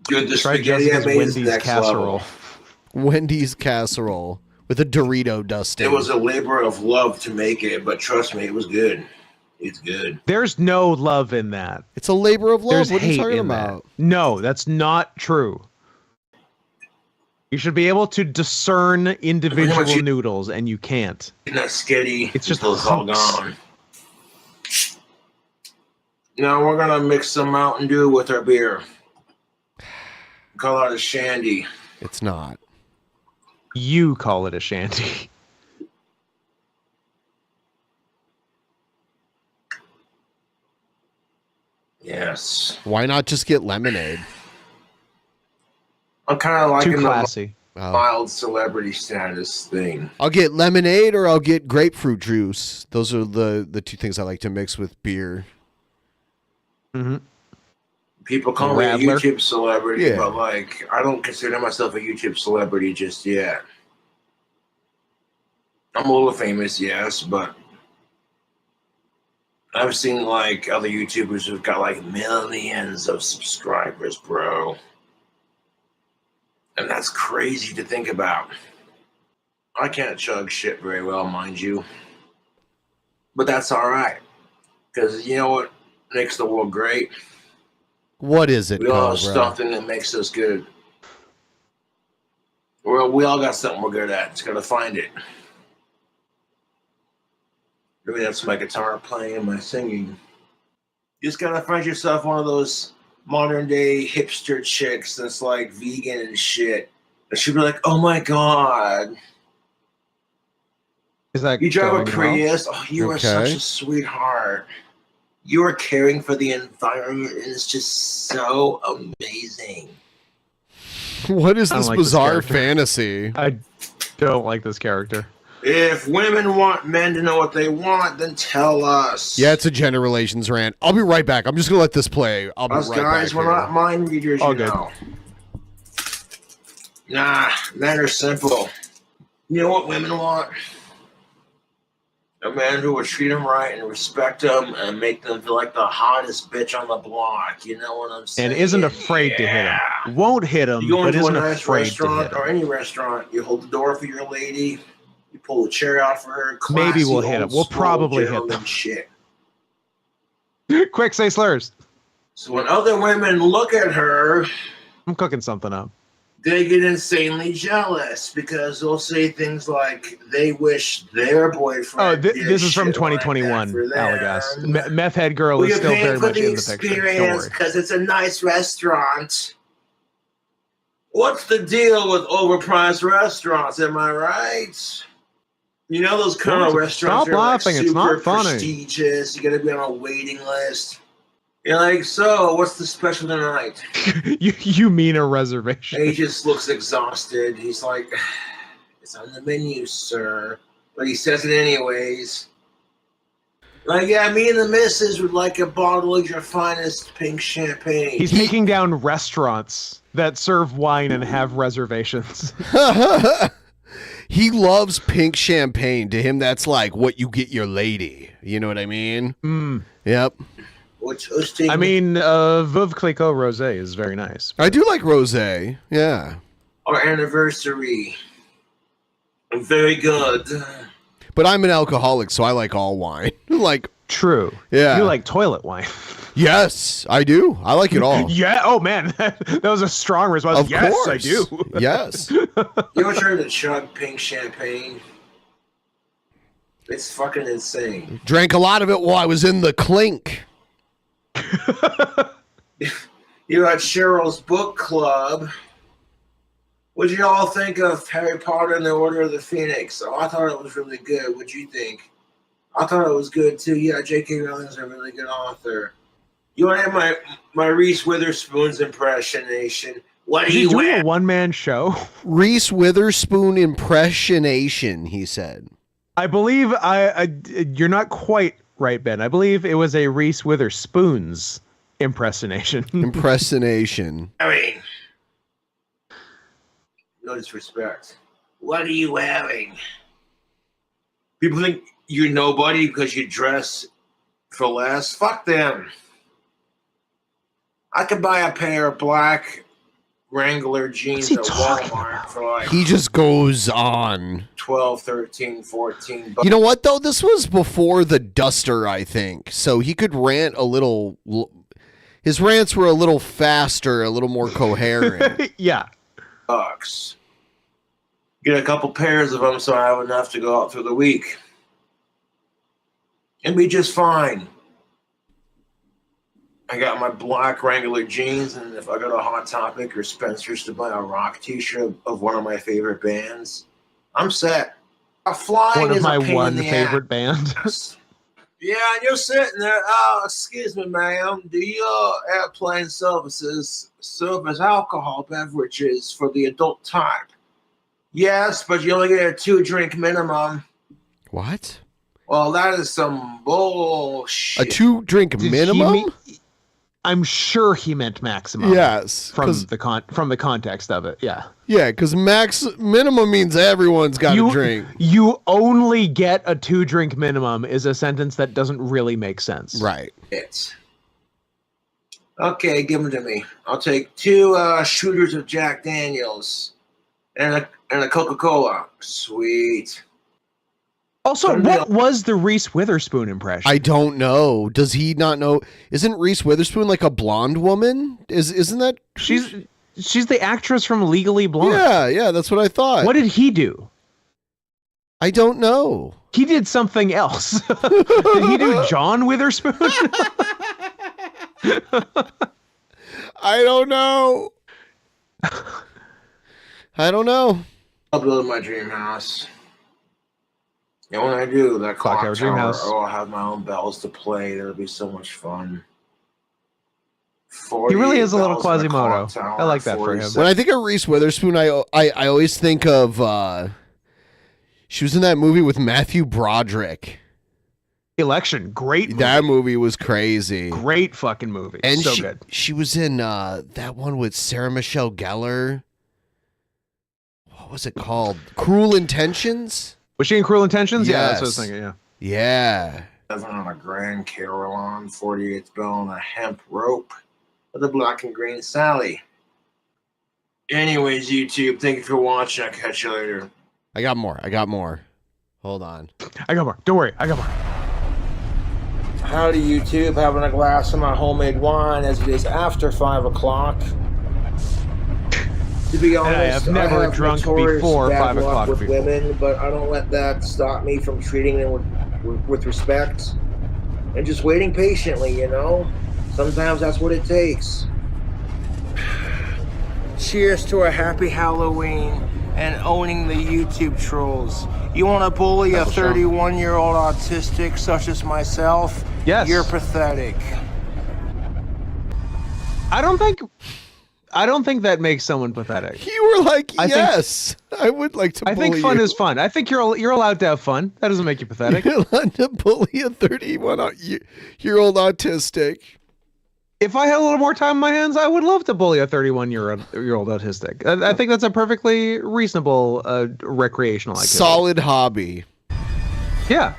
Dude, the Try spaghetti I Jessica's made is Wendy's next casserole. level. Wendy's casserole with a Dorito dusting. It was a labor of love to make it, but trust me, it was good. It's good. There's no love in that. It's a labor of love. There's What are you hate talking in about? that. No, that's not true. You should be able to discern individual noodles, and you can't. Not skitty. It's just it's all hunks. gone. Now we're gonna mix some Mountain Dew with our beer. Call it a shandy. It's not. You call it a shandy. Yes. Why not just get lemonade? I'm kind of liking Too the classy. mild celebrity status thing. I'll get lemonade or I'll get grapefruit juice. Those are the two things I like to mix with beer. Mm-hmm. People call me a Radler. YouTube celebrity, Yeah. but like I don't consider myself a YouTube celebrity just yet. I'm a little famous, yes, but I've seen like other YouTubers who've got like millions of subscribers, bro. And that's crazy to think about. I can't chug shit very well, mind you. But that's all right. Because you know what makes the world great? What is it, We all have Cobra? something that makes us good. Well, we all got something we're good at. Just gotta find it. Maybe that's my guitar playing and my singing. You just gotta find yourself one of those modern day hipster chicks that's like vegan and shit. And she'd be like, oh my god. Is that You drive a going well? Prius? Oh, you are such Okay. a sweetheart. You are caring for the environment and it's just so amazing. What is I don't this like this bizarre character. fantasy? I don't like this character. If women want men to know what they want, then tell us. Yeah, it's a gender relations rant. I'll be right back. I'm just gonna let this play. I'll be Us right guys, back. we're here. not mind readers, All you good. know. Nah, men are simple. You know what women want? A man who will treat them right and respect them and make them feel like the hottest bitch on the block. You know what I'm saying? And isn't afraid to hit him. Won't hit him, You go but into a isn't nice afraid to restaurant hit him. or any restaurant, you hold the door for your lady, you pull a chair out for her. Maybe we'll classy, hit him. old We'll school probably hit gentleman them. Shit. Quick, say slurs. So when other women look at her, I'm cooking something up. they get insanely jealous because they'll say things like they wish their boyfriend. Oh, did this is from shit like that 2021, for them. Allegast. Meth Head Girl Well, is you're still paying very for much the in the picture. Don't experience worry. because it's a nice restaurant. What's the deal with overpriced restaurants? Am I right? You know those kind of Stop restaurants are like laughing, super it's not funny. prestigious. You got to be on a waiting list. You're like, so what's the special tonight? you mean a reservation? And he just looks exhausted. He's like, it's on the menu, sir. But he says it anyways. Like, yeah, me and the missus would like a bottle of your finest pink champagne. He's taking down restaurants that serve wine and have reservations. He loves pink champagne. To him, that's like what you get your lady. You know what I mean? Yep. What's hosting? I mean, Veuve Clicquot Rosé is very nice. I do like rosé. Yeah. Our anniversary. Very good. But I'm an alcoholic, so I like all wine. Like true. Yeah. You like toilet wine. Yes, I do. I like it all. Yeah. Oh man, that was a strong response. Of yes, course. I do. Yes. You ever tried to chug pink champagne? It's fucking insane. Drank a lot of it while I was in the clink. You're at Cheryl's book club. What did you all think of Harry Potter and the Order of the Phoenix? Oh, I thought it was really good. What'd you think? I thought it was good too. Yeah, J.K. Rowling's a really good author. You want to have my Reese Witherspoon's impersonation? What do you doing wear? a one-man show? Reese Witherspoon impressionation, he said. I believe you're not quite right, Ben. I believe it was a Reese Witherspoon's impersonation. Impersonation. I mean, no disrespect. What are you wearing? People think you're nobody because you dress for less. Fuck them. I could buy a pair of black Wrangler jeans at Walmart for like He just goes on. 12, 13, 14 bucks. You know what, though? This was before the duster, I think. So he could rant a little. His rants were a little faster, a little more coherent. Yeah. Bucks. Get a couple pairs of them so I have enough to go out through the week. And be just fine. I got my black Wrangler jeans, and if I go to Hot Topic or Spencer's to buy a rock t-shirt of one of my favorite bands, I'm set. Flying One of is my a pain one in the favorite band. Yeah, and you're sitting there. Oh, excuse me, ma'am. Do your airplane services serve as alcohol beverages for the adult type? Yes, but you only get a 2-drink minimum. What? Well, that is some bullshit. A 2-drink minimum? I'm sure he meant maximum. Yes, from the context of it. Yeah. Yeah, because minimum means everyone's got a drink. You only get a 2-drink minimum is a sentence that doesn't really make sense. Right. Okay, give them to me. I'll take 2 shooters of Jack Daniels and a Coca-Cola. Sweet. Also, what was the Reese Witherspoon impression? I don't know. Does he not know? Isn't Reese Witherspoon like a blonde woman? Isn't that she's the actress from Legally Blonde? Yeah, that's what I thought. What did he do? I don't know. He did something else. Did he do John Witherspoon? I don't know. I don't know. I'll build my dream house. And when I do, that clock tower, dream house. I'll have my own bells to play. It'll be so much fun. He really is a little Quasimodo. I like that for him. When I think of Reese Witherspoon, I always think of she was in that movie with Matthew Broderick. Election, great movie. That movie was crazy. Great fucking movie. And so good. She was in that one with Sarah Michelle Gellar. What was it called? Cruel Intentions? Was she in Cruel Intentions? Yes. Yeah, that's what I was thinking, yeah. Yeah. 7 on a Grand Carillon, 48th bell on a hemp rope with a black and green Sally. Anyways, YouTube, thank you for watching. I'll catch you later. I got more. Hold on. I got more. Don't worry. I got more. Howdy, YouTube. Having a glass of my homemade wine as it is after 5 o'clock. To be honest, I have never drunk before 5 o'clock with before. women, but I don't let that stop me from treating them with respect and just waiting patiently, you know? Sometimes that's what it takes. Cheers to a happy Halloween and owning the YouTube trolls. You want to bully a 31-year-old autistic such as myself? Yes. You're pathetic. I don't think that makes someone pathetic. You were like, yes, I would like to bully I think fun you. is fun. I think you're allowed to have fun. That doesn't make you pathetic. You're allowed to bully a 31-year-old autistic. If I had a little more time on my hands, I would love to bully a 31-year-old autistic. I think that's a perfectly reasonable recreational activity. Solid hobby. Yeah.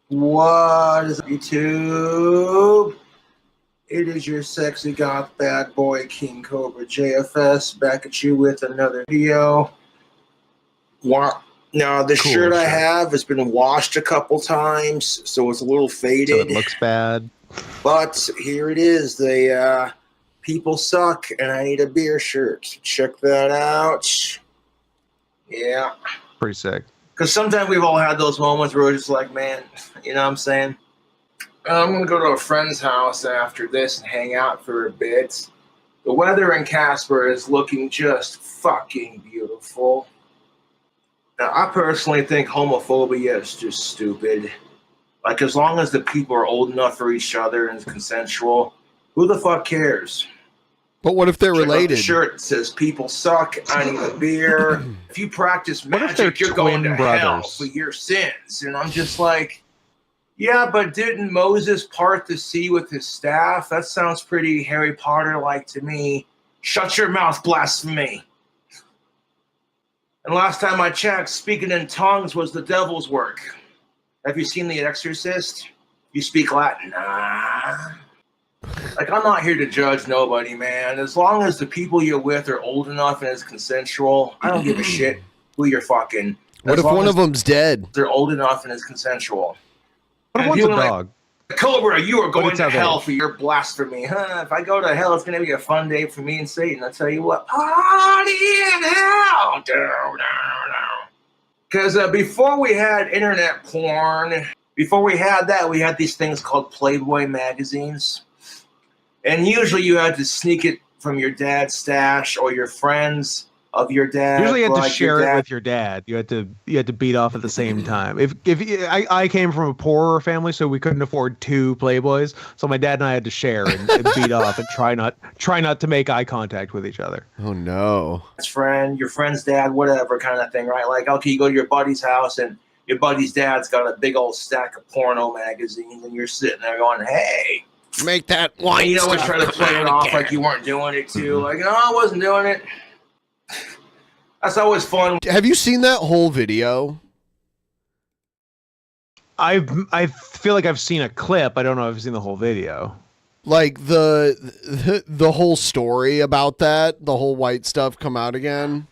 What is up, YouTube? It is your sexy goth bad boy KingCobraJFS back at you with another video. Now the shirt I have has been washed a couple times, so it's a little faded. So it looks bad. But here it is. The people suck, and I need a beer shirt. Check that out. Yeah. Pretty sick. Because sometimes we've all had those moments where we're just like, man, you know what I'm saying? I'm going to go to a friend's house after this and hang out for a bit. The weather in Casper is looking just fucking beautiful. Now, I personally think homophobia is just stupid. Like, as long as the people are old enough for each other and it's consensual, who the fuck cares? But what if they're related? The shirt says people suck, I need a beer. If you practice magic, you're going to hell for your sins. And I'm just like, yeah, but didn't Moses part the sea with his staff? That sounds pretty Harry Potter-like to me. Shut your mouth, blasphemy. And last time I checked, speaking in tongues was the devil's work. Have you seen The Exorcist? You speak Latin? Nah. Like, I'm not here to judge nobody, man. As long as the people you're with are old enough and it's consensual, I don't give a shit who you're fucking. What if one of them's dead? They're old enough and it's consensual. What if one's a dog? Cobra, you are going to hell for your blasphemy. If I go to hell, it's going to be a fun day for me and Satan. I'll tell you what. Party in hell! Because before we had internet porn, before we had that, we had these things called Playboy magazines. And usually you had to sneak it from your dad's stash or your friends of your dad. Usually you had to share it with your dad. You had to beat off at the same time. I came from a poorer family, so we couldn't afford 2 Playboys. So my dad and I had to share and beat off and try not to make eye contact with each other. Oh no. Friend, your friend's dad, whatever kind of thing, right? Like, okay, you go to your buddy's house and your buddy's dad's got a big old stack of porno magazines, and you're sitting there going, hey. Make that white. You always try to play it off like you weren't doing it too. Like, no, I wasn't doing it. That's always fun. Have you seen that whole video? I feel like I've seen a clip. I don't know if I've seen the whole video. Like the whole story about that, the whole white stuff come out again.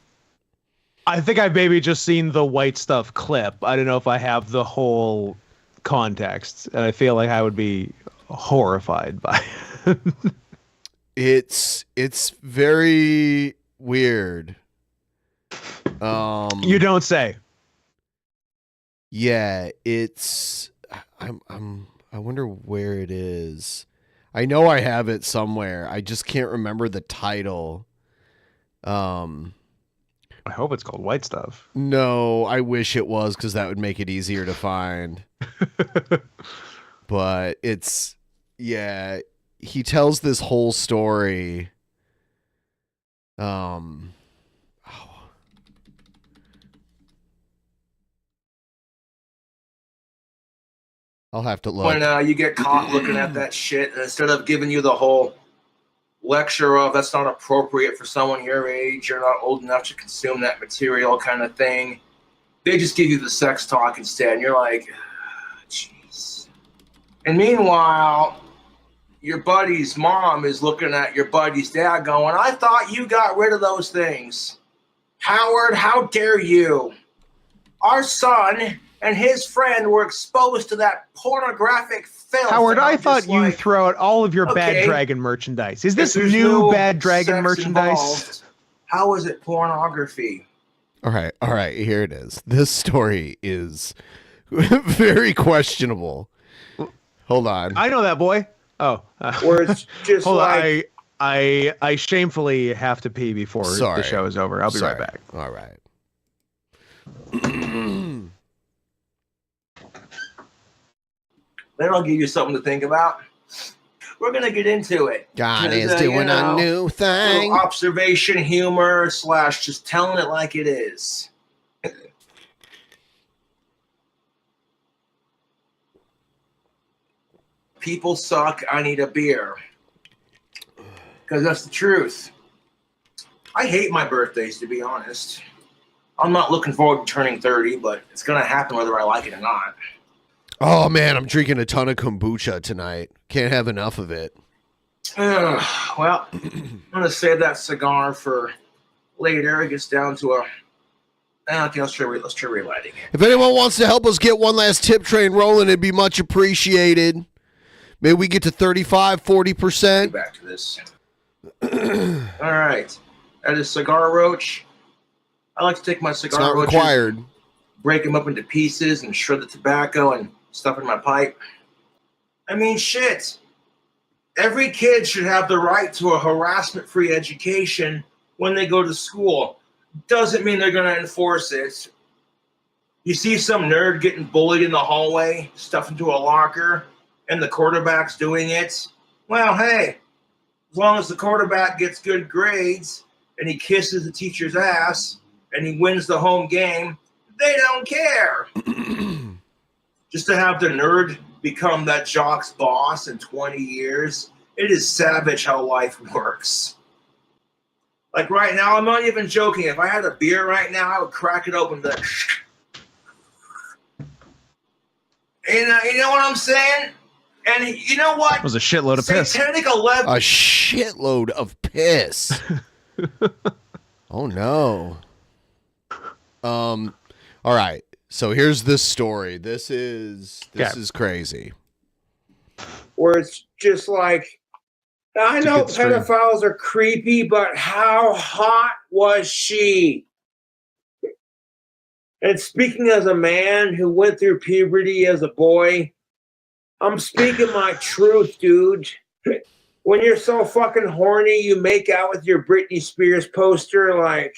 I think I've maybe just seen the white stuff clip. I don't know if I have the whole context, and I feel like I would be horrified by it. It's very weird. You don't say. Yeah, it's I wonder where it is. I know I have it somewhere. I just can't remember the title. I hope it's called White Stuff. No, I wish it was, because that would make it easier to find. But it's, yeah, he tells this whole story. I'll have to look. When you get caught looking at that shit, and instead of giving you the whole lecture of that's not appropriate for someone your age, you're not old enough to consume that material kind of thing, they just give you the sex talk instead, and you're like, jeez. And meanwhile, your buddy's mom is looking at your buddy's dad going, I thought you got rid of those things. Howard, how dare you? Our son and his friend were exposed to that pornographic film. Howard, I thought you throw out all of your Bad Dragon merchandise. Is this new Bad Dragon merchandise? Involved, how is it pornography? All right, here it is. This story is very questionable. Hold on. I know that boy. Oh. Where it's just hold like... on. I shamefully have to pee before the show is over. I'll be right back. All right. Then I'll give you something to think about. We're going to get into it. God is doing a new thing. Observation, humor, / just telling it like it is. people suck, I need a beer. Because that's the truth. I hate my birthdays, to be honest. I'm not looking forward to turning 30, but it's going to happen whether I like it or not. Oh, man, I'm drinking a ton of kombucha tonight. Can't have enough of it. Well, I'm going to save that cigar for later. It gets down to a... Okay, let's try relighting it. If anyone wants to help us get one last tip train rolling, it'd be much appreciated. Maybe we get to 35, 40%. Back to this. All right. That is Cigar Roach. I like to take my cigar It's not roaches, required. break them up into pieces, and shred the tobacco and stuff in my pipe. I mean, shit. Every kid should have the right to a harassment-free education when they go to school. Doesn't mean they're going to enforce it. You see some nerd getting bullied in the hallway, stuffed into a locker, and the quarterback's doing it. Well, hey, as long as the quarterback gets good grades and he kisses the teacher's ass and he wins the home game, they don't care. Just to have the nerd become that jock's boss in 20 years, it is savage how life works. Like right now, I'm not even joking. If I had a beer right now, I would crack it open. You know what I'm saying? And you know what? It was a shitload of piss. Satanic 11. A shitload of piss. Oh, no. All right. So here's this story. This is crazy. Where it's just like, I know pedophiles are creepy, but how hot was she? And speaking as a man who went through puberty as a boy, I'm speaking my truth, dude. When you're so fucking horny, you make out with your Britney Spears poster, like...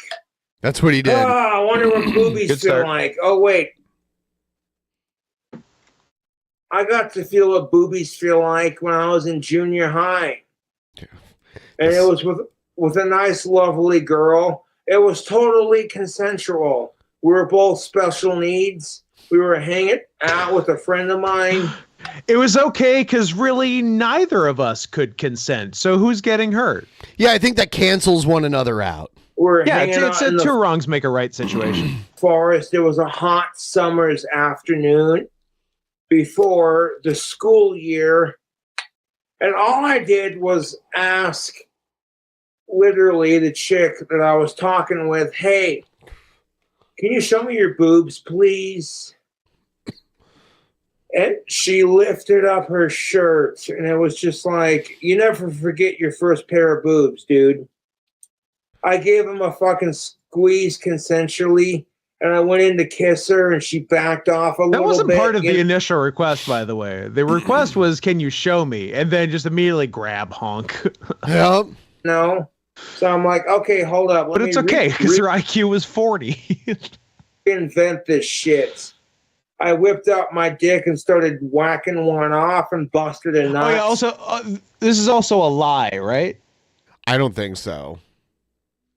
That's what he did. Oh, I wonder what boobies feel like. Oh, wait. I got to feel what boobies feel like when I was in junior high. And it was with a nice, lovely girl. It was totally consensual. We were both special needs. We were hanging out with a friend of mine. It was okay because really neither of us could consent. So who's getting hurt? Yeah, I think that cancels one another out. It's a two wrongs make a right situation. Forest. It was a hot summer's afternoon before the school year. And all I did was ask literally the chick that I was talking with, hey, can you show me your boobs, please? And she lifted up her shirt, and it was just like, you never forget your first pair of boobs, dude. I gave him a fucking squeeze consensually, and I went in to kiss her, and she backed off a little bit. That wasn't part of the initial request, by the way. The request was, can you show me? And then just immediately grab honk. Yep. No. So I'm like, okay, hold up. But it's okay, because your IQ was 40. Invent this shit. I whipped out my dick and started whacking one off and busted a nut. Oh, yeah, also, this is also a lie, right? I don't think so.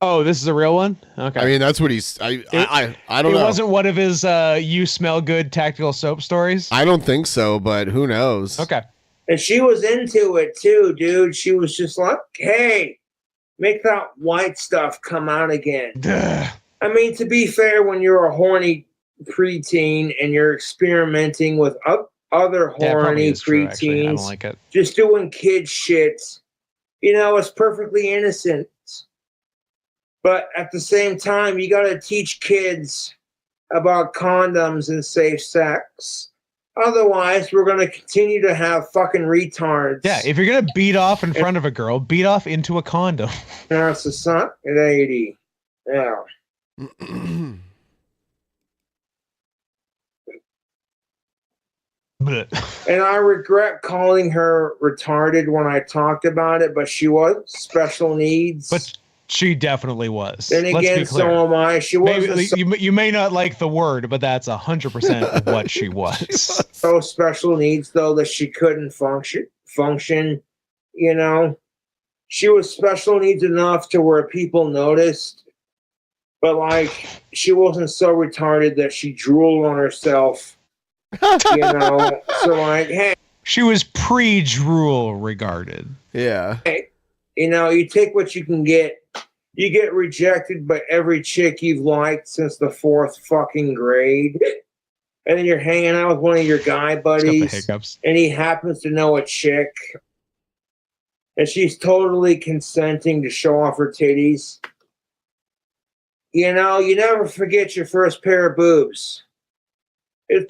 Oh, this is a real one? Okay. I mean, that's what he's... I don't know. It wasn't one of his you smell good tactical soap stories? I don't think so, but who knows? Okay. And she was into it too, dude. She was just like, hey, make that white stuff come out again. Duh. I mean, to be fair, when you're a horny preteen and you're experimenting with other horny preteens, I don't like it. Just doing kid shit, you know, it's perfectly innocent. But at the same time, you got to teach kids about condoms and safe sex. Otherwise, we're going to continue to have fucking retards. Yeah, if you're going to beat off in front of a girl, beat off into a condom. That's a son at 80. Yeah. And I regret calling her retarded when I talked about it, but she was special needs. But she definitely was. And again, so am I. She was. You may not like the word, but that's 100% of what she was. So special needs, though, that she couldn't function. You know, she was special needs enough to where people noticed, but like she wasn't so retarded that she drooled on herself. You know, so like, hey. She was pre-drool regarded. Yeah. You know, you take what you can get. You get rejected by every chick you've liked since the 4th fucking grade. And then you're hanging out with one of your guy buddies. And he happens to know a chick. And she's totally consenting to show off her titties. You know, you never forget your first pair of boobs.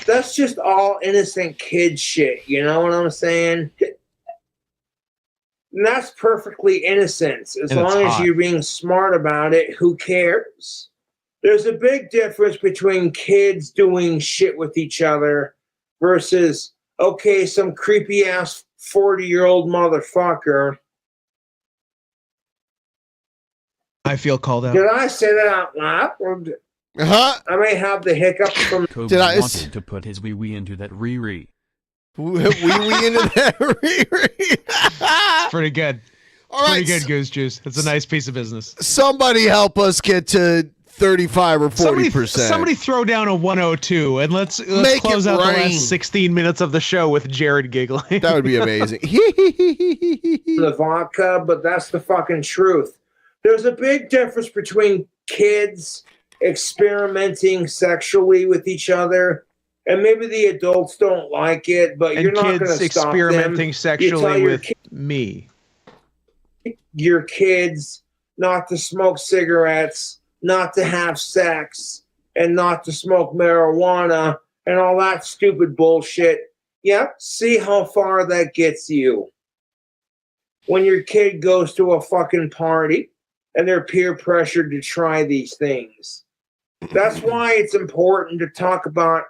That's just all innocent kid shit. You know what I'm saying? And that's perfectly innocent. As long as you're being smart about it, who cares? There's a big difference between kids doing shit with each other versus, okay, some creepy-ass 40-year-old motherfucker. I feel called out. Did I say that out loud? I may have the hiccups from... Cobra wanted to put his wee-wee into that Riri. Wee-wee into that Riri. It's pretty good. All right. Pretty good, Goose Juice. It's a nice piece of business. Somebody help us get to 35 or 40%. Somebody throw down a 102 and let's close out the last 16 minutes of the show with Jared giggling. That would be amazing. The vodka, but that's the fucking truth. There's a big difference between kids experimenting sexually with each other, and maybe the adults don't like it, but you're not going to stop them. Experimenting sexually with me. Your kids not to smoke cigarettes, not to have sex, and not to smoke marijuana, and all that stupid bullshit. Yep, see how far that gets you. When your kid goes to a fucking party and they're peer pressured to try these things. That's why it's important to talk about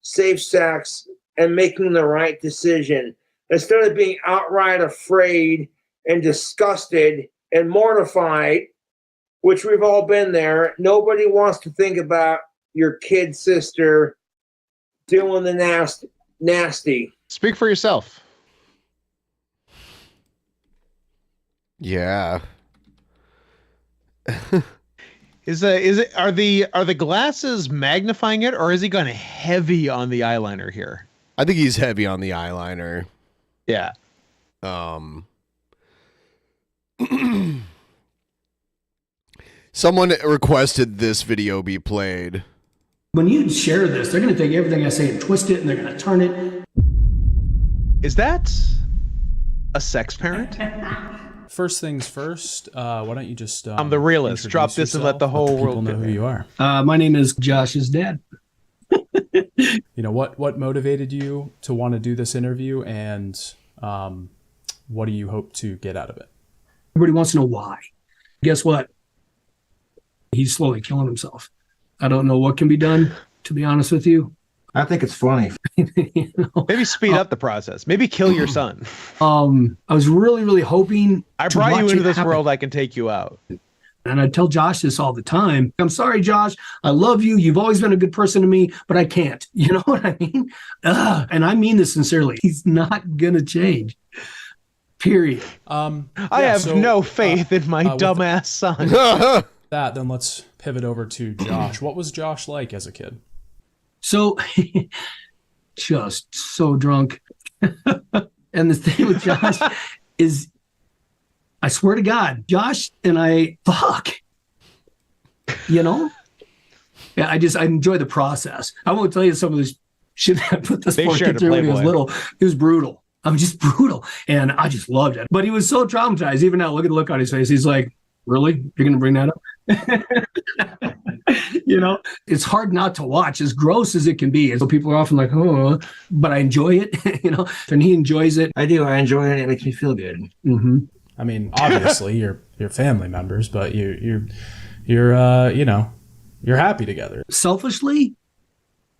safe sex and making the right decision instead of being outright afraid and disgusted and mortified, which we've all been there. Nobody wants to think about your kid sister doing the nasty. Speak for yourself. Yeah. Are the glasses magnifying it, or is he going heavy on the eyeliner here? I think he's heavy on the eyeliner. Yeah. Someone requested this video be played. When you share this, they're going to take everything I say and twist it, and they're going to turn it. Is that a sex parent? First things first, why don't you just... I'm the realist. Drop this and let the whole world know who you are. My name is Josh's dad. You know, what motivated you to want to do this interview, and what do you hope to get out of it? Everybody wants to know why. Guess what? He's slowly killing himself. I don't know what can be done, to be honest with you. I think it's funny. You know? Maybe speed up the process. Maybe kill your son. I was really, really hoping. I brought you into this world. I can take you out. And I tell Josh this all the time. I'm sorry, Josh. I love you. You've always been a good person to me, but I can't. You know what I mean? And I mean this sincerely. He's not going to change. Period. I have no faith in my dumbass son. Then let's pivot over to Josh. What was Josh like as a kid? So, just so drunk. And the thing with Josh is, I swear to God, Josh and I fuck. You know? Yeah, I enjoy the process. I won't tell you some of this shit that I put this poor kid through when he was little. It was brutal. I'm just brutal. And I just loved it. But he was so traumatized. Even now, look at the look on his face. He's like, really? You're going to bring that up? You know, it's hard not to watch, as gross as it can be. And so people are often like, oh, but I enjoy it, you know, and he enjoys it. I do. I enjoy it. It makes me feel good. Mm-hmm. I mean, obviously you're family members, but you're you know, you're happy together. Selfishly,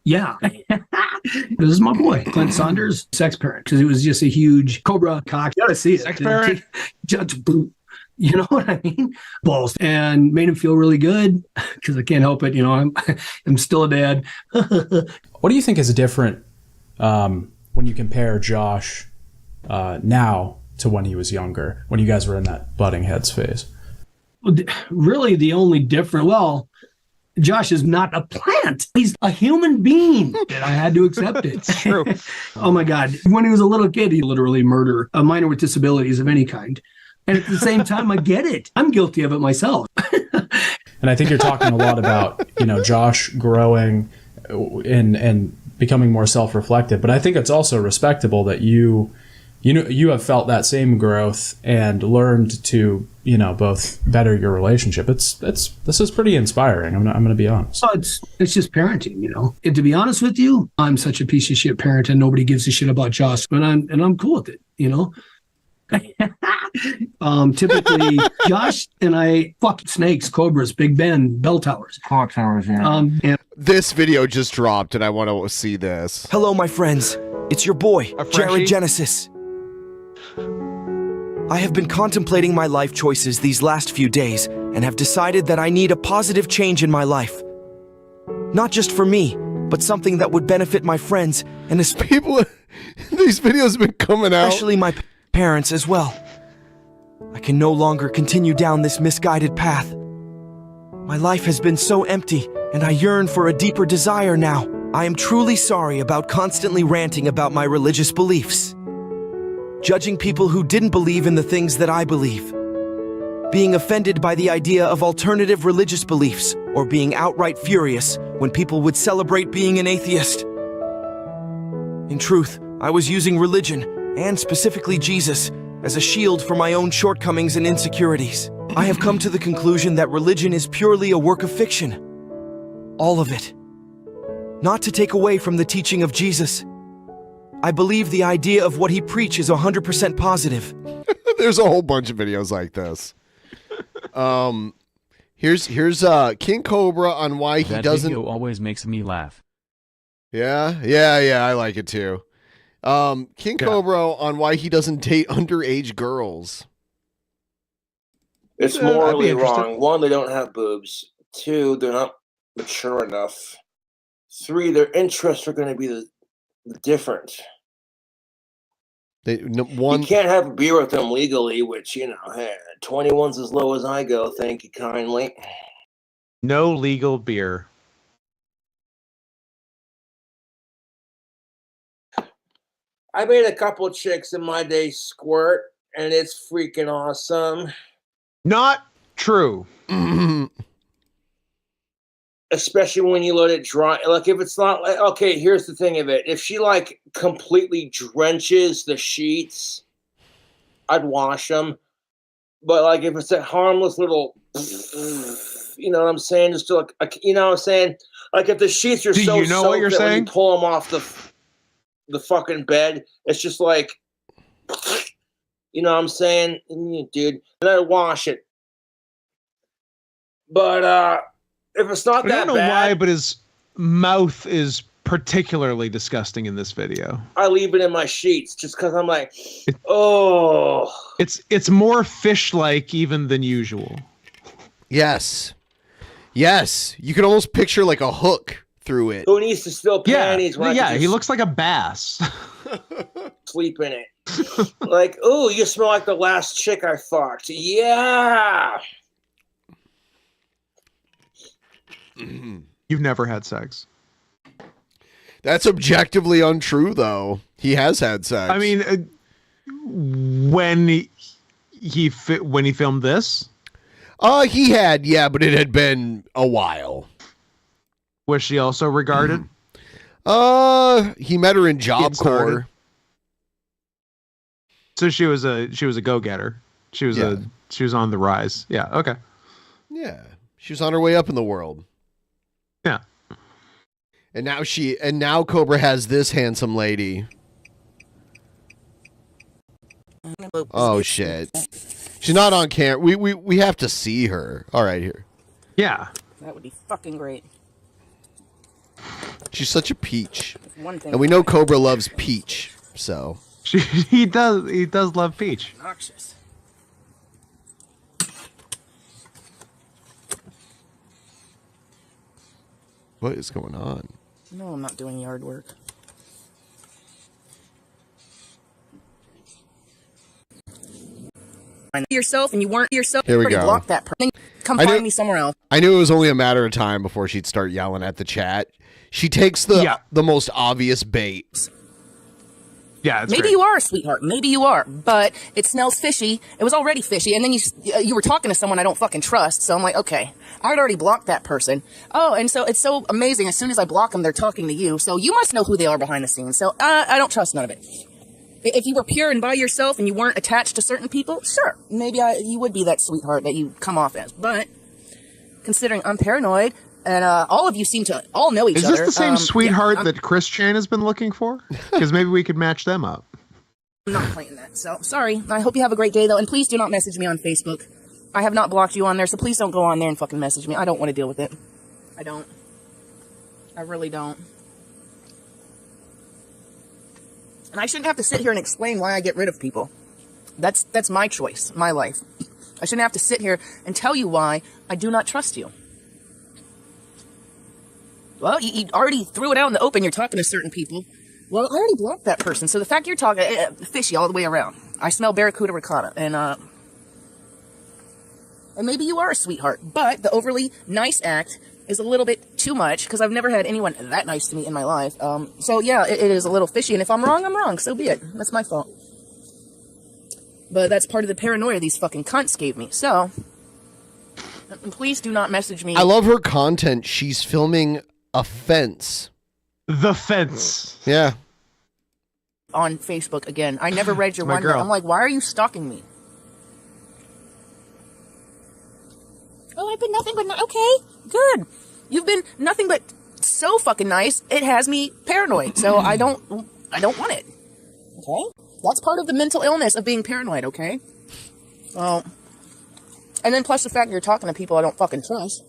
yeah. This is my boy, Clint Saunders, sex parent, because it was just a huge Cobra cock. You gotta see it. Sex parent. You know what I mean? Balls. And made him feel really good because I can't help it. You know, I'm still a dad. What do you think is different when you compare Josh now to when he was younger, when you guys were in that butting heads phase? Really, the only different, well, Josh is not a plant. He's a human being. And I had to accept it. It's true. Oh my God. When he was a little kid, he literally murdered a minor with disabilities of any kind. And at the same time, I get it. I'm guilty of it myself. And I think you're talking a lot about, Josh growing and becoming more self-reflective. But I think it's also respectable that you have felt that same growth and learned to, both better your relationship. This is pretty inspiring. I'm going to be honest. Oh, it's just parenting, And to be honest with you, I'm such a piece of shit parent, and nobody gives a shit about Josh, and I'm cool with it, Typically, Josh and I fuck snakes, cobras, Big Ben, bell towers, clock towers. Yeah. And This video just dropped, and I want to see this. Hello, my friends. It's your boy, Jared Genesis. I have been contemplating my life choices these last few days and have decided that I need a positive change in my life. Not just for me, but something that would benefit my friends and these videos have been coming out. Especially my parents as well. I can no longer continue down this misguided path. My life has been so empty, and I yearn for a deeper desire now. I am truly sorry about constantly ranting about my religious beliefs. Judging people who didn't believe in the things that I believe. Being offended by the idea of alternative religious beliefs, or being outright furious when people would celebrate being an atheist. In truth, I was using religion, and specifically Jesus, as a shield for my own shortcomings and insecurities. I have come to the conclusion that religion is purely a work of fiction. All of it. Not to take away from the teaching of Jesus. I believe the idea of what he preaches is 100% positive. There's a whole bunch of videos like this. Here's King Cobra on why he doesn't. That video always makes me laugh. Yeah, I like it too. King Cobra on why he doesn't date underage girls. It's morally wrong. 1, they don't have boobs. 2, they're not mature enough. 3, their interests are going to be different. You can't have a beer with them legally, which, hey, 21's as low as I go, thank you kindly. No legal beer. I made a couple chicks in my day squirt, and it's freaking awesome. Not true. Especially when you let it dry. Like, if it's not like, okay, here's the thing of it. If she completely drenches the sheets, I'd wash them. But if it's a harmless little, you know what I'm saying? Just you know what I'm saying? If the sheets are so soaked what you're that saying? when you pull them off the fucking bed, it's just you know what I'm saying? Dude, and I'd wash it. But, if it's not that bad, I don't know why, but his mouth is particularly disgusting in this video. I leave it in my sheets just because I'm oh. It's more fish-like even than usual. Yes. You can almost picture a hook through it. Who needs to spill panties? He looks like a bass. Sleep in it. Oh, you smell like the last chick I fucked. Yeah. You've never had sex. That's objectively untrue, though. He has had sex. I mean, when he filmed this, he had, but it had been a while. Was she also regarded? He met her in Job Corps. So she was a go-getter. She was on the rise. Yeah. Okay. Yeah, she was on her way up in the world. Yeah. And now Cobra has this handsome lady. Oh shit. She's not on camera. We have to see her. All right, here. Yeah. That would be fucking great. She's such a peach. One thing And we know Cobra loves peach, so. He does love peach. Noxious. What is going on? No, I'm not doing yard work. yourself and you weren't yourself. Here we Already go. blocked that person. Come I find knew- me somewhere else. I knew it was only a matter of time before she'd start yelling at the chat. She takes the most obvious bait. Yeah, Maybe you are a sweetheart. Maybe you are, but it smells fishy. It was already fishy, and then you were talking to someone I don't fucking trust. So I'm like, okay, I had already blocked that person. Oh, and so it's so amazing. As soon as I block them, they're talking to you. So you must know who they are behind the scenes. So I don't trust none of it. If you were pure and by yourself and you weren't attached to certain people, sure, maybe you would be that sweetheart that you come off as. But considering I'm paranoid. And all of you seem to all know each other. Is this the same sweetheart yeah, that Chris Chan has been looking for? Because maybe we could match them up. I'm not playing that. So, sorry. I hope you have a great day, though. And please do not message me on Facebook. I have not blocked you on there, so please don't go on there and fucking message me. I don't want to deal with it. I don't. I really don't. And I shouldn't have to sit here and explain why I get rid of people. That's my choice, my life. I shouldn't have to sit here and tell you why I do not trust you. Well, you already threw it out in the open. You're talking to certain people. Well, I already blocked that person. So the fact you're talking, fishy all the way around. I smell barracuda ricotta. And maybe you are a sweetheart. But the overly nice act is a little bit too much because I've never had anyone that nice to me in my life. So, yeah, it is a little fishy. And if I'm wrong, I'm wrong. So be it. That's my fault. But that's part of the paranoia these fucking cunts gave me. So, please do not message me. I love her content. She's filming a fence. The fence. Yeah. On Facebook again. I never read your My one. girl. I'm like, why are you stalking me? Oh, I've been nothing but okay, good. You've been nothing but so fucking nice. It has me paranoid. So I don't want it. Okay, that's part of the mental illness of being paranoid. Okay. Well, and then plus the fact you're talking to people I don't fucking trust.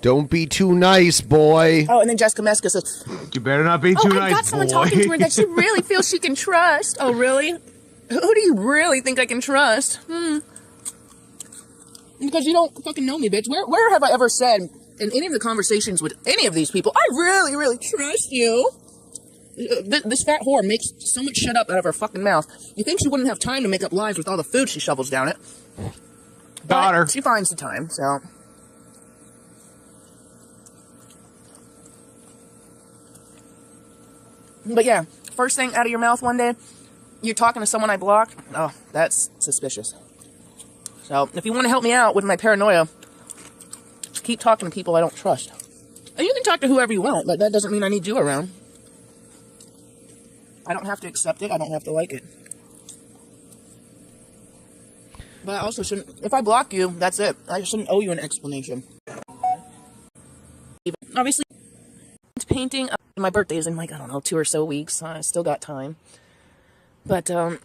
Don't be too nice, boy. Oh, and then Jessica Meska says, You better not be too I've nice, got someone boy. talking to her that she really feels she can trust. Oh, really? Who do you really think I can trust? Because you don't fucking know me, bitch. Where have I ever said in any of the conversations with any of these people, I really, really trust you? This fat whore makes so much shit up out of her fucking mouth. You think she wouldn't have time to make up lies with all the food she shovels down it? Got her. She finds the time, so... But yeah, first thing out of your mouth one day, you're talking to someone I blocked. Oh, that's suspicious. So, if you want to help me out with my paranoia, keep talking to people I don't trust. And you can talk to whoever you want, but that doesn't mean I need you around. I don't have to accept it. I don't have to like it. But I also shouldn't... If I block you, that's it. I shouldn't owe you an explanation. Obviously, painting... My birthday is in like, I don't know, 2 or so weeks. I still got time. But, I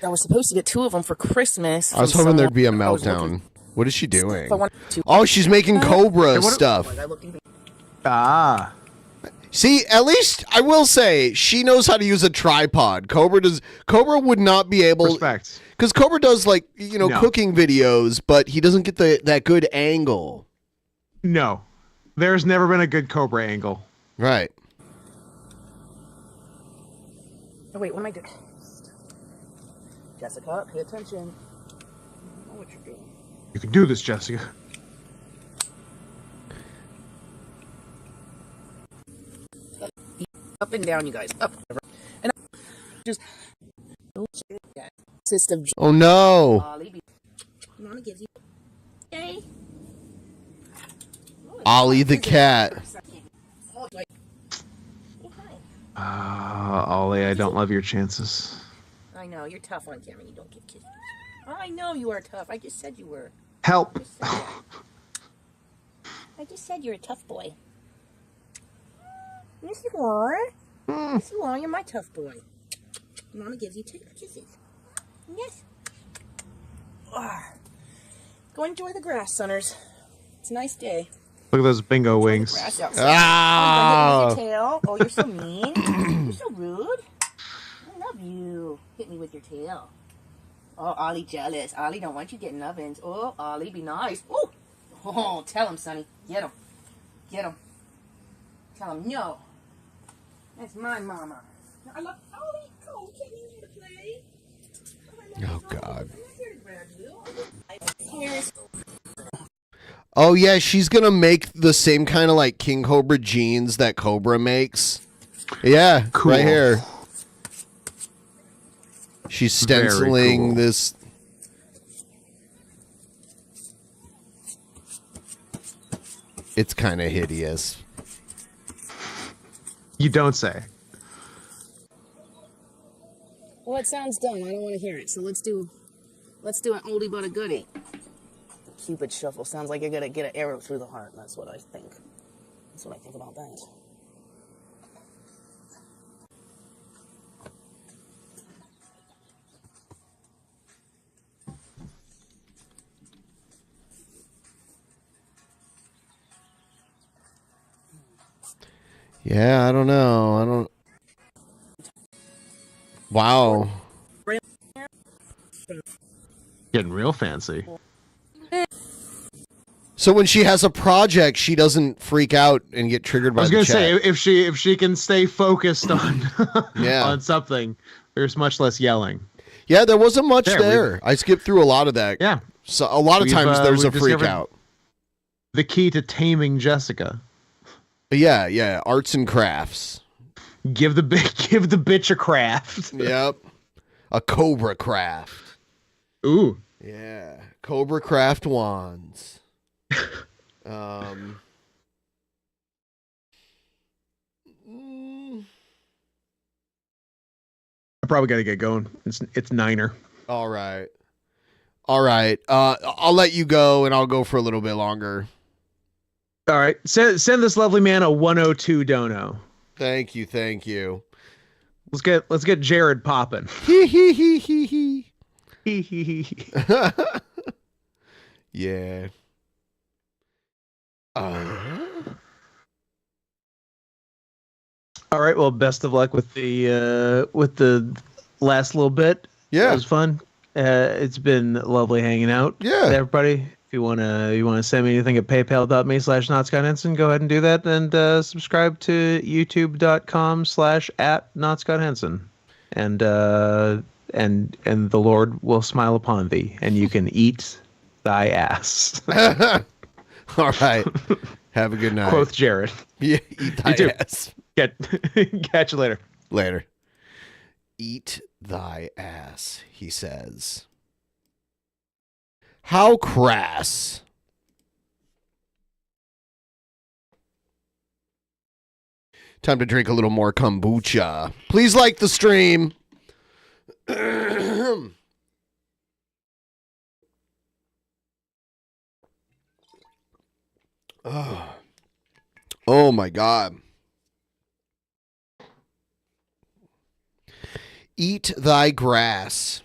was supposed to get 2 of them for Christmas. I was hoping there'd be a meltdown. What is she doing? If I wanted to- Oh, she's making Cobra stuff. Ah. See, at least I will say she knows how to use a tripod. Cobra would not be able. Respect. Because Cobra does like No. cooking videos, but he doesn't get that good angle. No. There's never been a good Cobra angle. Right. Oh, wait, what am I doing? Jessica, pay attention. I know what you're doing. You can do this, Jessica. Up and down, you guys. Up. And I just... System. Oh no. Mama gives you... Yay. Ollie the cat. Ollie, I don't love your chances. I know, you're tough on camera. You don't give kisses. I know you are tough. I just said you were. Help. I just said you're a tough boy. Yes, you are. Yes, you are. You're my tough boy. Mama gives you 2 kisses. Yes. Go enjoy the grass, Sunners. It's a nice day. Look at those bingo wings. Grass outside. Oh, you hit me with your tail. Oh, you're so mean. You're so rude. I love you. Hit me with your tail. Oh, Ollie jealous. Ollie don't want you getting ovens. Oh, Ollie, be nice. Ooh. Oh, tell him, Sonny. Get him. Get him. Tell him no. That's my mama. I love Ollie. Come Oh God. Oh yeah, she's gonna make the same kind of like King Cobra jeans that Cobra makes. Yeah, Cool. right here. She's stenciling cool. this. It's kind of hideous. You don't say. Well, it sounds dumb. I don't want to hear it. So let's do an oldie but a goodie. Cupid shuffle sounds like you're gonna get an arrow through the heart. That's what I think. That's what I think about that. Yeah, I don't know. Wow. Getting real fancy. So when she has a project, she doesn't freak out and get triggered by I was the gonna chat. say if she can stay focused on Yeah. on something, there's much less yelling. Yeah, there wasn't much There, there. I skipped through a lot of that. Yeah. So a lot of times there's a we've freak discovered out. The key to taming Jessica. Yeah, arts and crafts. Give the bitch a craft. Yep. A Cobra craft. Ooh. Yeah. Cobra craft wands. I probably got to get going. It's Niner. All right. I'll let you go, and I'll go for a little bit longer. All right. Send this lovely man a 102 dono. Thank you. Let's get Jared popping. Yeah. All right. Well, best of luck with the last little bit. Yeah, it was fun. It's been lovely hanging out. Yeah, with everybody. If you wanna send me anything at paypal.me/NotScottHenson, go ahead and do that, and subscribe to youtube.com/@NotScottHenson, and the Lord will smile upon thee, and you can eat thy ass. All right. Have a good night. Quoth Jared. Yeah, eat thy ass. Catch you later. Later. Eat thy ass, he says. How crass. Time to drink a little more kombucha. Please like the stream. Oh my God. Eat thy grass.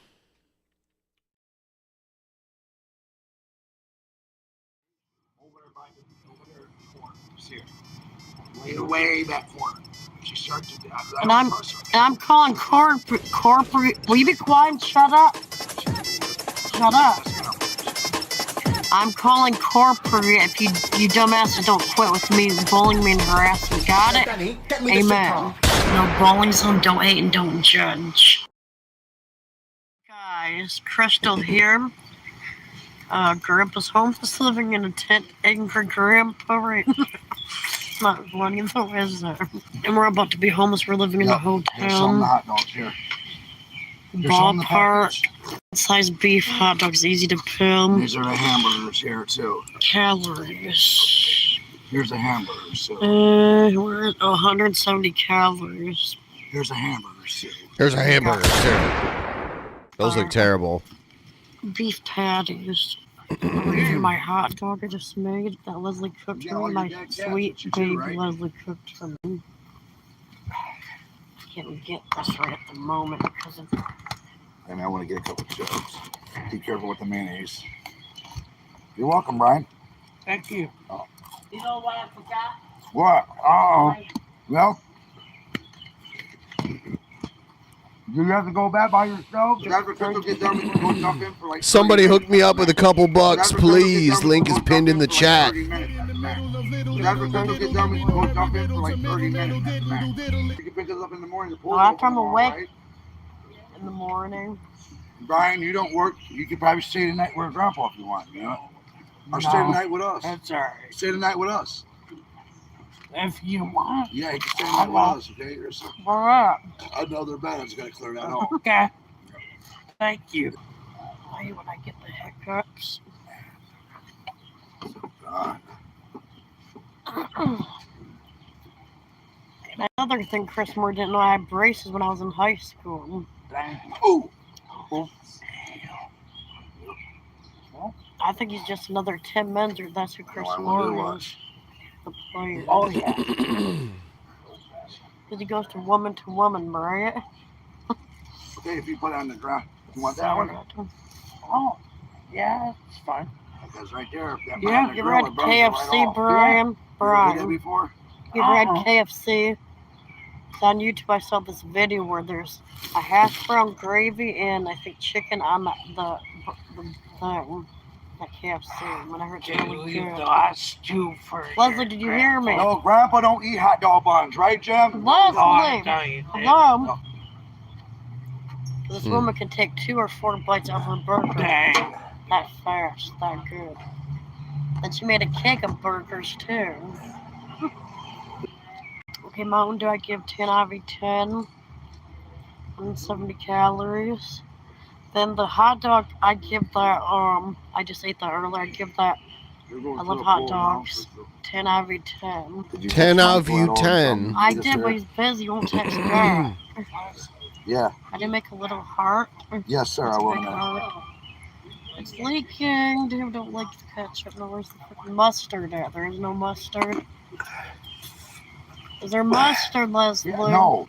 Way back corner. She started to. And I'm calling corporate. Will you be quiet and shut up? Shut up. I'm calling corporate if you dumbasses don't quit with me bullying me and harassing. Got it? Amen. No bullying zone, don't hate and don't judge. Guys, Crystal here. Grandpa's homeless, living in a tent, angry grandpa right now. Not funny though, is there? And we're about to be homeless. We're living in a hotel. There's some hot dogs here. Ballpark, size beef hot dogs, easy to film. These are the hamburgers here too. Calories. Here's the hamburgers too. We're at 170 calories. Here's the hamburgers too. Here's a hamburger, too. Those look terrible. Beef patties. Here's my hot dog I just made that Leslie cooked for me. My sweet baby Leslie cooked for me. Can't get this right at the moment because of. And I want to get a couple of chips. Be careful with the mayonnaise. You're welcome, Brian. Thank you. Oh. You know what I forgot? What? Uh-oh. Well, do you have to go back by yourself? Somebody hook me up with a couple bucks, please. Link is pinned in the chat. Well, after I'm awake, in the morning. Brian, you don't work. You could probably stay the night with Grandpa if you want, you know? Or stay the night with us. That's all right. Stay the night with us. If you want. Yeah, you can stay the night with us, okay? Where at? Another bed. I just got to clear that out. Okay. Thank you. I hate when I get the hiccups. Another thing Chris Moore didn't know, I had braces when I was in high school. Ooh. I think he's just another Tim Menzer. That's who Chris Moore is. The player. Oh, yeah. Because he goes to woman, right? Okay, if you put it on the ground. You want that one? Oh, yeah, it's fine. Because right there. That Yeah. You ever had KFC, Brian? Brian. You before? You ever had KFC? It's on YouTube. I saw this video where there's a hash brown gravy and I think chicken on the KFC. When I heard it's really good. Leslie, did you hear me? No, Grandpa don't eat hot dog buns, right, Jim? Leslie, hello. This woman can take 2 or 4 bites of her burger. Dang. That fast, that good. And she made a cake of burgers too. Okay, Mountain Dew I give 10 out of 10. 170 calories. Then the hot dog I give that I just ate that earlier. I give that I love hot dogs. 10 out of 10. 10 out of 10. I did, but he's busy. He won't text back. Yeah. I did make a little heart. Yes, sir, I will. It's leaking. Dude, don't like the ketchup. No, where's the freaking mustard at? There is no mustard. Is there mustard, Leslie? Yeah, no.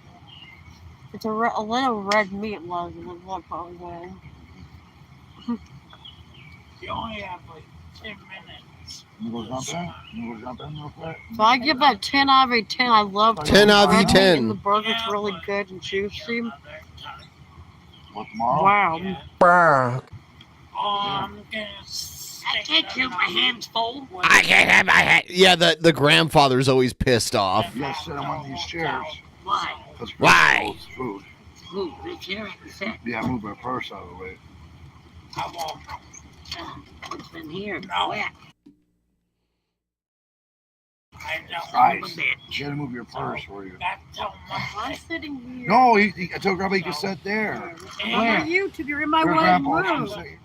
It's a little red meat, Leslie. Look over there. You only have like 10 minutes. You go jump in? You go jump in real quick? So I give that 10 out of 10. I love 10 out of red meat 10. and the burger's really good and juicy. What, tomorrow? Wow. I'm gonna I can't keep my hands full. I can't have my hand. Yeah, the grandfather's always pissed off. You gotta sit on one of these chairs. Why? Why? Food. Move the chair. Yeah, move my purse out of the way. I won't. It's been here. No. Wet. I don't Ice. know. You gotta move your purse for you. I'm sitting here. No, I told Grandpa you can sit there. I'm on YouTube. You're in my Your way. grandpa Move. should say-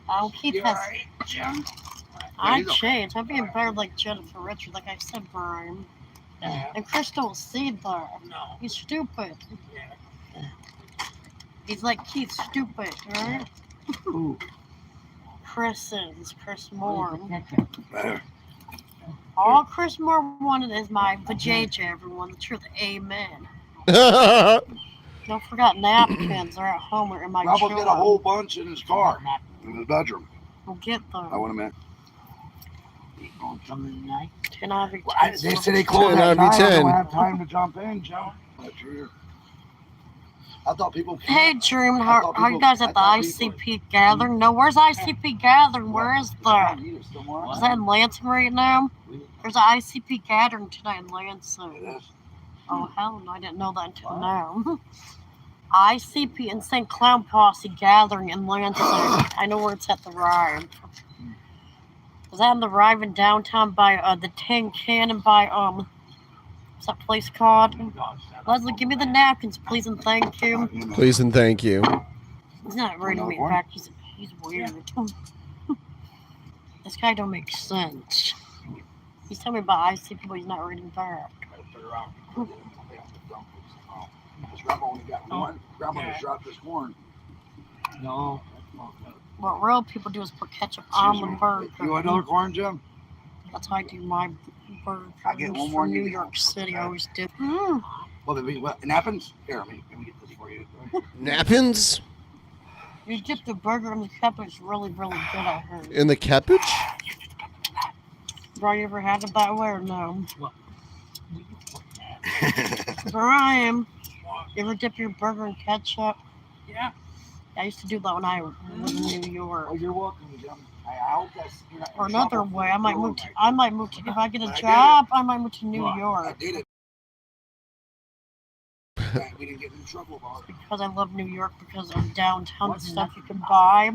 I'll keep You this. alright, Jim? I changed. I'm being better like Jennifer Richard, like I said, Brian. And Chris don't see that. No. He's stupid. He's like Keith, stupid, right? Chris Moore. All Chris Moore wanted is my vajayjay, everyone. The truth, amen. Don't forget napkins. They're at home or in my Grandpa drawer. get a whole bunch in his car, in his bedroom. We'll get them. I want a minute. 10 out of 10. They say they close 10 at out of 9. I 10. don't have time to jump in, Joe. I thought people. Hey, Dream, how you guys at the ICP gathering? No, where's ICP gathering? Where is that? Is that in Lansing right now? There's an ICP gathering tonight in Lansing. Oh, hell no, I didn't know that until now. ICP and St. Clown Posse gathering in Lansing. I know where it's at the Rive. Is that in the Rive in downtown by the Tin Cannon by what's that place called? Leslie, give me the napkins, please and thank you. Please and thank you. He's not ready to meet back. He's weird. This guy don't make sense. He's telling me about ICP, but he's not reading back. Grandpa only got one. Grandpa just dropped his horn. No. What real people do is put ketchup on the burger. You want another corn, Jim? That's how I do my burger. I get one more. From New York City, I always do. Well, what? Napkins? Here, let me get this for you. Napkins? You dip the burger in the ketchup, it's really, really good, I heard. In the cabbage? Brian, you ever had it that way or no? Brian, you ever dip your burger in ketchup? Yeah. I used to do that when I was in New York. Oh, you're welcome, Jim. I hope that's. Or another way, I might move to. If I get a job, I might move to New York. that we didn't get in trouble about it. Because I love New York because of downtown stuff you can buy.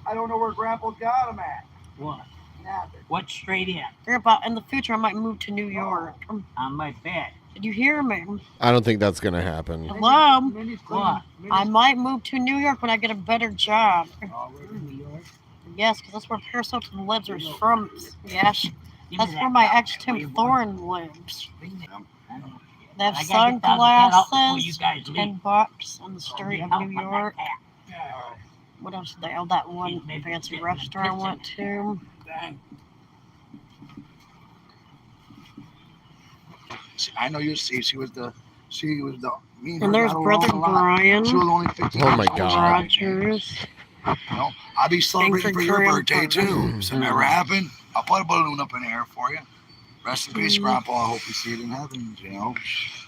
I don't know where Grandpa got them at. What? Nothing. What straight in? Grandpa, in the future I might move to New York. On my bed. Did you hear me? I don't think that's gonna happen. Hello? What? I might move to New York when I get a better job. New York? Yes, because that's where Paris Hilton lives or is from. Yes. That's where my ex Tim Thorne lives. They have I gotta get $1,000 out before you sunglasses, guys leave. $10 on the street of New York. What else did they? Oh, that one fancy restaurant I went to. See, I know you see. She was the. Me And there's brother Brian. She was only 15 Oh my years old. God. Rogers. You know, I'll be celebrating for your birthday too. So never happened. I'll put a balloon up in the air for you. Rest in peace, Grandpa. I hope you see it in heaven. You know,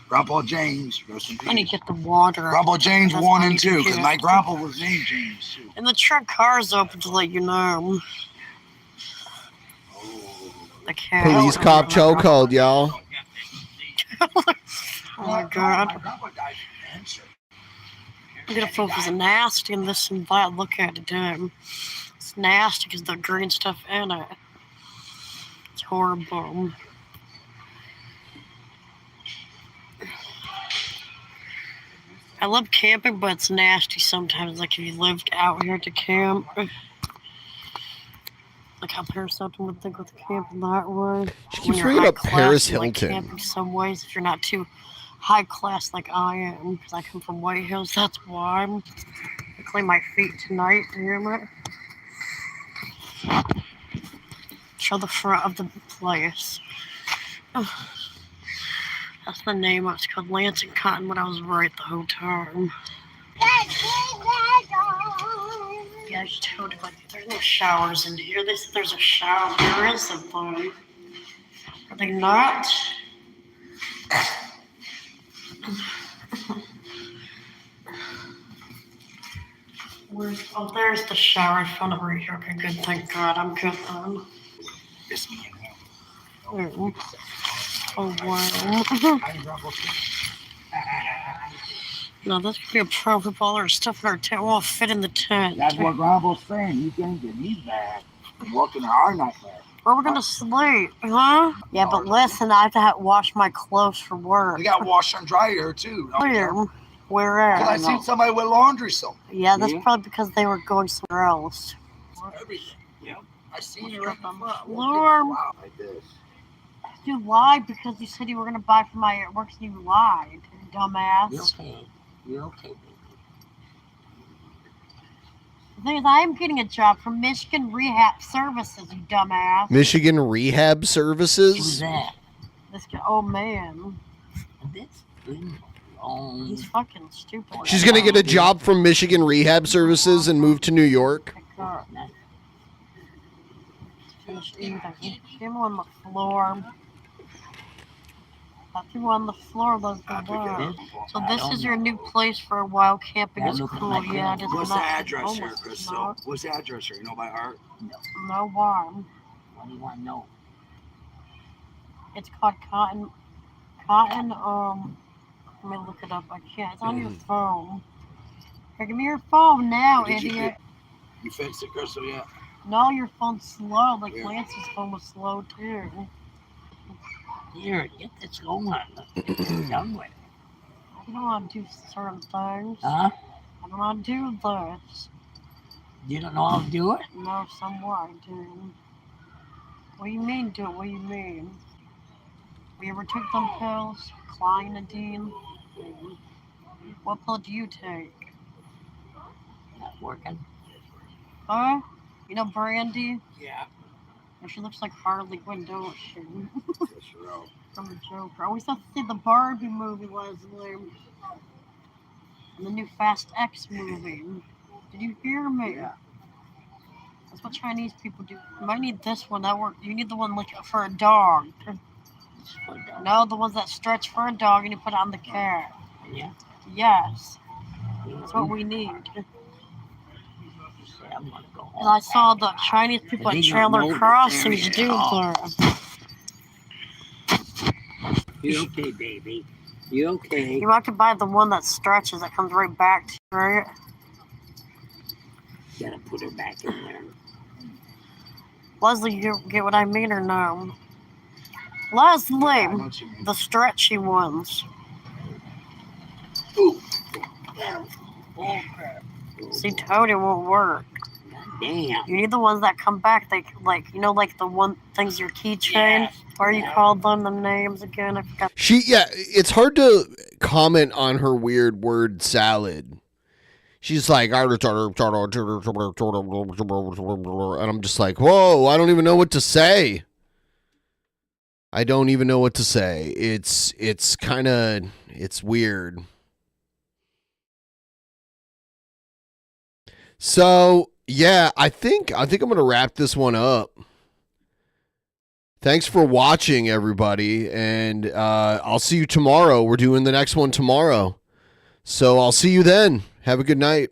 Grandpa James. Rest in peace. I need to get the water. Grandpa James That's 1 why I and need to 2, get because it. my grandpa was named James too. And the truck car's open to let you know. The cat. Police cop chokehold, y'all. Oh my god. I'm gonna focus on nasty in this and that. Look at it, damn. It's nasty because the green stuff in it. It's horrible. I love camping, but it's nasty sometimes. Like if you lived out here to camp. Like how Paris Hilton would think with camping that way. She When keeps you're bringing high up class, Paris you like Hilton. camping some ways if you're not too high class like I am, because I come from White Hills. That's why. I clean my feet tonight. You hear me? Show the front of the place. Oh, that's the name. It's called Lansing Cotton, but I was right the whole time. Yeah, I just told you, like, there's no showers in here. They said there's a shower. There isn't one. Are they not? Oh, there's the shower. I found it right here. Okay, good. Thank God. I'm good then. Oh, wow. No, this could be a problem with all our stuff in our tent. Won't fit in the tent. That's what Grandpa's saying. He can't get me back. Working our nightmare. Where are we gonna sleep, huh? Yeah, but listen, I have to wash my clothes for work. We got washer and dryer too. Where at? I seen somebody with laundry soap. Yeah, that's probably because they were going somewhere else. Everything. Yeah. I seen it right in the front. Lord. Wow, like this. You lied because you said you were gonna buy from my work, so you lied, dumbass. You're okay. You're okay, baby. The thing is, I am getting a job from Michigan Rehab Services, you dumbass. Michigan Rehab Services. Who's that? This guy, oh man. This long. He's fucking stupid. She's gonna get a job from Michigan Rehab Services and move to New York. Finish eating. Him on the floor. Got you on the floor, let's go there. So this is your new place for a while. Camping is cool. Yeah, it is. What's the not address here, homeless, Crystal? no. What's the address here? You know by heart? No harm. What do you want to know? It's called Cotton, let me look it up. I can't. It's on your phone. Here, give me your phone now, Did you idiot. You fixed it, Crystal, yet? No, your phone's slow. Like Lance's phone was slow, too. Here, get this going. Done with it. I don't want to do certain things. Huh? I don't want to do this. You don't know how to do it? No, somewhat I do. What do you mean, do it? What do you mean? You ever took them pills? Clonidine? What pill do you take? Not working. Huh? You know Brandy? Yeah. She looks like Harley Quinn, don't she? From the Joker. I always have to see the Barbie movie, Leslie. And the new Fast X movie. Did you hear me? Yeah. That's what Chinese people do. You might need this one. That work. You need the one like for a dog. No, the ones that stretch for a dog and you put it on the cat. Yeah. Yes. That's what we need. I'm gonna go home. And I saw the Chinese people at Chandler Crossings do that. You okay, baby? You okay? You have to buy the one that stretches. That comes right back to you, right? Gotta put her back in there. Leslie, you get what I mean or no? Leslie, the stretchy ones. See, Toad, it won't work. Damn. You need the ones that come back. They like the one things your keychain. What are you called them? The names again? I forgot. It's hard to comment on her weird word salad. She's like, and I'm just like, whoa, I don't even know what to say. It's weird. So, yeah, I think I'm going to wrap this one up. Thanks for watching, everybody, and I'll see you tomorrow. We're doing the next one tomorrow. So I'll see you then. Have a good night.